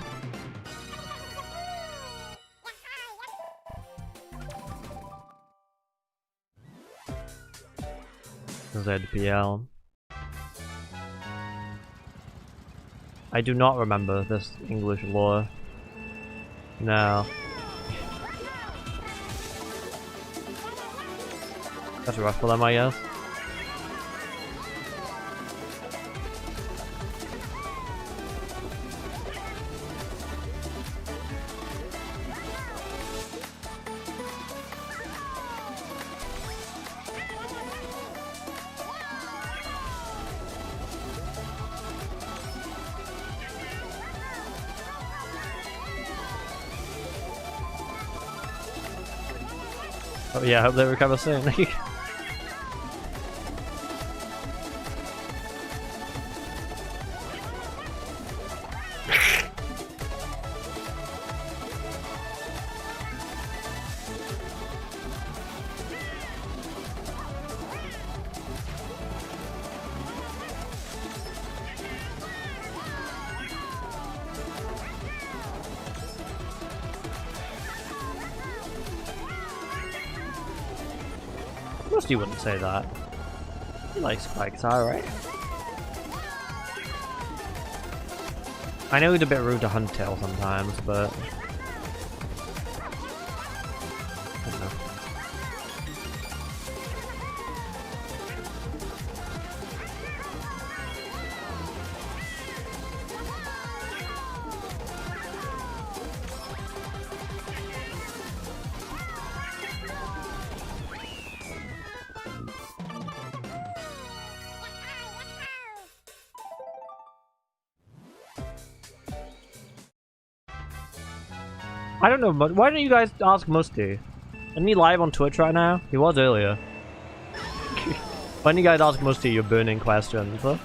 ZPL. I do not remember this English lore. No. That's rough for them, I guess. Oh yeah, I hope they recover soon. Musty wouldn't say that. He likes Spikes, alright. I know he's a bit rude to Huntail sometimes, but... I don't know. I don't know, but why don't you guys ask Musty? Isn't he live on Twitch right now? He was earlier. Why don't you guys ask Musty your burning questions, huh?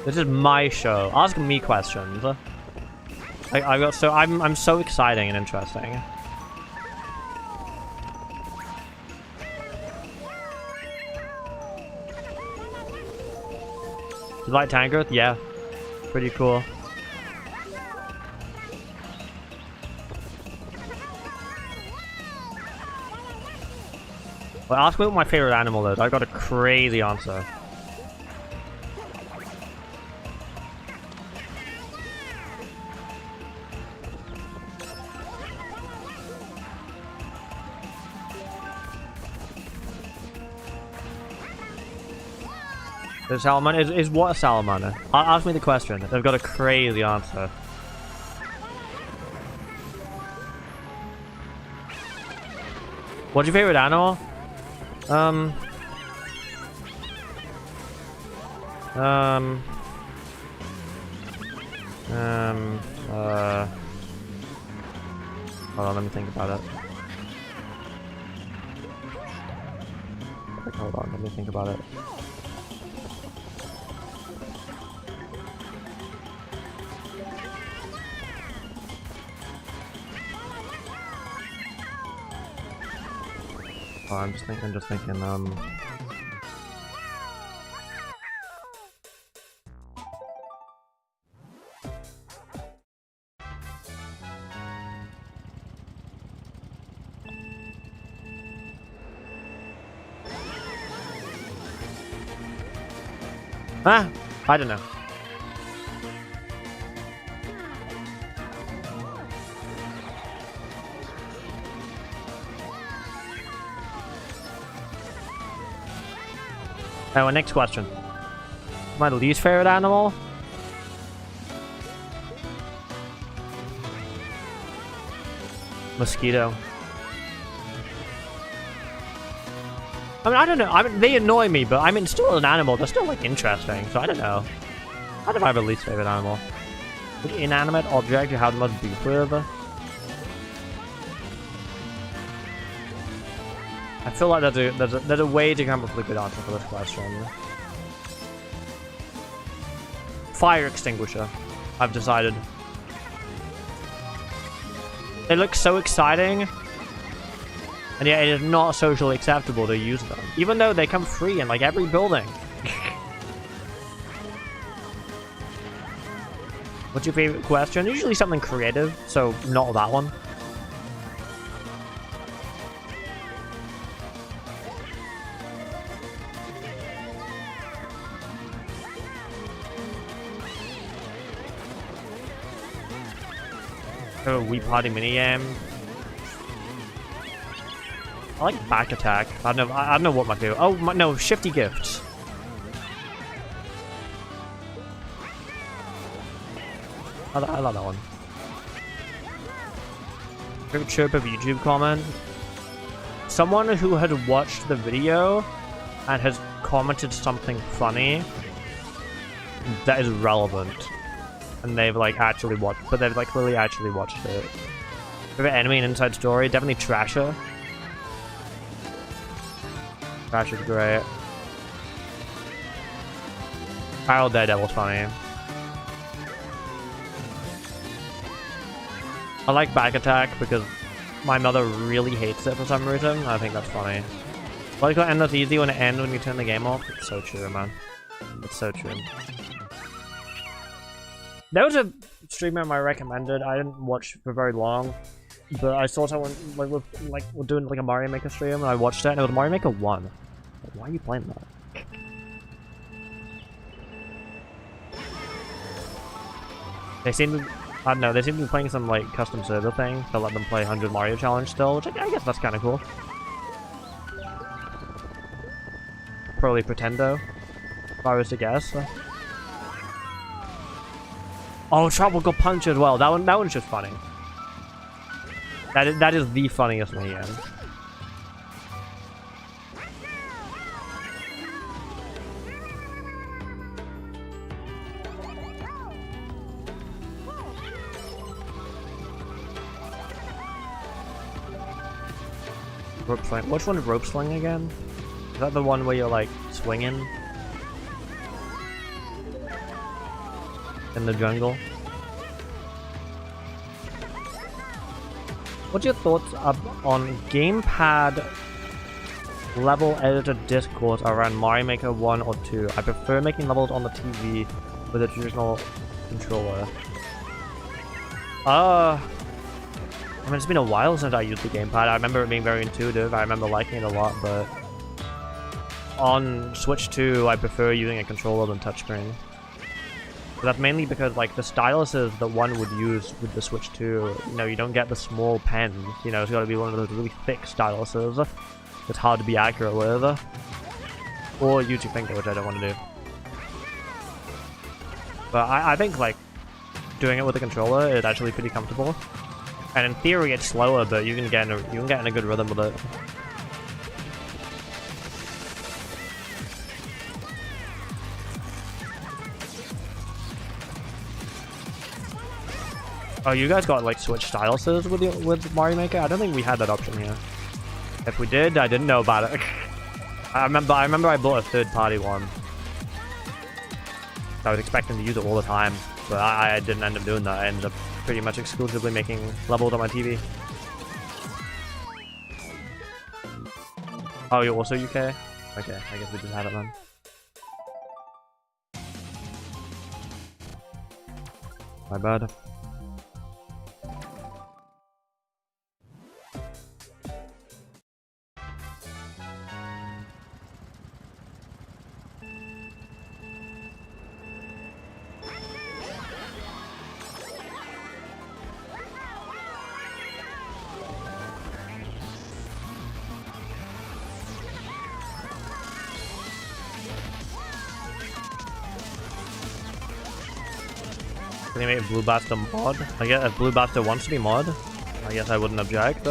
This is my show. Ask me questions. I'm so exciting and interesting. You like Tangrowth? Yeah. Pretty cool. Well, ask me what my favorite animal is. I got a crazy answer. The salamander is what a salamander? Ask me the question. They've got a crazy answer. What's your favorite animal? Hold on, let me think about it. Hold on, let me think about it. Oh, I'm just thinking, I don't know. Alright, next question. My least favorite animal? Mosquito. I mean, I don't know. I mean, they annoy me, but I mean, still an animal. They're still, like, interesting, so I don't know. I don't know if I have a least favorite animal. Which inanimate object you have the most beef with? I feel like there's a way to come up with a good answer for this question. Fire extinguisher, I've decided. They look so exciting, and yet it is not socially acceptable to use them, even though they come free in like every building. What's your favorite question? Usually something creative, so not that one. A Wii Party minigame. I like back attack. I don't know what my favorite. Oh no, shifty gifts. I love that one. Favorite chirp of YouTube comment. Someone who had watched the video and has commented something funny that is relevant. And they've like actually watched, but they've like clearly actually watched it. Favorite enemy and inside story, definitely Trasher. Trasher's great. Kyle Daredevil's funny. I like back attack because my mother really hates it for some reason. I think that's funny. Why got end that's easy when it ends when you turn the game off? It's so true, man. It's so true. There was a streamer I recommended. I didn't watch for very long, but I saw someone we're doing like a Mario Maker stream, and I watched it, and it was Mario Maker 1. Like, why are you playing that? They seem to, I don't know, they seem to be playing some like custom server thing to let them play 100 Mario Challenge still, which I guess that's kind of cool. Probably Pretendo, if I was to guess. Oh, Tropical Punch as well. That one's just funny. That is the funniest one again. Rope sling. Which one is rope sling again? Is that the one where you're like swinging in the jungle? What's your thoughts on gamepad level editor discourse around Mario Maker 1 or 2? I prefer making levels on the TV with a traditional controller. I mean, it's been a while since I used the gamepad. I remember it being very intuitive. I remember liking it a lot, but on Switch 2, I prefer using a controller than touchscreen. But that's mainly because, like, the styluses that one would use with the Switch 2, you know, you don't get the small pens. You know, it's got to be one of those really thick styluses that's hard to be accurate with. Or use your finger, which I don't want to do. But I think, like, doing it with a controller is actually pretty comfortable. And in theory, it's slower, but you can get in a good rhythm with it. Oh, you guys got like Switch styluses with Mario Maker? I don't think we had that option here. If we did, I didn't know about it. I remember I bought a third-party one. I was expecting to use it all the time, but I didn't end up doing that. I ended up pretty much exclusively making levels on my TV. Oh, you're also UK? Okay, I guess we just had it then. My bad. Can they make Blue Basta mod? I guess if Blue Basta wants to be mod, I guess I wouldn't object.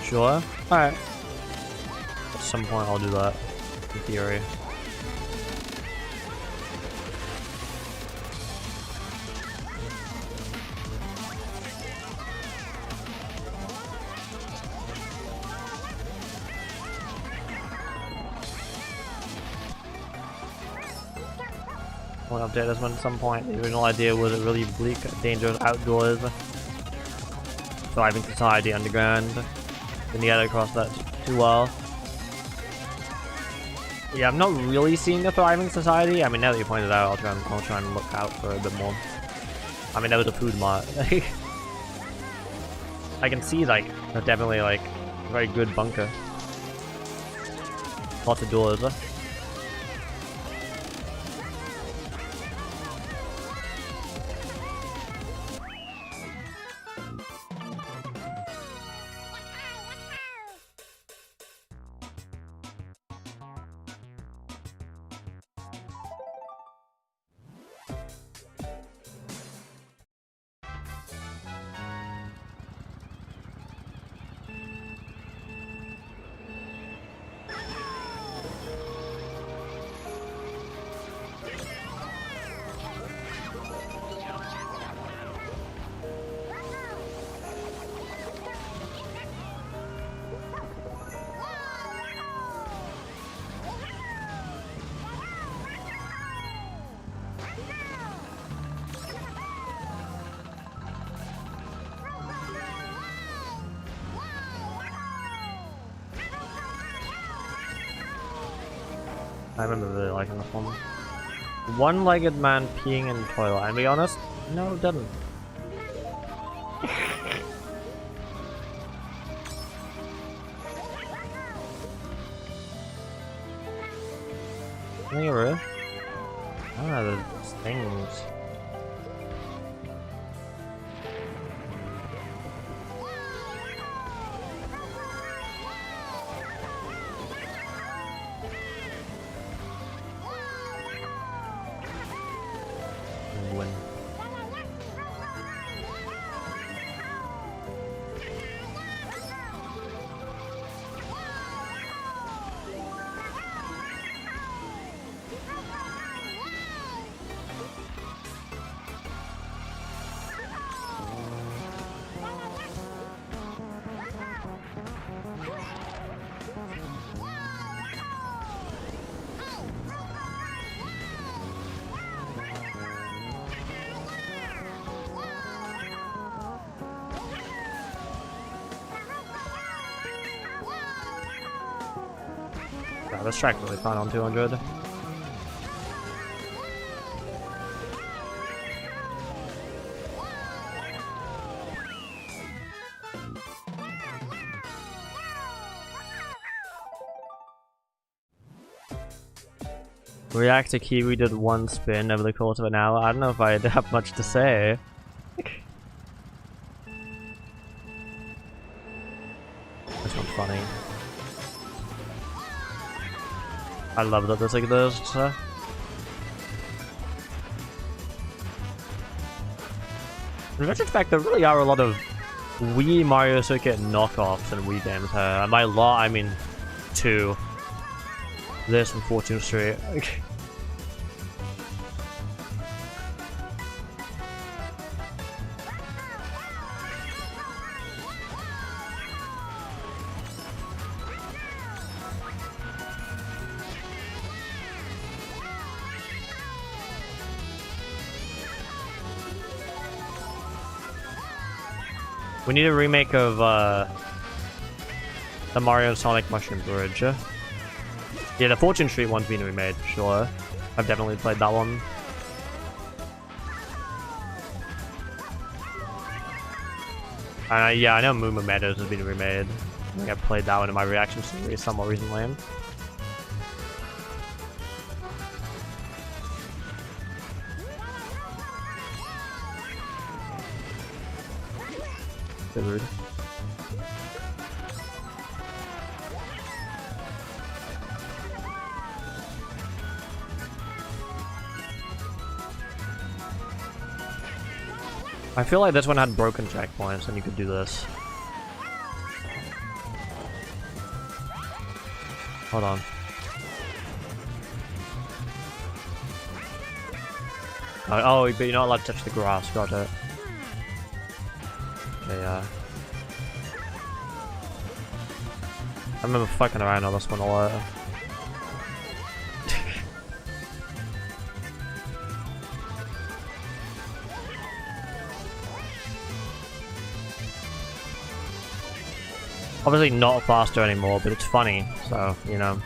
Sure. Alright. At some point I'll do that, in theory. I'll update this one at some point. The original idea was a really bleak, dangerous outdoors. Thriving society underground. Didn't get across that too well. Yeah, I'm not really seeing a thriving society. I mean, now that you pointed it out, I'll try and look out for a bit more. I mean, there was a food mart. I can see, like, definitely, like, a very good bunker. Lots of doors. I remember really liking this one. One-legged man peeing in the toilet. And be honest, no, it didn't. Think of it. Ah, there's things. Win. Yeah, this track really fun on 200. Reactor Kiwi did one spin over the course of an hour. I don't know if I'd have much to say. This one's funny. I love that there's like this. In retrospect, there really are a lot of Wii Mario Circuit knockoffs in Wii games here. And by lot, I mean 2. This and Fortune Street. We need a remake of the Mario and Sonic Mushroom Bridge. Yeah, the Fortune Street one's been remade, sure. I've definitely played that one. Yeah, I know Mooma Meadows has been remade. I think I played that one in my reaction series somewhat recently. Bit rude. I feel like this one had broken checkpoints and you could do this. Hold on. Oh, but you're not allowed to touch the grass, got it. Okay, yeah. I remember fucking around on this one a lot. Obviously not faster anymore, but it's funny, so, you know.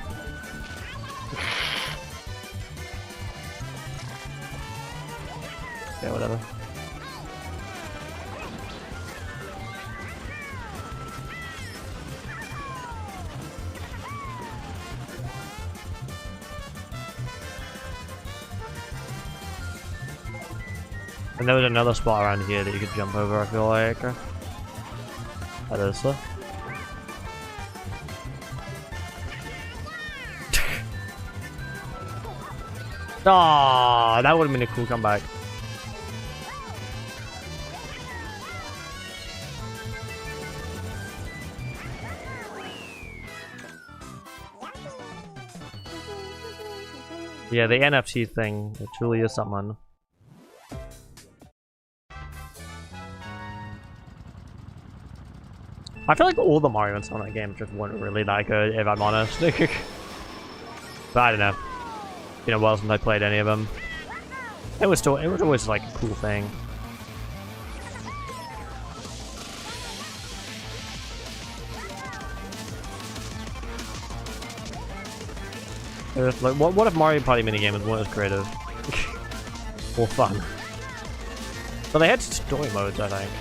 Yeah, whatever. And there was another spot around here that you could jump over, I feel like. That is so. Ah, that would have been a cool comeback. Yeah, the NFT thing, it truly is something. I feel like all the Mario and Sonic games just weren't really that good, if I'm honest. But I don't know. Been a while since I played any of them. It was always like a cool thing. Like, what if Mario Party minigame weren't as creative? Or fun? But they had story modes, I think.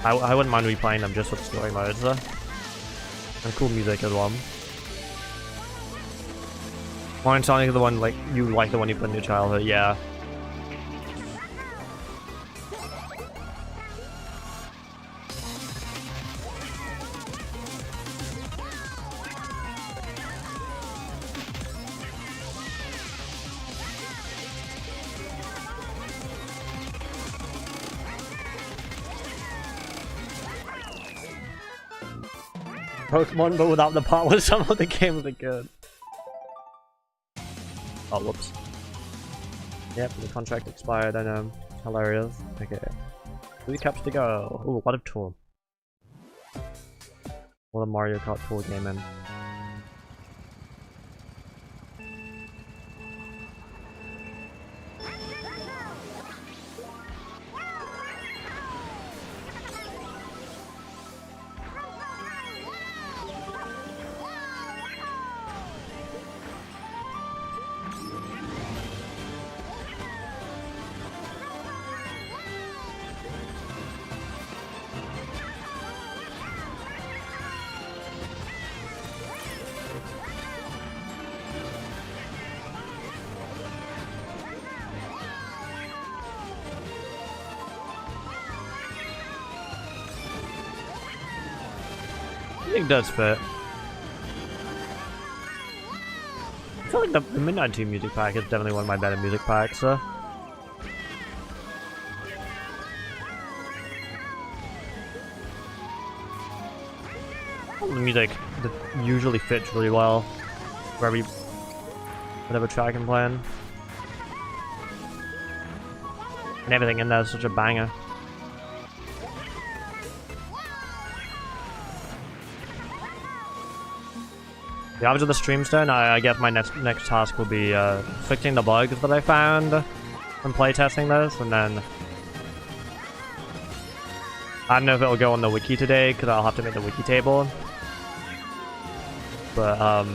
I wouldn't mind replaying them just with story modes, though. And cool music as well. Mario and Sonic are the one, like, you like the one you put in your childhood, yeah. Pokemon, but without the part where some of the games are good. Oh, whoops. Yep, the contract expired, I know. Hilarious. Okay. 3 cups to go. Ooh, what a tour. What a Mario Kart tour game in. It does fit. I feel like the Midnight 2 music pack is definitely one of my better music packs, so. The music that usually fits really well for whatever track I'm playing. And everything in there is such a banger. Yeah, after the stream stone, I guess my next task will be fixing the bugs that I found when playtesting this, and then I don't know if it'll go on the wiki today because I'll have to make the wiki table. But I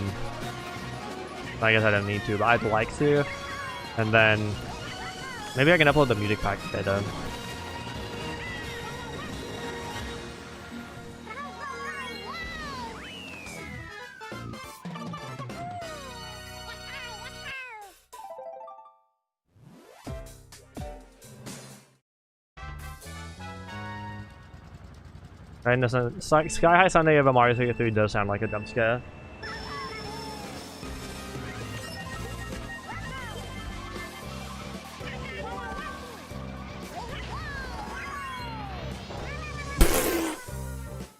guess I don't need to, but I'd like to. And then maybe I can upload the music pack today then. And this Sky High Sunday over Mario 33 does sound like a jump scare.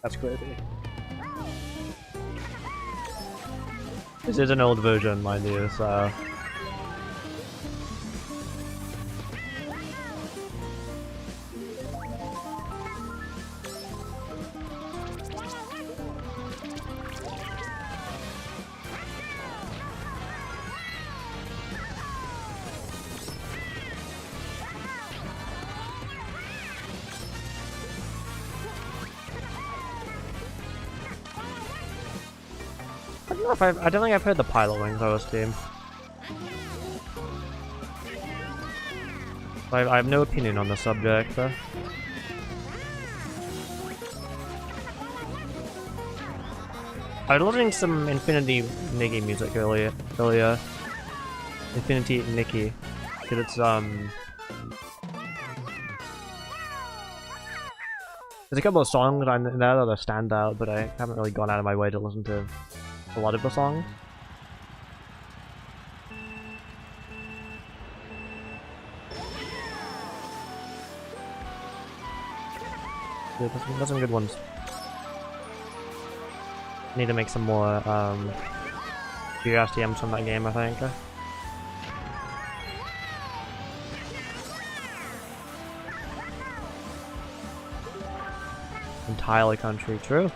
That's crazy. This is an old version, mind you, so... I don't think I've heard the Pilot Wings OST. I have no opinion on the subject, though. I was listening to some Infinity Nikki music earlier. Infinity Nikki. Because it's, there's a couple of songs in there that stand out, but I haven't really gone out of my way to listen to a lot of the songs. Yeah, there's some good ones. Need to make some more QRTMs from that game, I think. Entirely country, true.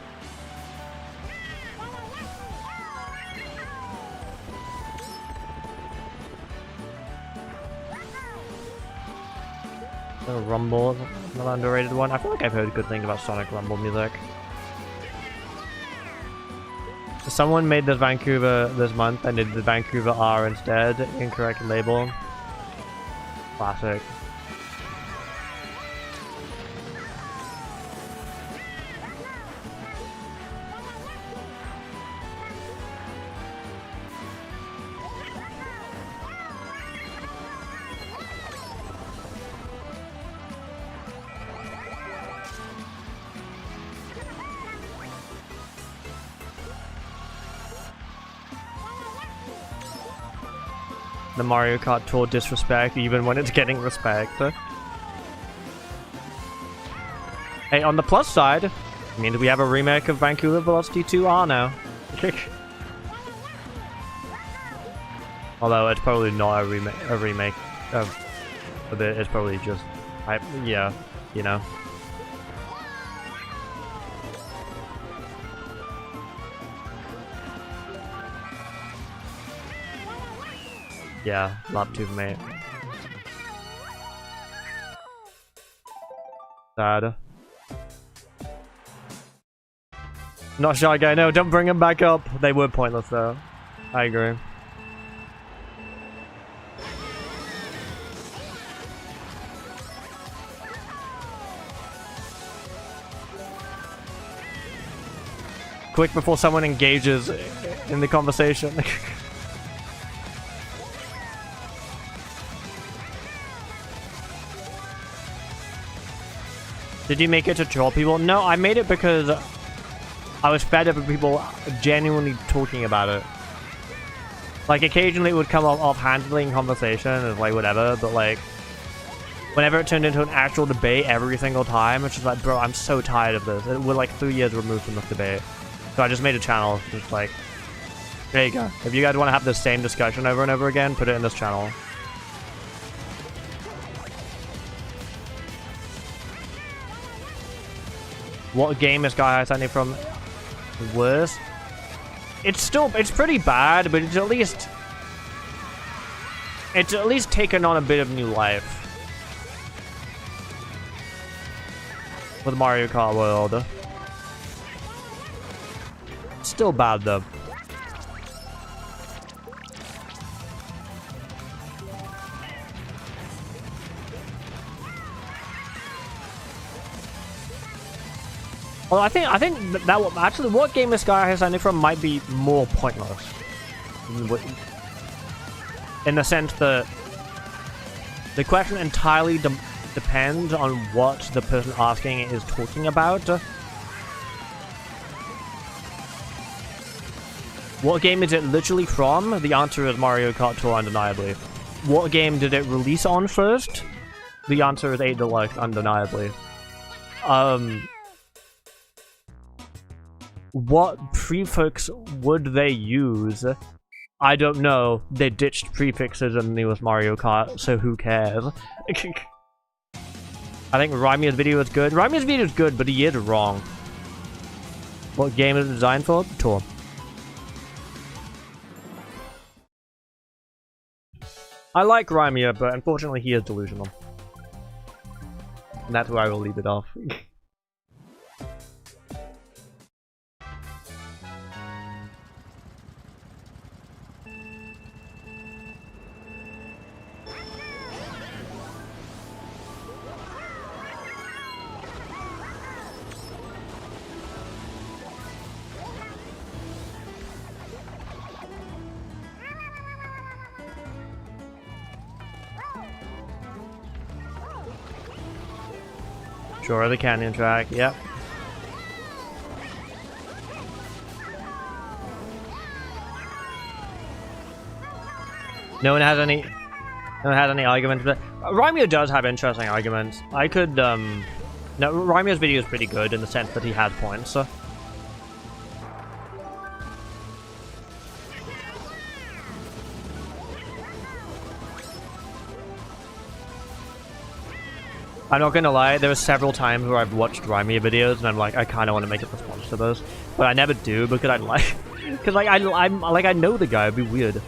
Rumble, another underrated one. I feel like I've heard good things about Sonic Rumble music. Someone made this Vancouver this month and did the Vancouver R instead. Incorrect label. Classic. The Mario Kart Tour disrespect even when it's getting respect. Hey, on the plus side, it means we have a remake of Vancouver Velocity 2R now. Although it's probably not a remake of it. It's probably just, yeah, you know. Yeah, lap 2 for me. Sad. Not Shy Guy, no, don't bring him back up. They were pointless though. I agree. Quick before someone engages in the conversation. Did you make it to troll people? No, I made it because I was fed up with people genuinely talking about it. Like, occasionally it would come off-handedly in conversation, and like, whatever, but like, whenever it turned into an actual debate every single time, it's just like, bro, I'm so tired of this. We're like 3 years removed from this debate. So I just made a channel, just like, there you go. If you guys want to have the same discussion over and over again, put it in this channel. What game is Sky High Sandy from? Worse? It's pretty bad, but it's at least taken on a bit of new life. With Mario Kart World. Still bad though. Well, I think that actually, what game this guy has signed from might be more pointless, in the sense that the question entirely depends on what the person asking it is talking about. What game is it literally from? The answer is Mario Kart Tour, undeniably. What game did it release on first? The answer is 8 Deluxe, undeniably. What prefix would they use? I don't know. They ditched prefixes in the newest Mario Kart, so who cares? I think Raimia's video is good. Raimia's video is good, but he is wrong. What game is it designed for? Tour. I like Raimia, but unfortunately he is delusional. And that's where I will leave it off. Sure, the canyon track, yep. No one has any arguments, but Raimia does have interesting arguments. I could, no, Raimia's video is pretty good in the sense that he has points, so. I'm not gonna lie, there were several times where I've watched Raimia videos and I'm like, I kind of want to make a response to those, but I never do because I like, because like I'm like I know the guy, it'd be weird.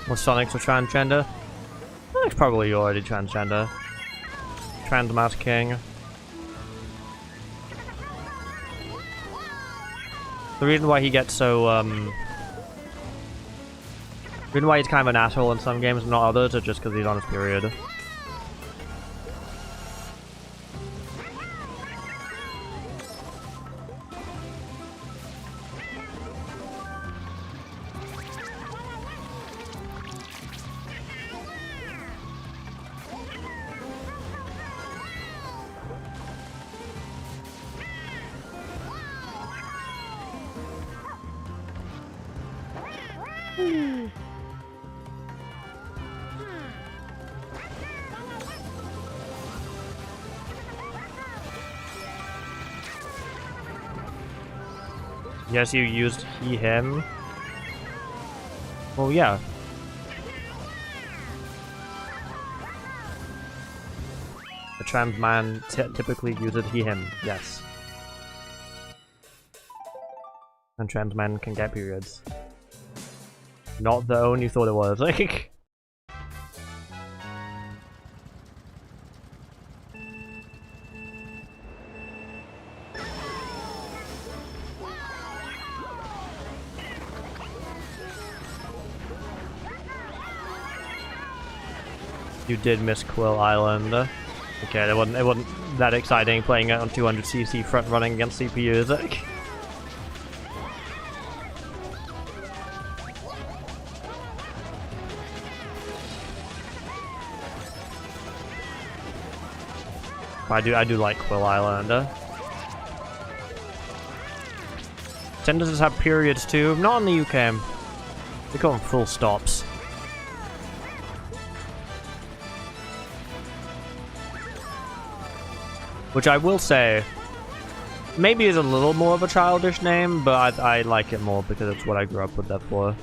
Was Sonic's a transgender? Sonic's probably already transgender. Trans King. The reason why he gets so, the reason why he's kind of an asshole in some games and not others is just because he's on his period. Yes, you used he, him. Well, yeah. A trans man typically uses he, him, yes. And trans men can get periods. Not the only you thought it was. Like. You did miss Quill Island. Okay, it wasn't that exciting playing it on 200cc front running against CPUs. I do like Quill Island. Sentences have periods too. Not in the UK. They call them full stops. Which I will say, maybe is a little more of a childish name, but I like it more because it's what I grew up with that for.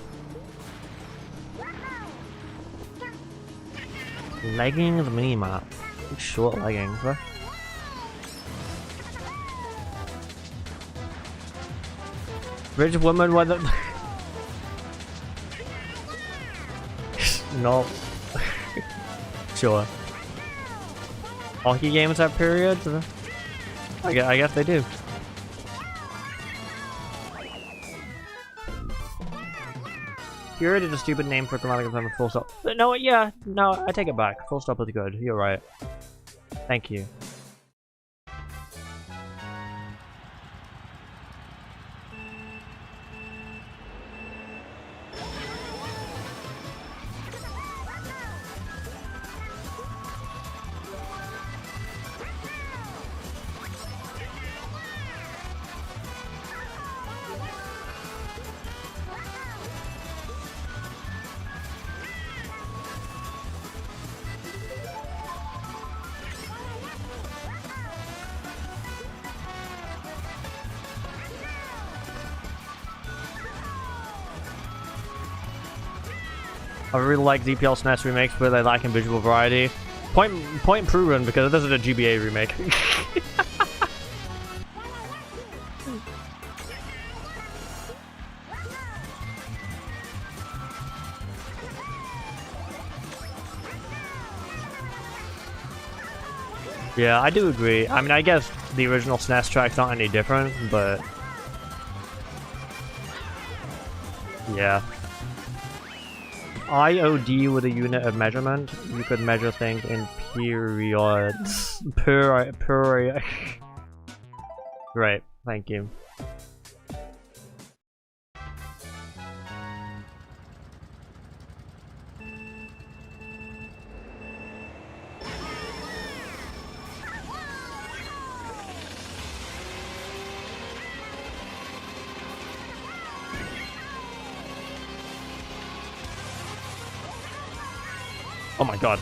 Leggings minimap. Short leggings, huh? Rich woman, whether... No. Sure. Hockey games have periods? I guess they do. Period is a stupid name for a grammatic term with full stop. No, yeah, no, I take it back. Full stop is good. You're right. Thank you. I really like DPL SNES remakes, but they lack in visual variety. Point proven, because this is a GBA remake. Yeah, I do agree. I mean, I guess the original SNES track's not any different, but... yeah. IOD with a unit of measurement, you could measure things in periods. Right, thank you. Oh my god.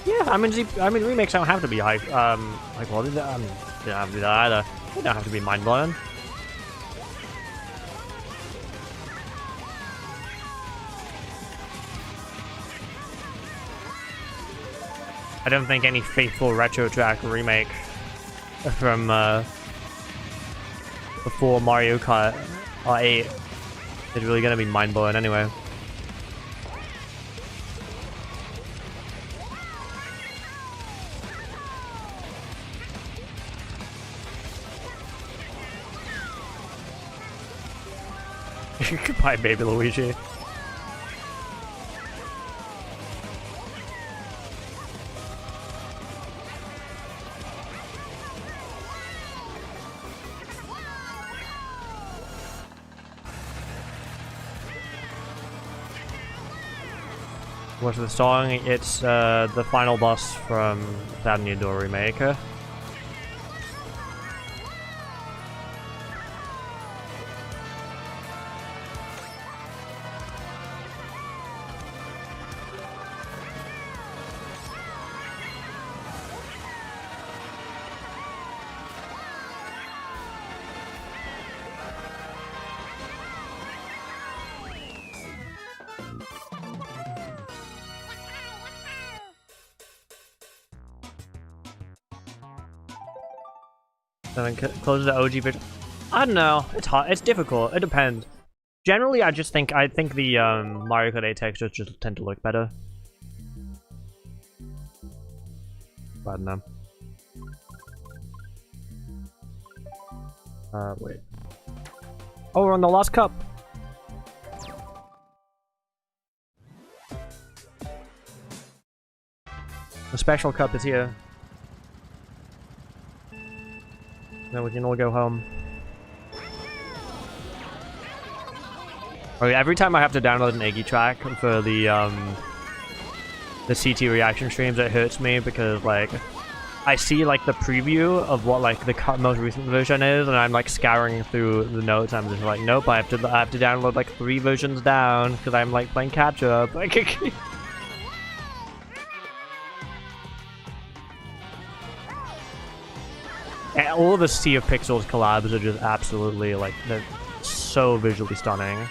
Yeah, I mean remakes don't have to be high quality. I mean, they don't have to be that either. They don't have to be mind blowing. I don't think any faithful retro track remake from before Mario Kart 8 is really gonna be mind-blowing anyway. Goodbye, baby Luigi. What's the song? It's the final boss from Sad New Door remake. Then close the OG video. I don't know. It's hard. It's difficult. It depends. Generally, I think the Mario Kart 8 textures just tend to look better. But I don't know. Wait. Oh, we're on the last cup. The special cup is here. Then we can all go home. Okay, every time I have to download an Iggy track for the CT reaction streams, it hurts me because like I see like the preview of what like the most recent version is, and I'm like scouring through the notes. I'm just like, nope, I have to download like 3 versions down because I'm like playing catch up. All the Sea of Pixels collabs are just absolutely, like, they're so visually stunning.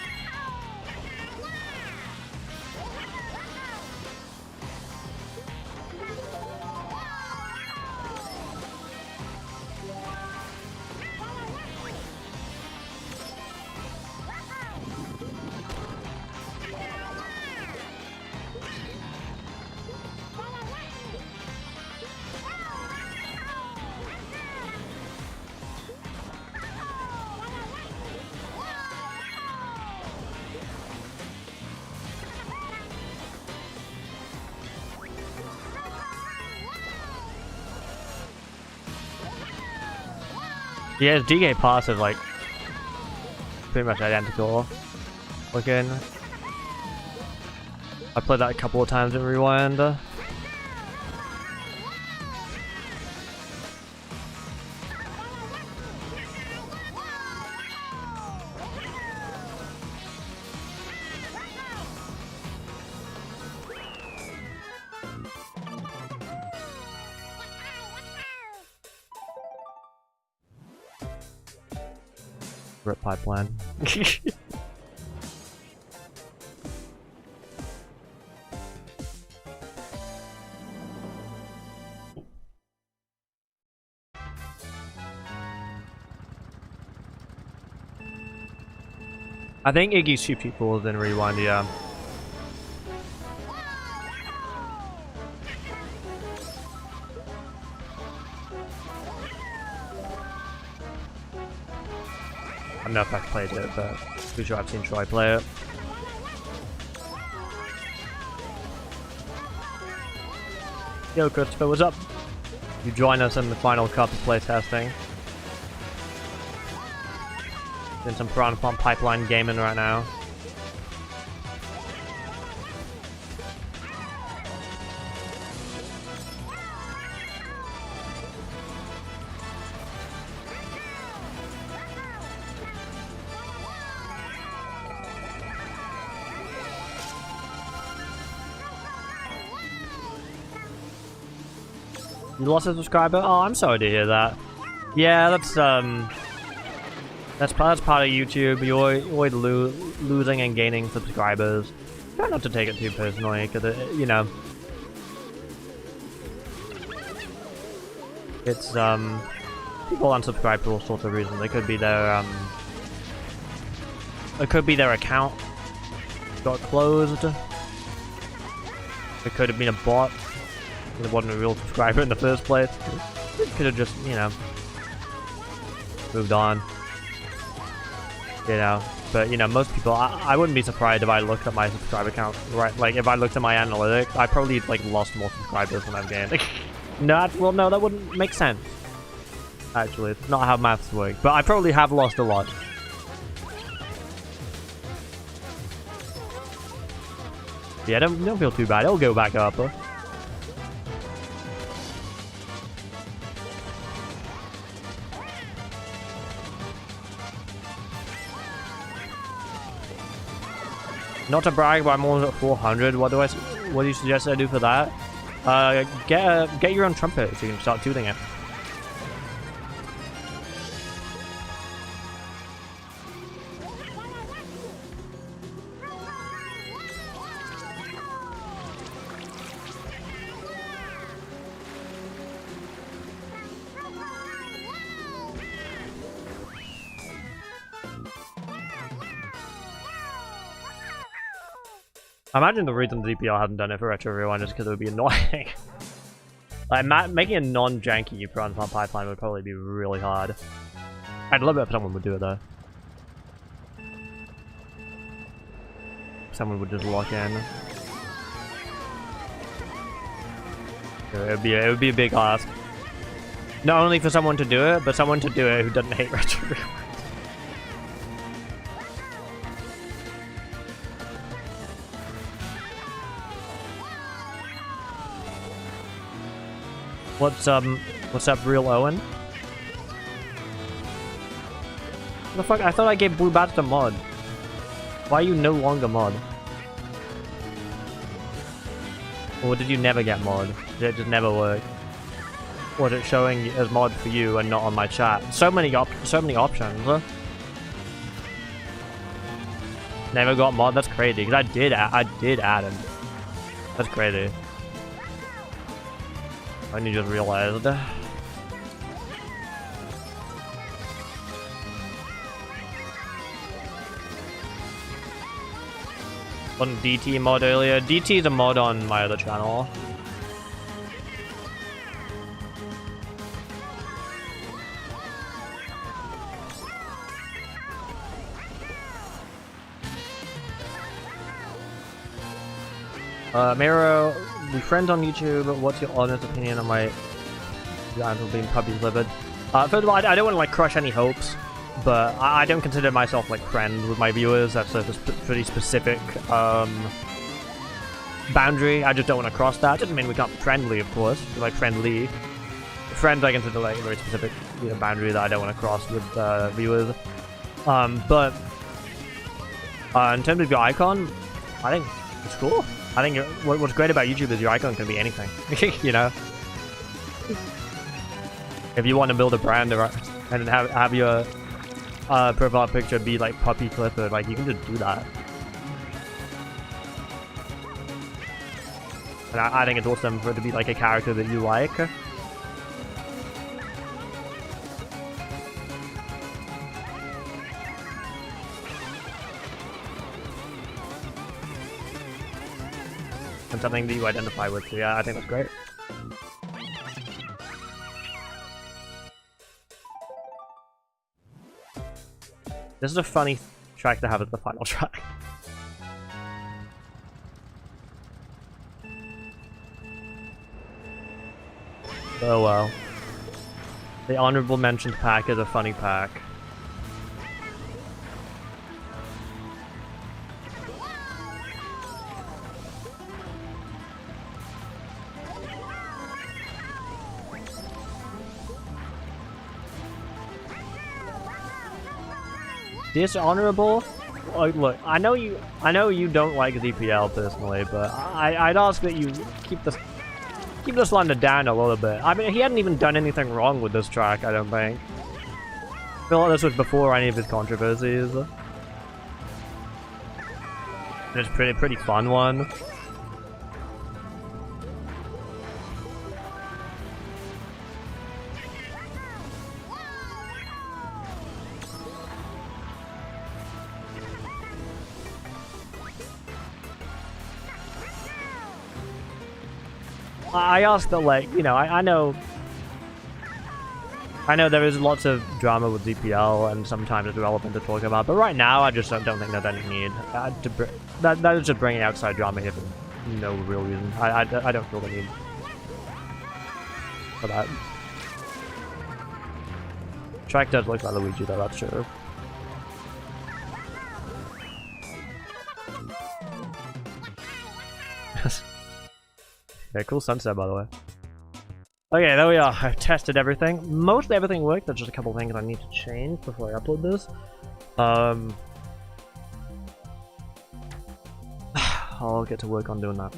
Yeah, his DK pass is like pretty much identical looking. I played that a couple of times in Rewind. Rip pipeline. I think Iggy's too people than Rewind, yeah. I don't know if I've played it, but pretty sure I've seen Troy play it. Yo, Christopher, what's up? You join us in the final cup of playtesting. Doing some Piranha Plant pipeline gaming right now. You lost a subscriber? Oh, I'm sorry to hear that. Yeah, that's part of YouTube. You're always losing and gaining subscribers. Try not to take it too personally, because you know, people unsubscribe for all sorts of reasons. It could be their account got closed. It could have been a bot. It wasn't a real subscriber in the first place. It could have just, you know, moved on. You know, but you know, most people, I wouldn't be surprised if I looked at my subscriber count, right? Like, if I looked at my analytics, I probably, like, lost more subscribers than I've gained. No, well, no, that wouldn't make sense. Actually, it's not how maths work. But I probably have lost a lot. Yeah, don't feel too bad. It'll go back up. Not to brag, but I'm almost at 400. What do you suggest I do for that? Get your own trumpet so you can start tooting it. I imagine the reason DPL hasn't done it for Retro Rewind is because it would be annoying. Like, making a non-janky runtime pipeline would probably be really hard. I'd love it if someone would do it though. Someone would just lock in. It would be a big ask. Not only for someone to do it, but someone to do it who doesn't hate Retro Rewind. What's up, Real Owen? What the fuck? I thought I gave Blue Bats a mod. Why are you no longer mod? Or did you never get mod? Did it just never work? Or is it showing as mod for you and not on my chat? So many options. Huh? Never got mod? That's crazy. Because I did add him. That's crazy. I only just realized. On DT mod earlier. DT is a mod on my other channel. Miro, we friends on YouTube. What's your honest opinion on my channel being puppy livid? First of all, I don't want to like crush any hopes, but I don't consider myself like friends with my viewers. That's a pretty specific boundary. I just don't want to cross that. Doesn't mean we can't be friendly, of course. We're, like friendly. Friends, I consider like a very specific, you know, boundary that I don't want to cross with viewers. But in terms of your icon, I think it's cool. I think what's great about YouTube is your icon can be anything, you know? If you want to build a brand and have your profile picture be like Puppy Clifford, like you can just do that. And I think it's awesome for it to be like a character that you like. And something that you identify with, so yeah, I think that's great. This is a funny track to have as the final track. Oh well. The honorable mentioned pack is a funny pack. Dishonorable? Look, I know you don't like ZPL personally, but I'd ask that you keep the slander down a little bit. I mean, he hadn't even done anything wrong with this track, I don't think. I feel like this was before any of his controversies. It's a pretty fun one. I ask that, like, you know, I know there is lots of drama with DPL, and sometimes it's relevant to talk about, but right now I just don't think there's any need. That is just bringing outside drama here for no real reason. I don't feel the need for that. Track does look like Luigi though, that's true. Yeah, cool sunset by the way. Okay, there we are. I've tested everything. Mostly everything worked. There's just a couple things I need to change before I upload this. I'll get to work on doing that.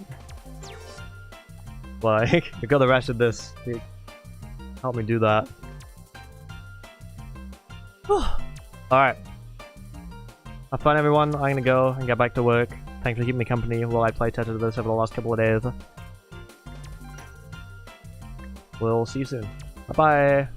Like, I got the rest of this. Help me do that. Alright. Have fun, everyone. I'm gonna go and get back to work. Thanks for keeping me company while I playtested this over the last couple of days. We'll see you soon. Bye-bye!